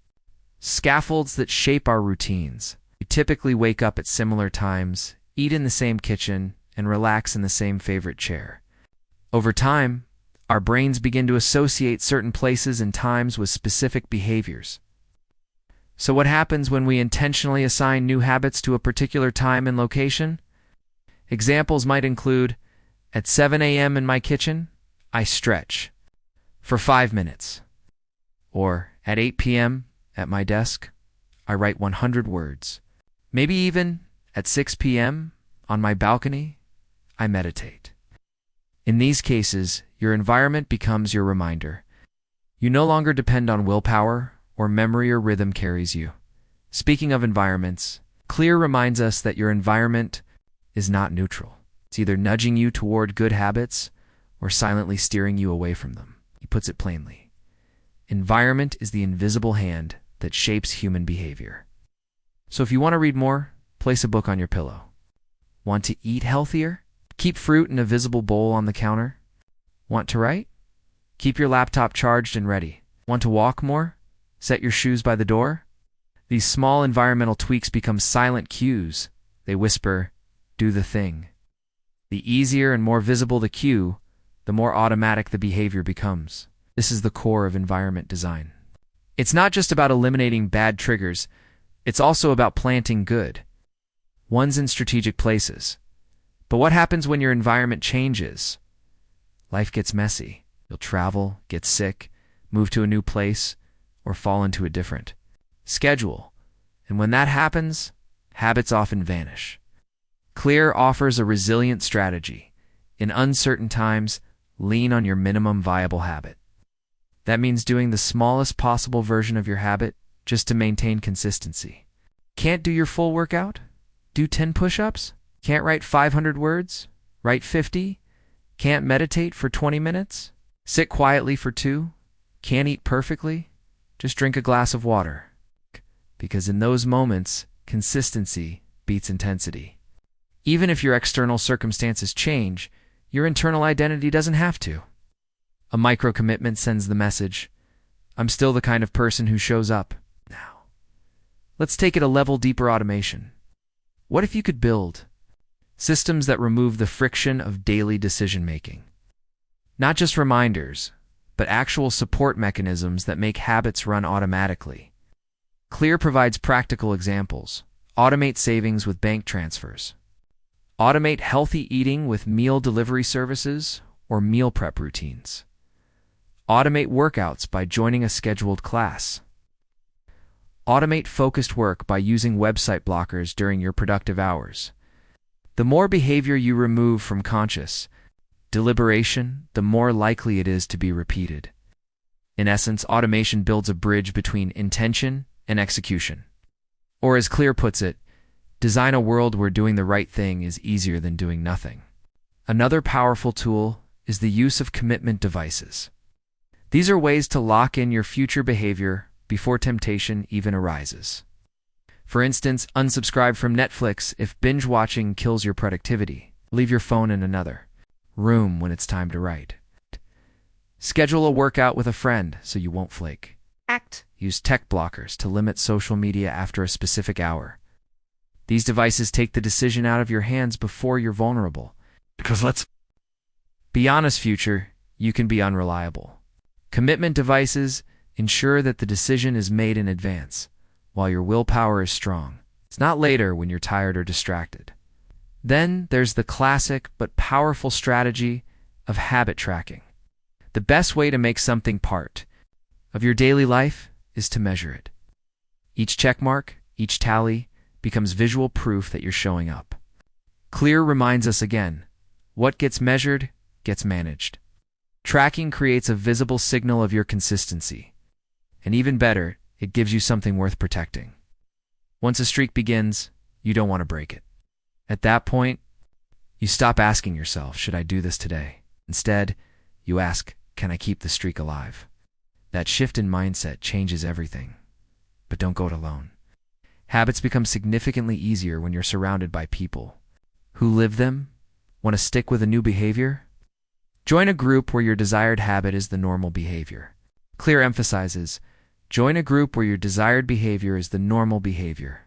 scaffolds that shape our routines. We typically wake up at similar times, eat in the same kitchen, and relax in the same favorite chair. Over time, our brains begin to associate certain places and times with specific behaviors. So what happens when we intentionally assign new habits to a particular time and location? Examples might include, at 7 a.m. in my kitchen, I stretch for 5 minutes. Or at 8 p.m. at my desk, I write 100 words. Maybe even at 6 p.m. on my balcony, I meditate. In these cases, your environment becomes your reminder. You no longer depend on willpower or memory or rhythm carries you. Speaking of environments, Clear reminds us that your environment is not neutral. It's either nudging you toward good habits or silently steering you away from them. He puts it plainly. Environment is the invisible hand that shapes human behavior. So if you want to read more, place a book on your pillow. Want to eat healthier? Keep fruit in a visible bowl on the counter. Want to write? Keep your laptop charged and ready. Want to walk more? Set your shoes by the door. These small environmental tweaks become silent cues. They whisper, do the thing. The easier and more visible the cue, the more automatic the behavior becomes. This is the core of environment design. It's not just about eliminating bad triggers, it's also about planting good ones in strategic places. But what happens when your environment changes? Life gets messy. You'll travel, get sick, move to a new place, or fall into a different schedule. And when that happens, habits often vanish. Clear offers a resilient strategy. In uncertain times, lean on your minimum viable habit. That means doing the smallest possible version of your habit just to maintain consistency. Can't do your full workout? Do 10 push-ups? Can't write 500 words? Write 50? Can't meditate for 20 minutes? Sit quietly for 2? Can't eat perfectly? Just drink a glass of water. Because in those moments, consistency beats intensity. Even if your external circumstances change, your internal identity doesn't have to. A micro-commitment sends the message, I'm still the kind of person who shows up. Now, let's take it a level deeper. Automation. What if you could build systems that remove the friction of daily decision-making? Not just reminders, but actual support mechanisms that make habits run automatically. Clear provides practical examples. Automate savings with bank transfers. Automate healthy eating with meal delivery services or meal prep routines. Automate workouts by joining a scheduled class. Automate focused work by using website blockers during your productive hours. The more behavior you remove from conscious deliberation, the more likely it is to be repeated. In essence, automation builds a bridge between intention and execution. Or as Clear puts it, design a world where doing the right thing is easier than doing nothing. Another powerful tool is the use of commitment devices. These are ways to lock in your future behavior before temptation even arises. For instance, unsubscribe from Netflix if binge watching kills your productivity. Leave your phone in another room when it's time to write. Schedule a workout with a friend so you won't flake. Use tech blockers to limit social media after a specific hour. These devices take the decision out of your hands before you're vulnerable. Because let's be honest, future, you can be unreliable. Commitment devices ensure that the decision is made in advance, while your willpower is strong. It's not later when you're tired or distracted. Then there's the classic but powerful strategy of habit tracking. The best way to make something part of your daily life is to measure it. Each checkmark, each tally, becomes visual proof that you're showing up. Clear reminds us again, what gets measured gets managed. Tracking creates a visible signal of your consistency. And even better, it gives you something worth protecting. Once a streak begins, you don't want to break it. At that point, you stop asking yourself, should I do this today? Instead, you ask, can I keep the streak alive? That shift in mindset changes everything. But don't go it alone. Habits become significantly easier when you're surrounded by people who live them. Want to stick with a new behavior? Join a group where your desired habit is the normal behavior. Clear emphasizes, join a group where your desired behavior is the normal behavior.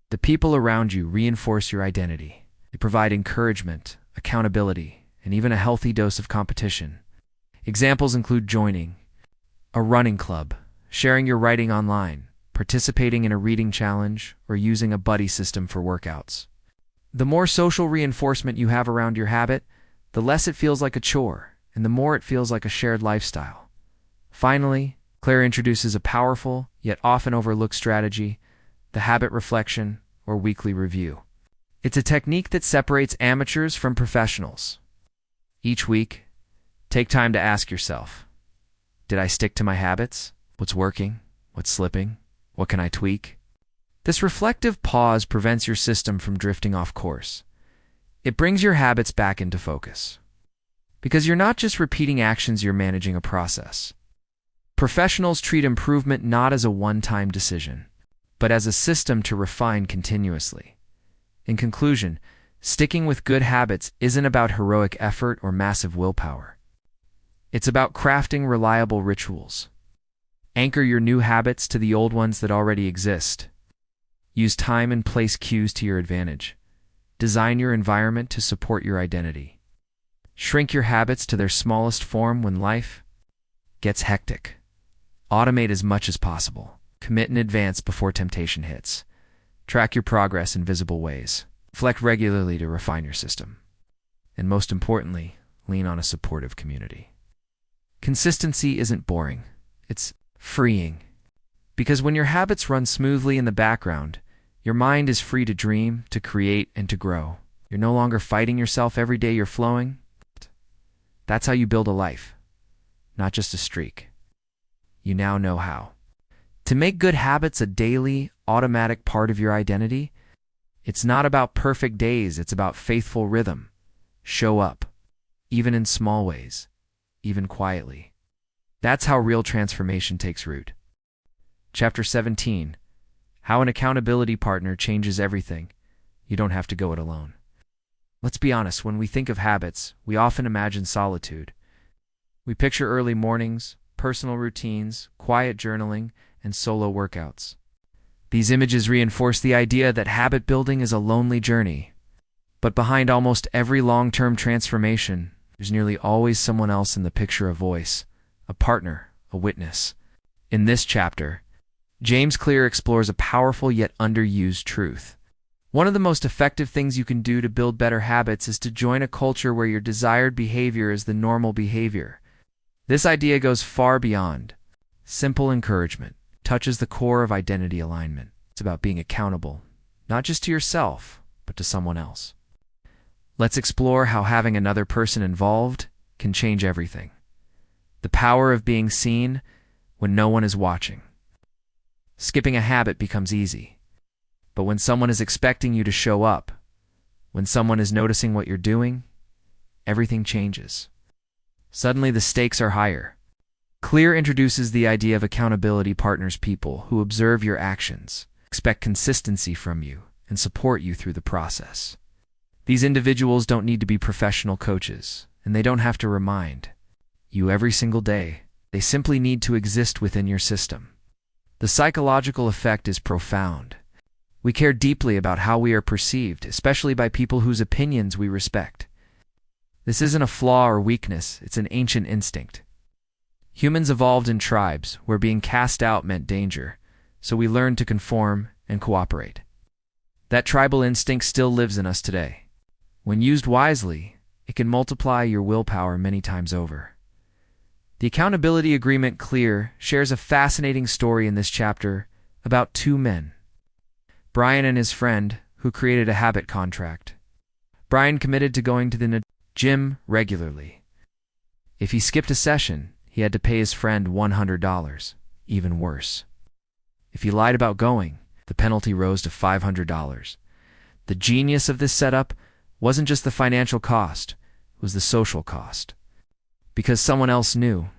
The people around you reinforce your identity. They provide encouragement, accountability, and even a healthy dose of competition. Examples include joining a running club, sharing your writing online, participating in a reading challenge, or using a buddy system for workouts. The more social reinforcement you have around your habit, the less it feels like a chore, and the more it feels like a shared lifestyle. Finally, Claire introduces a powerful, yet often overlooked strategy, the habit reflection, or weekly review. It's a technique that separates amateurs from professionals. Each week, take time to ask yourself, did I stick to my habits? What's working? What's slipping? What can I tweak? This reflective pause prevents your system from drifting off course. It brings your habits back into focus. Because you're not just repeating actions, you're managing a process. Professionals treat improvement not as a one-time decision, but as a system to refine continuously. In conclusion, sticking with good habits isn't about heroic effort or massive willpower. It's about crafting reliable rituals. Anchor your new habits to the old ones that already exist. Use time and place cues to your advantage. Design your environment to support your identity. Shrink your habits to their smallest form when life gets hectic. Automate as much as possible. Commit in advance before temptation hits. Track your progress in visible ways. Reflect regularly to refine your system. And most importantly, lean on a supportive community. Consistency isn't boring. It's freeing. Because when your habits run smoothly in the background, your mind is free to dream, to create, and to grow. You're no longer fighting yourself every day you're flowing. That's how you build a life, not just a streak. You now know how. To make good habits a daily, automatic part of your identity, it's not about perfect days, it's about faithful rhythm. Show up, even in small ways, even quietly. That's how real transformation takes root. Chapter 17. How an accountability partner changes everything. You don't have to go it alone. Let's be honest, when we think of habits, we often imagine solitude. We picture early mornings, personal routines, quiet journaling, and solo workouts. These images reinforce the idea that habit building is a lonely journey. But behind almost every long-term transformation, there's nearly always someone else in the picture: a voice, a partner, a witness. In this chapter, James Clear explores a powerful yet underused truth. One of the most effective things you can do to build better habits is to join a culture where your desired behavior is the normal behavior. This idea goes far beyond simple encouragement. It touches the core of identity alignment. It's about being accountable, not just to yourself, but to someone else. Let's explore how having another person involved can change everything. The power of being seen when no one is watching. Skipping a habit becomes easy. But when someone is expecting you to show up, when someone is noticing what you're doing, everything changes. Suddenly the stakes are higher. Clear introduces the idea of accountability partners, people who observe your actions, expect consistency from you, and support you through the process. These individuals don't need to be professional coaches, and they don't have to remind you every single day. They simply need to exist within your system. The psychological effect is profound. We care deeply about how we are perceived, especially by people whose opinions we respect. This isn't a flaw or weakness, it's an ancient instinct. Humans evolved in tribes where being cast out meant danger, so we learned to conform and cooperate. That tribal instinct still lives in us today. When used wisely, it can multiply your willpower many times over. The accountability agreement Clear shares a fascinating story in this chapter about two men, Brian and his friend, who created a habit contract. Brian committed to going to the gym regularly. If he skipped a session, he had to pay his friend $100. Even worse, if he lied about going, the penalty rose to $500. The genius of this setup wasn't just the financial cost, it was the social cost. Because someone else knew.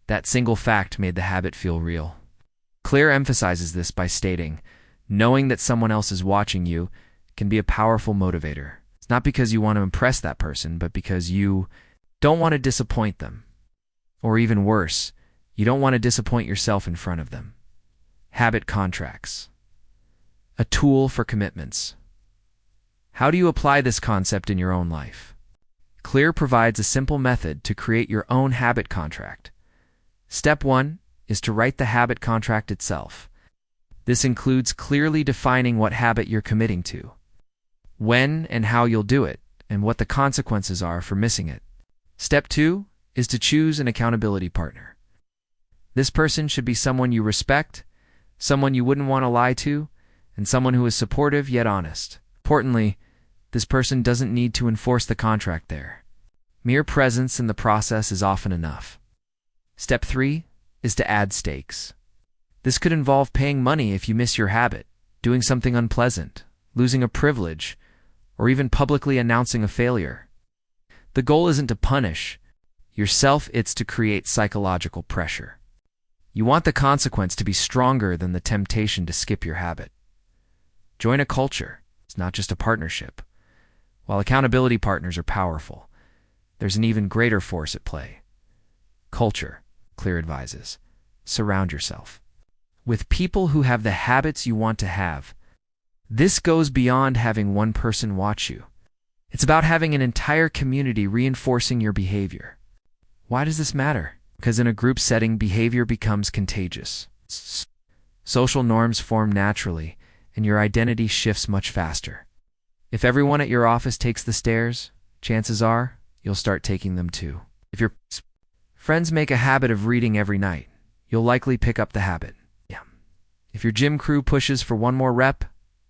That single fact made the habit feel real. Clear emphasizes this by stating, knowing that someone else is watching you can be a powerful motivator. It's not because you want to impress that person, but because you don't want to disappoint them. Or even worse, you don't want to disappoint yourself in front of them. Habit contracts. A tool for commitments. How do you apply this concept in your own life? Clear provides a simple method to create your own habit contract. Step 1 is to write the habit contract itself. This includes clearly defining what habit you're committing to, when and how you'll do it, and what the consequences are for missing it. Step 2 is to choose an accountability partner. This person should be someone you respect, someone you wouldn't want to lie to, and someone who is supportive yet honest. Importantly, this person doesn't need to enforce the contract there. Mere presence in the process is often enough. Step 3 is to add stakes. This could involve paying money if you miss your habit, doing something unpleasant, losing a privilege, or even publicly announcing a failure. The goal isn't to punish yourself, it's to create psychological pressure. You want the consequence to be stronger than the temptation to skip your habit. Join a culture. It's not just a partnership. While accountability partners are powerful, there's an even greater force at play. Culture, Clear advises. Surround yourself with people who have the habits you want to have. This goes beyond having one person watch you. It's about having an entire community reinforcing your behavior. Why does this matter? Because in a group setting, behavior becomes contagious. Social norms form naturally, and your identity shifts much faster. If everyone at your office takes the stairs, chances are you'll start taking them too. If your friends make a habit of reading every night, you'll likely pick up the habit. If your gym crew pushes for one more rep,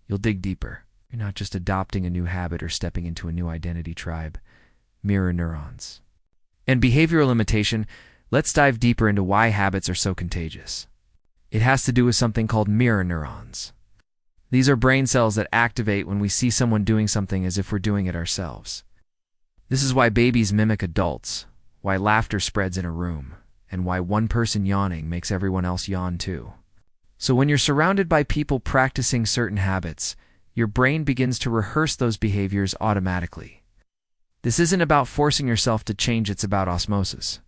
you'll dig deeper. You're not just adopting a new habit or stepping into a new identity tribe. Mirror neurons. And behavioral imitation, let's dive deeper into why habits are so contagious. It has to do with something called mirror neurons. These are brain cells that activate when we see someone doing something as if we're doing it ourselves. This is why babies mimic adults, why laughter spreads in a room, and why one person yawning makes everyone else yawn too. So when you're surrounded by people practicing certain habits, your brain begins to rehearse those behaviors automatically. This isn't about forcing yourself to change, it's about osmosis.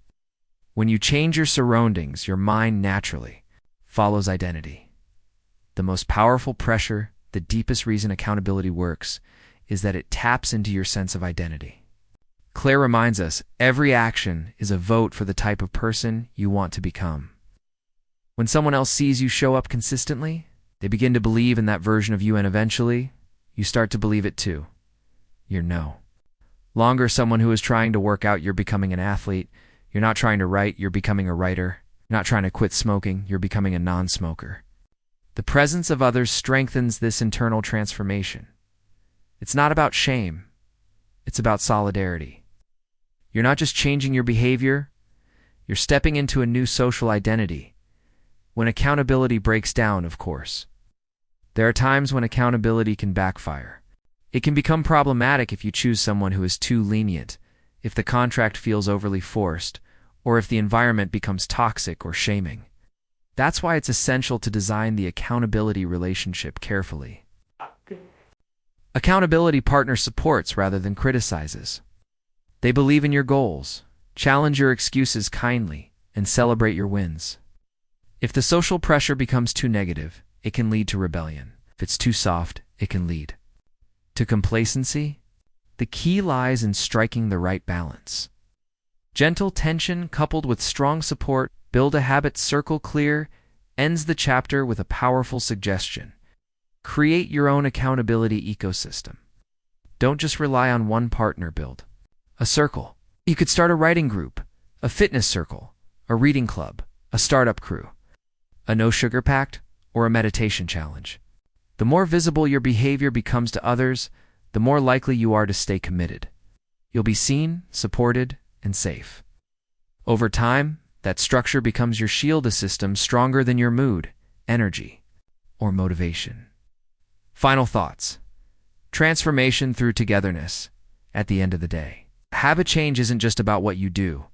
When you change your surroundings, your mind naturally follows identity. The most powerful pressure, the deepest reason accountability works, is that it taps into your sense of identity. Claire reminds us, every action is a vote for the type of person you want to become. When someone else sees you show up consistently, they begin to believe in that version of you, and eventually, you start to believe it too. You're longer someone who is trying to work out, you're becoming an athlete. You're not trying to write, you're becoming a writer. You're not trying to quit smoking, you're becoming a non-smoker. The presence of others strengthens this internal transformation. It's not about shame, it's about solidarity. You're not just changing your behavior, you're stepping into a new social identity. When accountability breaks down, of course. There are times when accountability can backfire. It can become problematic if you choose someone who is too lenient, if the contract feels overly forced, or if the environment becomes toxic or shaming. That's why it's essential to design the accountability relationship carefully. Accountability partners supports rather than criticizes. They believe in your goals, challenge your excuses kindly, and celebrate your wins. If the social pressure becomes too negative, it can lead to rebellion. If it's too soft, it can lead to complacency. The key lies in striking the right balance. Gentle tension coupled with strong support, build a habit circle. Clear ends the chapter with a powerful suggestion. Create your own accountability ecosystem. Don't just rely on one partner, build a circle. You could start a writing group, a fitness circle, a reading club, a startup crew, a no-sugar pact, or a meditation challenge. The more visible your behavior becomes to others, the more likely you are to stay committed. You'll be seen, supported, and safe. Over time, that structure becomes your shield, a system stronger than your mood, energy, or motivation. Final thoughts. Transformation through togetherness. At the end of the day, habit change isn't just about what you do.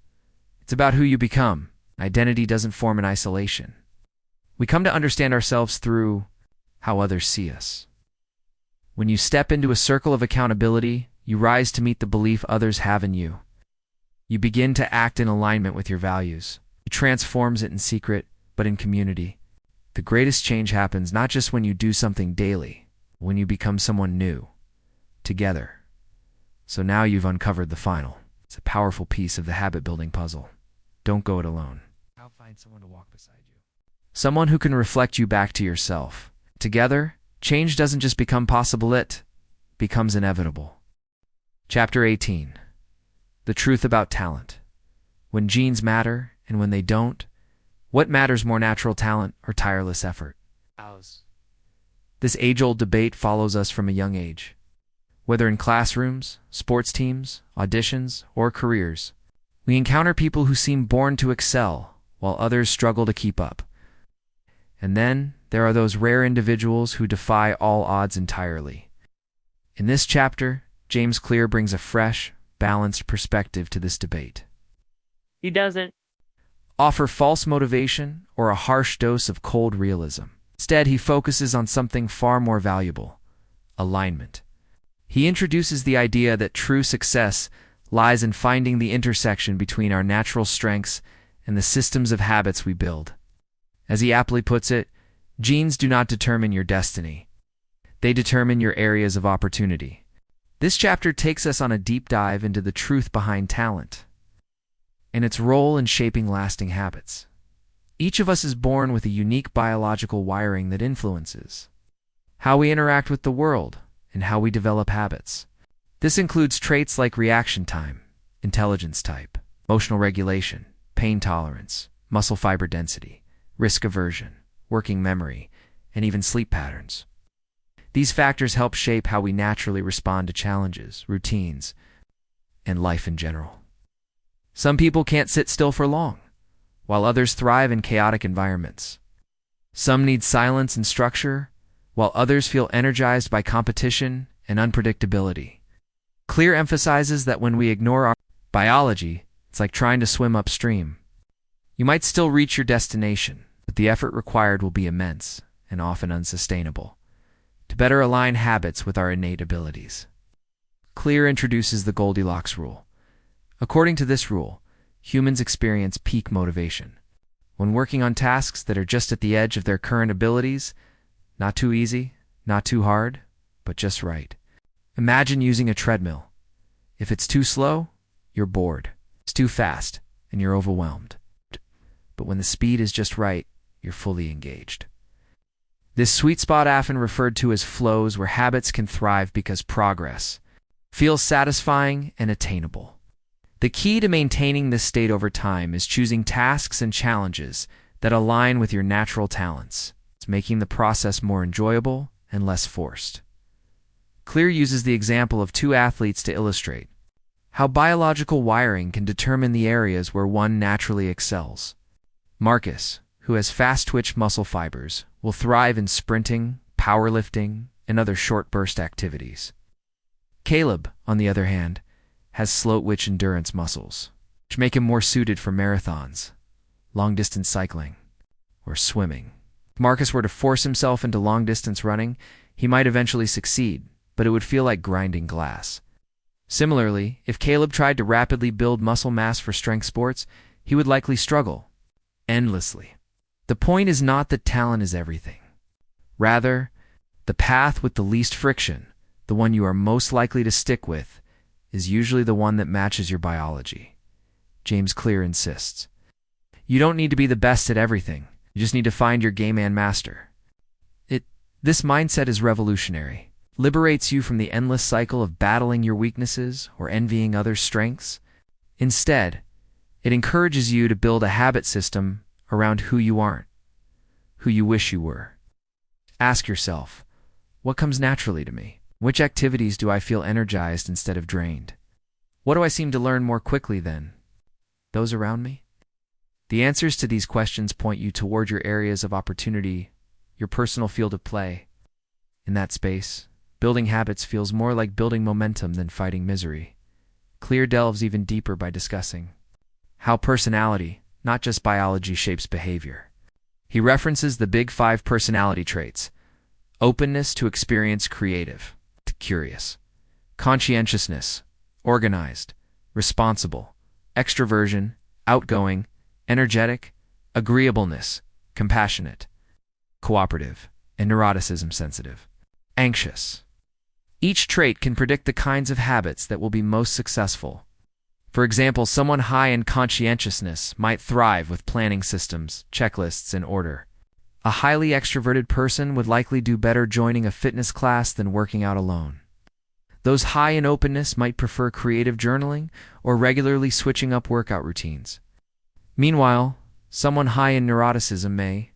It's about who you become. Identity doesn't form in isolation. We come to understand ourselves through how others see us. When you step into a circle of accountability, you rise to meet the belief others have in you. You begin to act in alignment with your values. It transforms it in secret, but in community. The greatest change happens not just when you do something daily, when you become someone new, together. So now you've uncovered the final. It's a powerful piece of the habit-building puzzle. Don't go it alone. I'll find someone to walk beside you. Someone who can reflect you back to yourself. Together, change doesn't just become possible, it becomes inevitable. Chapter 18. The truth about talent. When genes matter and when they don't, what matters more, natural talent or tireless effort? This age-old debate follows us from a young age. Whether in classrooms, sports teams, auditions, or careers, we encounter people who seem born to excel, while others struggle to keep up. And then there are those rare individuals who defy all odds entirely. In this chapter, James Clear brings a fresh, balanced perspective to this debate. He doesn't offer false motivation or a harsh dose of cold realism. Instead, he focuses on something far more valuable: alignment. He introduces the idea that true success lies in finding the intersection between our natural strengths and the systems of habits we build. As he aptly puts it, genes do not determine your destiny. They determine your areas of opportunity. This chapter takes us on a deep dive into the truth behind talent and its role in shaping lasting habits. Each of us is born with a unique biological wiring that influences how we interact with the world and how we develop habits. This includes traits like reaction time, intelligence type, emotional regulation, pain tolerance, muscle fiber density, risk aversion, working memory, and even sleep patterns. These factors help shape how we naturally respond to challenges, routines, and life in general. Some people can't sit still for long, while others thrive in chaotic environments. Some need silence and structure, while others feel energized by competition and unpredictability. Clear emphasizes that when we ignore our biology, it's like trying to swim upstream. You might still reach your destination, but the effort required will be immense and often unsustainable. To better align habits with our innate abilities. Clear introduces the Goldilocks rule. According to this rule, humans experience peak motivation when working on tasks that are just at the edge of their current abilities, not too easy, not too hard, but just right. Imagine using a treadmill. If it's too slow, you're bored. It's too fast, and you're overwhelmed. But when the speed is just right, you're fully engaged. This sweet spot often referred to as flows where habits can thrive because progress feels satisfying and attainable. The key to maintaining this state over time is choosing tasks and challenges that align with your natural talents. It's making the process more enjoyable and less forced. Clear uses the example of two athletes to illustrate how biological wiring can determine the areas where one naturally excels. Marcus, who has fast-twitch muscle fibers, will thrive in sprinting, powerlifting, and other short-burst activities. Caleb, on the other hand, has slow-twitch endurance muscles, which make him more suited for marathons, long-distance cycling, or swimming. If Marcus were to force himself into long-distance running, he might eventually succeed, but it would feel like grinding glass. Similarly, if Caleb tried to rapidly build muscle mass for strength sports, he would likely struggle endlessly. The point is not that talent is everything. Rather, the path with the least friction, the one you are most likely to stick with, is usually the one that matches your biology. James Clear insists. You don't need to be the best at everything. You just need to find your game and master. This mindset is revolutionary. Liberates you from the endless cycle of battling your weaknesses or envying others' strengths. Instead, it encourages you to build a habit system around who you aren't, who you wish you were. Ask yourself, what comes naturally to me? Which activities do I feel energized instead of drained? What do I seem to learn more quickly than those around me? The answers to these questions point you toward your areas of opportunity, your personal field of play. In that space, building habits feels more like building momentum than fighting misery. Clear delves even deeper by discussing how personality, not just biology, shapes behavior. He references the big 5 personality traits: openness to experience, creative, to curious, conscientiousness, organized, responsible, extroversion, outgoing, energetic, agreeableness, compassionate, cooperative, and neuroticism, sensitive, anxious. Each trait can predict the kinds of habits that will be most successful. For example, someone high in conscientiousness might thrive with planning systems, checklists, and order. A highly extroverted person would likely do better joining a fitness class than working out alone. Those high in openness might prefer creative journaling or regularly switching up workout routines. Meanwhile, someone high in neuroticism may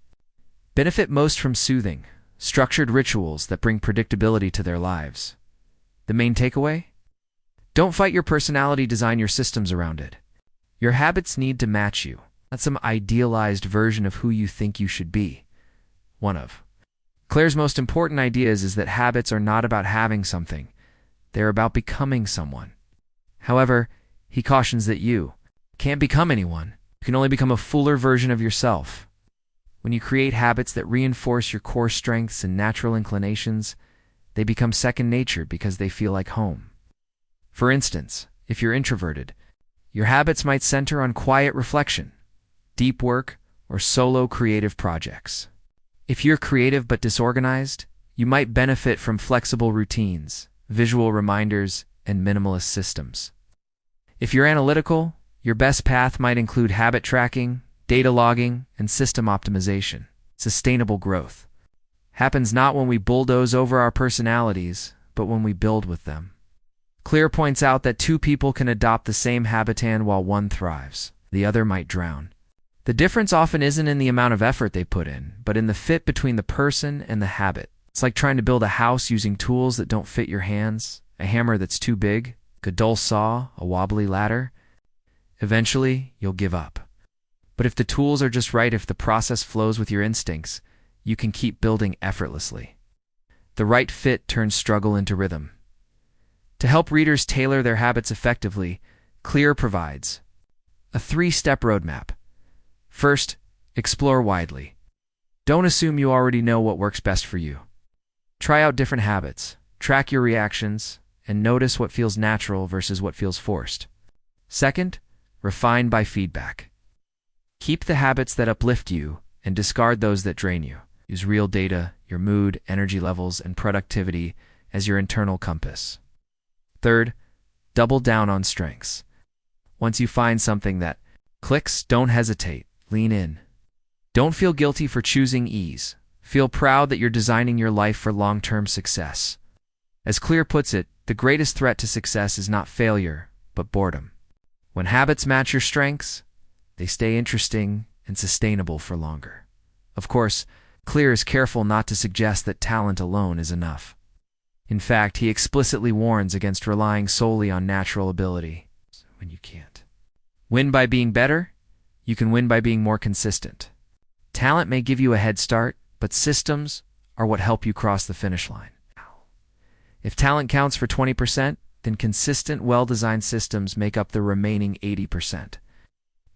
benefit most from soothing, structured rituals that bring predictability to their lives. The main takeaway? Don't fight your personality, design your systems around it. Your habits need to match you, not some idealized version of who you think you should be. One of Claire's most important ideas is that habits are not about having something, they're about becoming someone. However, he cautions that you can't become anyone. You can only become a fuller version of yourself. When you create habits that reinforce your core strengths and natural inclinations, they become second nature because they feel like home. For instance, if you're introverted, your habits might center on quiet reflection, deep work, or solo creative projects. If you're creative but disorganized, you might benefit from flexible routines, visual reminders, and minimalist systems. If you're analytical, your best path might include habit tracking, data logging, and system optimization. Sustainable growth happens not when we bulldoze over our personalities, but when we build with them. Clear points out that 2 people can adopt the same habitat while one thrives. The other might drown. The difference often isn't in the amount of effort they put in, but in the fit between the person and the habit. It's like trying to build a house using tools that don't fit your hands, a hammer that's too big, a dull saw, a wobbly ladder. Eventually, you'll give up. But if the tools are just right, if the process flows with your instincts, you can keep building effortlessly. The right fit turns struggle into rhythm. To help readers tailor their habits effectively, Clear provides a 3-step roadmap. First, explore widely. Don't assume you already know what works best for you. Try out different habits, track your reactions, and notice what feels natural versus what feels forced. Second, refine by feedback. Keep the habits that uplift you and discard those that drain you. Use real data, your mood, energy levels, and productivity as your internal compass. Third, double down on strengths. Once you find something that clicks, don't hesitate, lean in. Don't feel guilty for choosing ease. Feel proud that you're designing your life for long-term success. As Clear puts it, the greatest threat to success is not failure, but boredom. When habits match your strengths, they stay interesting and sustainable for longer. Of course, Clear is careful not to suggest that talent alone is enough. In fact, he explicitly warns against relying solely on natural ability when you can't. Win by being better? You can win by being more consistent. Talent may give you a head start, but systems are what help you cross the finish line. If talent counts for 20%, then consistent, well-designed systems make up the remaining 80%.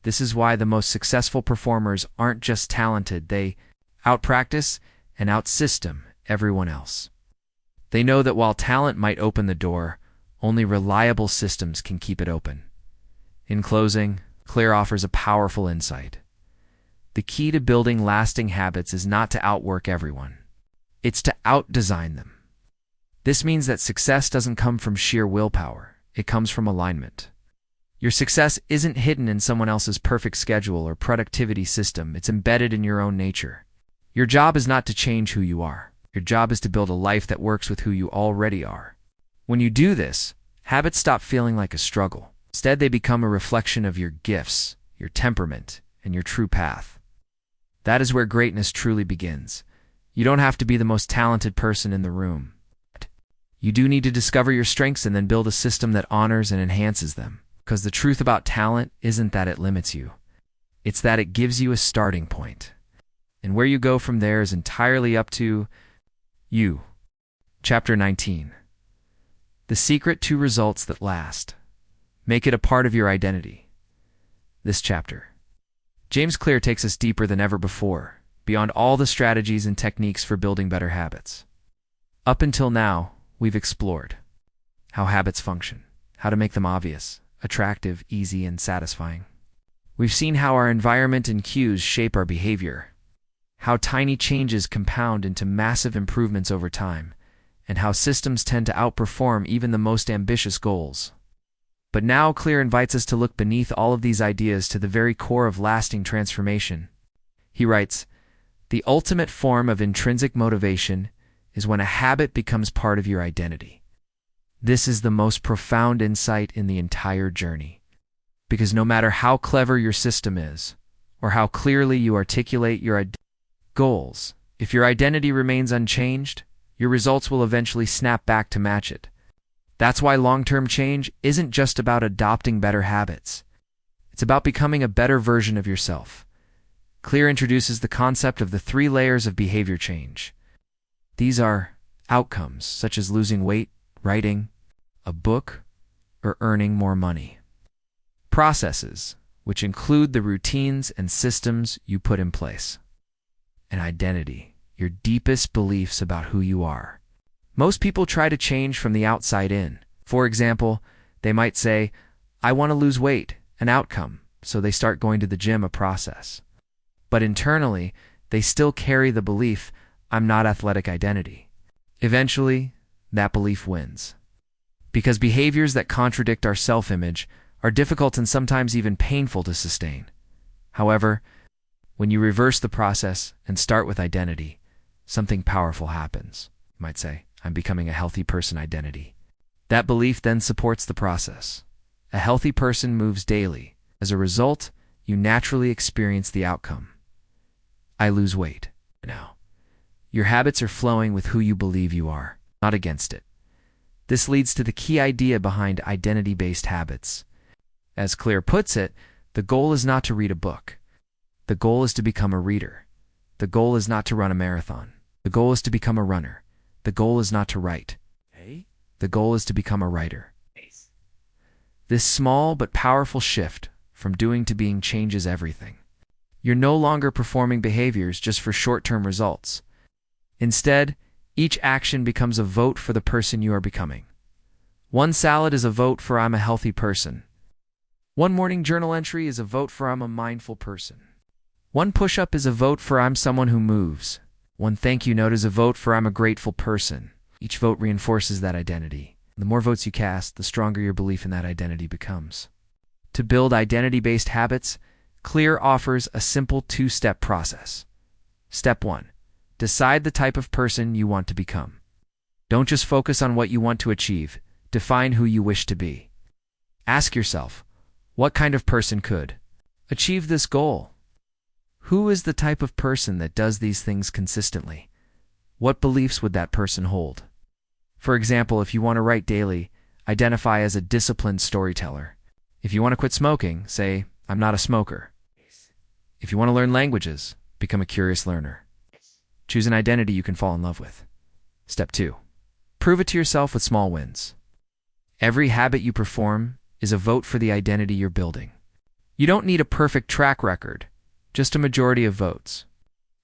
This is why the most successful performers aren't just talented, they outpractice and outsystem everyone else. They know that while talent might open the door, only reliable systems can keep it open. In closing, Clear offers a powerful insight. The key to building lasting habits is not to outwork everyone. It's to outdesign them. This means that success doesn't come from sheer willpower. It comes from alignment. Your success isn't hidden in someone else's perfect schedule or productivity system. It's embedded in your own nature. Your job is not to change who you are. Your job is to build a life that works with who you already are. When you do this, habits stop feeling like a struggle. Instead, they become a reflection of your gifts, your temperament, and your true path. That is where greatness truly begins. You don't have to be the most talented person in the room. You do need to discover your strengths and then build a system that honors and enhances them. Because the truth about talent isn't that it limits you. It's that it gives you a starting point. And where you go from there is entirely up to you. Chapter 19. The secret to results that last. Make it a part of your identity. This chapter. James Clear takes us deeper than ever before, beyond all the strategies and techniques for building better habits. Up until now, we've explored how habits function, how to make them obvious, attractive, easy, and satisfying. We've seen how our environment and cues shape our behavior, how tiny changes compound into massive improvements over time, and how systems tend to outperform even the most ambitious goals. But now Clear invites us to look beneath all of these ideas to the very core of lasting transformation. He writes, "The ultimate form of intrinsic motivation is when a habit becomes part of your identity. This is the most profound insight in the entire journey. Because no matter how clever your system is, or how clearly you articulate your goals, if your identity remains unchanged, your results will eventually snap back to match it. That's why long-term change isn't just about adopting better habits. It's about becoming a better version of yourself." Clear introduces the concept of the 3 layers of behavior change. These are outcomes, such as losing weight, writing a book, or earning more money. Processes, which include the routines and systems you put in place. And identity, your deepest beliefs about who you are. Most people try to change from the outside in. For example, they might say, "I want to lose weight," an outcome, so they start going to the gym, a process. But internally, they still carry the belief, "I'm not athletic," identity. Eventually, that belief wins. Because behaviors that contradict our self-image are difficult and sometimes even painful to sustain. However, when you reverse the process and start with identity, something powerful happens. You might say, "I'm becoming a healthy person," identity. That belief then supports the process. A healthy person moves daily. As a result, you naturally experience the outcome. I lose weight. Now, your habits are flowing with who you believe you are, not against it. This leads to the key idea behind identity-based habits. As Clear puts it, the goal is not to read a book. The goal is to become a reader. The goal is not to run a marathon. The goal is to become a runner. The goal is not to write. The goal is to become a writer. This small but powerful shift from doing to being changes everything. You're no longer performing behaviors just for short-term results. Instead, each action becomes a vote for the person you are becoming. One salad is a vote for I'm a healthy person. One morning journal entry is a vote for I'm a mindful person. One push-up is a vote for I'm someone who moves. One thank you note is a vote for I'm a grateful person. Each vote reinforces that identity. The more votes you cast, the stronger your belief in that identity becomes. To build identity-based habits, Clear offers a simple two-step process. Step 1. Decide the type of person you want to become. Don't just focus on what you want to achieve. Define who you wish to be. Ask yourself, what kind of person could achieve this goal? Who is the type of person that does these things consistently? What beliefs would that person hold? For example, if you want to write daily, identify as a disciplined storyteller. If you want to quit smoking, say, I'm not a smoker. If you want to learn languages, become a curious learner. Choose an identity you can fall in love with. Step 2. Prove it to yourself with small wins. Every habit you perform is a vote for the identity you're building. You don't need a perfect track record, just a majority of votes.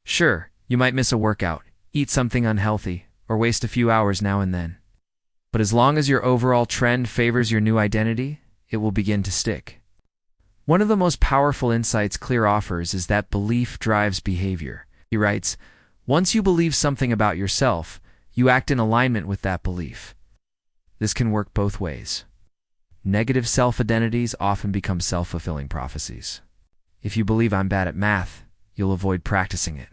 Sure, you might miss a workout, eat something unhealthy, or waste a few hours now and then. But as long as your overall trend favors your new identity, it will begin to stick. One of the most powerful insights Clear offers is that belief drives behavior. He writes, once you believe something about yourself, you act in alignment with that belief. This can work both ways. Negative self-identities often become self-fulfilling prophecies. If you believe I'm bad at math, you'll avoid practicing it.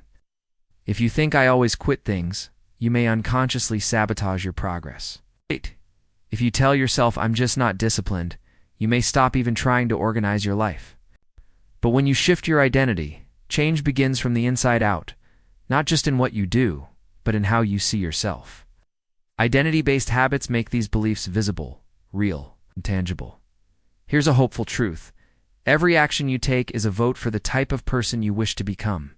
If you think I always quit things, you may unconsciously sabotage your progress. If you tell yourself I'm just not disciplined, you may stop even trying to organize your life. But when you shift your identity, change begins from the inside out, not just in what you do, but in how you see yourself. Identity-based habits make these beliefs visible, real, and tangible. Here's a hopeful truth. Every action you take is a vote for the type of person you wish to become.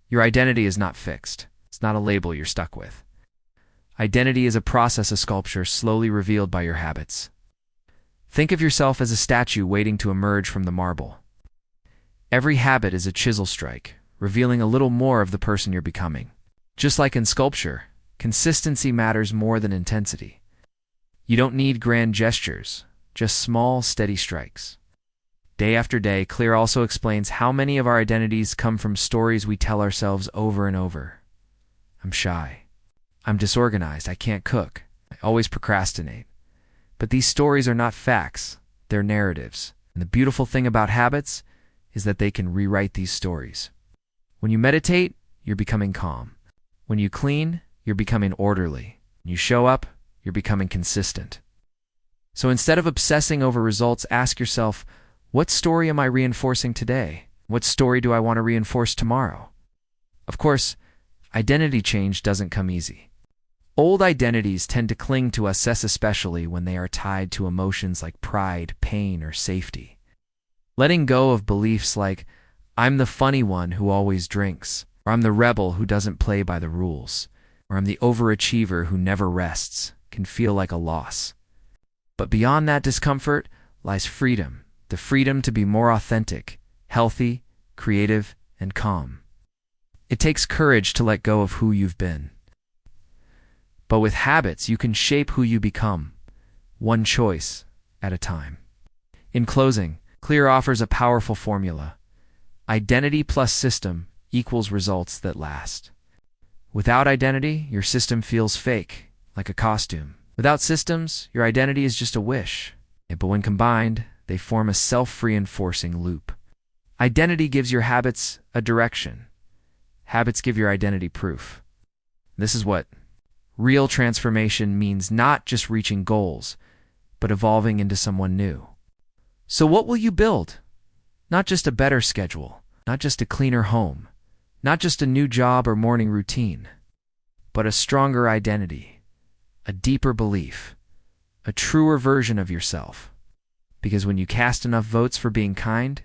Your identity is not fixed. It's not a label you're stuck with. Identity is a process of sculpture slowly revealed by your habits. Think of yourself as a statue waiting to emerge from the marble. Every habit is a chisel strike, revealing a little more of the person you're becoming. Just like in sculpture, consistency matters more than intensity. You don't need grand gestures, just small, steady strikes. Day after day, Clear also explains how many of our identities come from stories we tell ourselves over and over. I'm shy. I'm disorganized. I can't cook. I always procrastinate. But these stories are not facts. They're narratives. And the beautiful thing about habits is that they can rewrite these stories. When you meditate, you're becoming calm. When you clean, you're becoming orderly. When you show up, you're becoming consistent. So instead of obsessing over results, ask yourself, what story am I reinforcing today? What story do I want to reinforce tomorrow? Of course, identity change doesn't come easy. Old identities tend to cling to us, especially when they are tied to emotions like pride, pain, or safety. Letting go of beliefs like, I'm the funny one who always drinks, or I'm the rebel who doesn't play by the rules, or I'm the overachiever who never rests, can feel like a loss. But beyond that discomfort lies freedom, the freedom to be more authentic, healthy, creative, and calm. It takes courage to let go of who you've been. But with habits, you can shape who you become, one choice at a time. In closing, Clear offers a powerful formula. Identity plus system equals results that last. Without identity, your system feels fake, like a costume. Without systems, your identity is just a wish. But when combined, they form a self-reinforcing loop. Identity gives your habits a direction. Habits give your identity proof. This is what real transformation means, not just reaching goals, but evolving into someone new. So what will you build? Not just a better schedule, not just a cleaner home, not just a new job or morning routine, but a stronger identity, a deeper belief, a truer version of yourself. Because when you cast enough votes for being kind,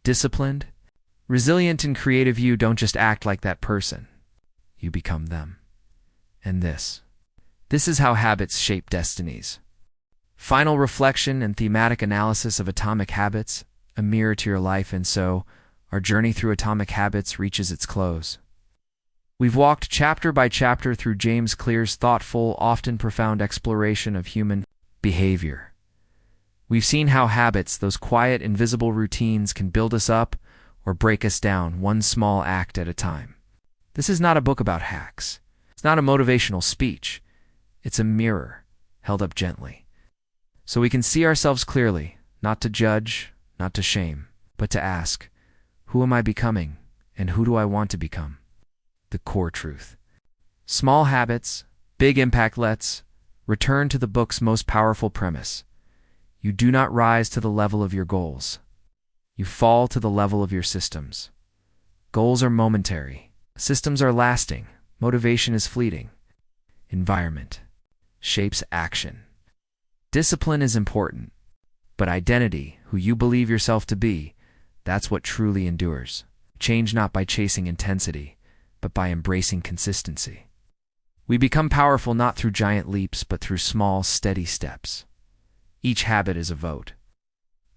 disciplined, resilient, and creative, you don't just act like that person. You become them. And This is how habits shape destinies. Final reflection and thematic analysis of atomic habits, a mirror to your life, and so our journey through atomic habits reaches its close. We've walked chapter by chapter through James Clear's thoughtful, often profound exploration of human behavior. We've seen how habits, those quiet, invisible routines, can build us up or break us down, one small act at a time. This is not a book about hacks. It's not a motivational speech. It's a mirror held up gently, so we can see ourselves clearly, not to judge, not to shame, but to ask, who am I becoming, and who do I want to become? The core truth. Small habits, big impact. Let's return to the book's most powerful premise. You do not rise to the level of your goals. You fall to the level of your systems. Goals are momentary. Systems are lasting. Motivation is fleeting. Environment shapes action. Discipline is important, but identity, who you believe yourself to be, that's what truly endures. Change not by chasing intensity, but by embracing consistency. We become powerful not through giant leaps, but through small, steady steps. Each habit is a vote.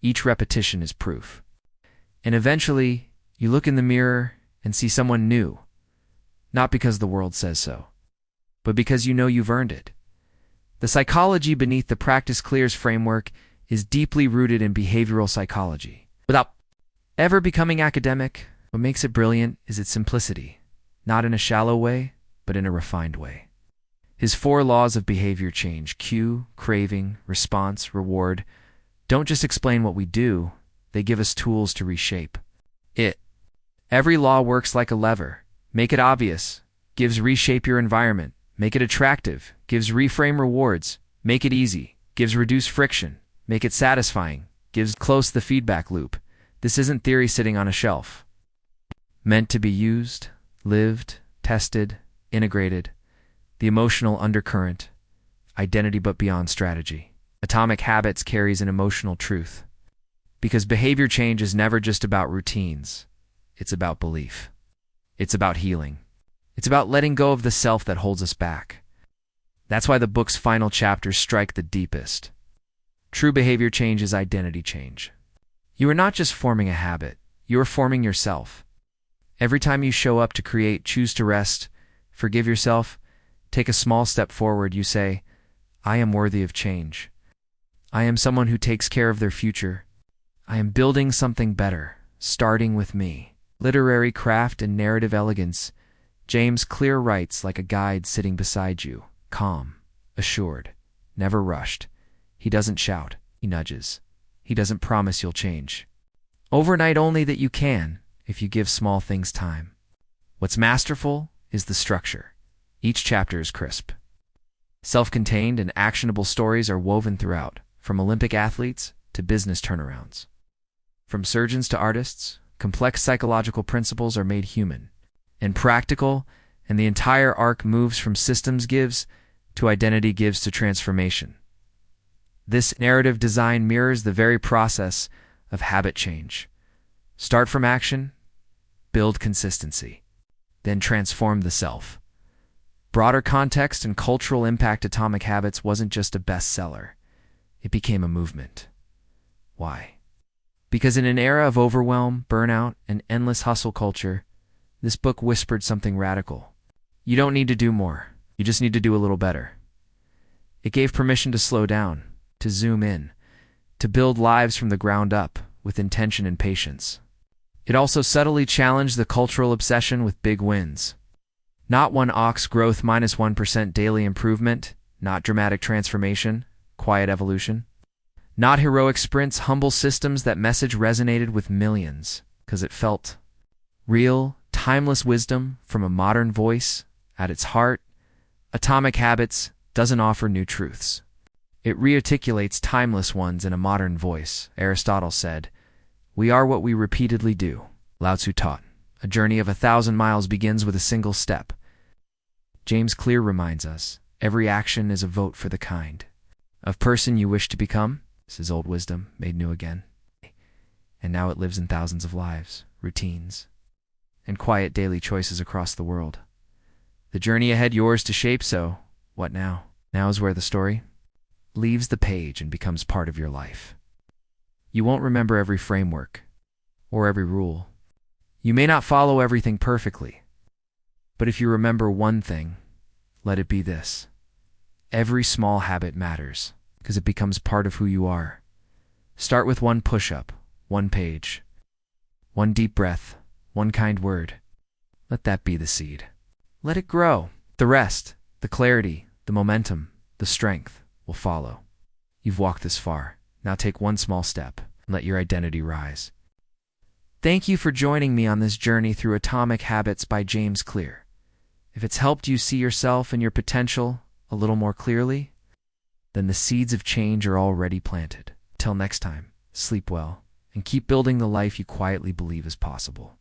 Each repetition is proof. And eventually, you look in the mirror and see someone new, not because the world says so, but because you know you've earned it. The psychology beneath the Practice Clears framework is deeply rooted in behavioral psychology. Without ever becoming academic, what makes it brilliant is its simplicity, not in a shallow way, but in a refined way. His 4 laws of behavior change, cue, craving, response, reward, don't just explain what we do, they give us tools to reshape it. Every law works like a lever. Make it obvious, gives reshape your environment. Make it attractive, gives reframe rewards. Make it easy, gives reduce friction. Make it satisfying, gives close the feedback loop. This isn't theory sitting on a shelf. Meant to be used, lived, tested, integrated. The emotional undercurrent, identity but beyond strategy. Atomic Habits carries an emotional truth. Because behavior change is never just about routines. It's about belief. It's about healing. It's about letting go of the self that holds us back. That's why the book's final chapters strike the deepest. True behavior change is identity change. You are not just forming a habit, you are forming yourself. Every time you show up to create, choose to rest, forgive yourself, take a small step forward, you say, I am worthy of change. I am someone who takes care of their future. I am building something better, starting with me. Literary craft and narrative elegance. James Clear writes like a guide sitting beside you, calm, assured, never rushed. He doesn't shout, he nudges. He doesn't promise you'll change overnight, only that you can, if you give small things time. What's masterful is the structure. Each chapter is crisp. Self-contained and actionable stories are woven throughout, from Olympic athletes to business turnarounds. From surgeons to artists, complex psychological principles are made human and practical, and the entire arc moves from systems gives to identity gives to transformation. This narrative design mirrors the very process of habit change. Start from action, build consistency, then transform the self. Broader context and cultural impact. Atomic Habits wasn't just a bestseller. It became a movement. Why? Because in an era of overwhelm, burnout, and endless hustle culture, this book whispered something radical. You don't need to do more. You just need to do a little better. It gave permission to slow down, to zoom in, to build lives from the ground up with intention and patience. It also subtly challenged the cultural obsession with big wins. Not one ox growth -1% daily improvement, not dramatic transformation, quiet evolution. Not heroic sprints, humble systems. That message resonated with millions because it felt real, timeless wisdom from a modern voice. At its heart, Atomic Habits doesn't offer new truths. It rearticulates timeless ones in a modern voice. Aristotle said, "We are what we repeatedly do." Lao Tzu taught, "A journey of 1,000 miles begins with a single step." James Clear reminds us, every action is a vote for the kind of person you wish to become. This is old wisdom made new again. And now it lives in thousands of lives, routines, and quiet daily choices across the world. The journey ahead yours to shape, so what now? Now is where the story leaves the page and becomes part of your life. You won't remember every framework or every rule. You may not follow everything perfectly, but if you remember one thing, let it be this. Every small habit matters because it becomes part of who you are. Start with one push-up, one page, one deep breath, one kind word. Let that be the seed. Let it grow. The rest, the clarity, the momentum, the strength will follow. You've walked this far. Now take one small step and let your identity rise. Thank you for joining me on this journey through Atomic Habits by James Clear. If it's helped you see yourself and your potential a little more clearly, then the seeds of change are already planted. Till next time, sleep well and keep building the life you quietly believe is possible.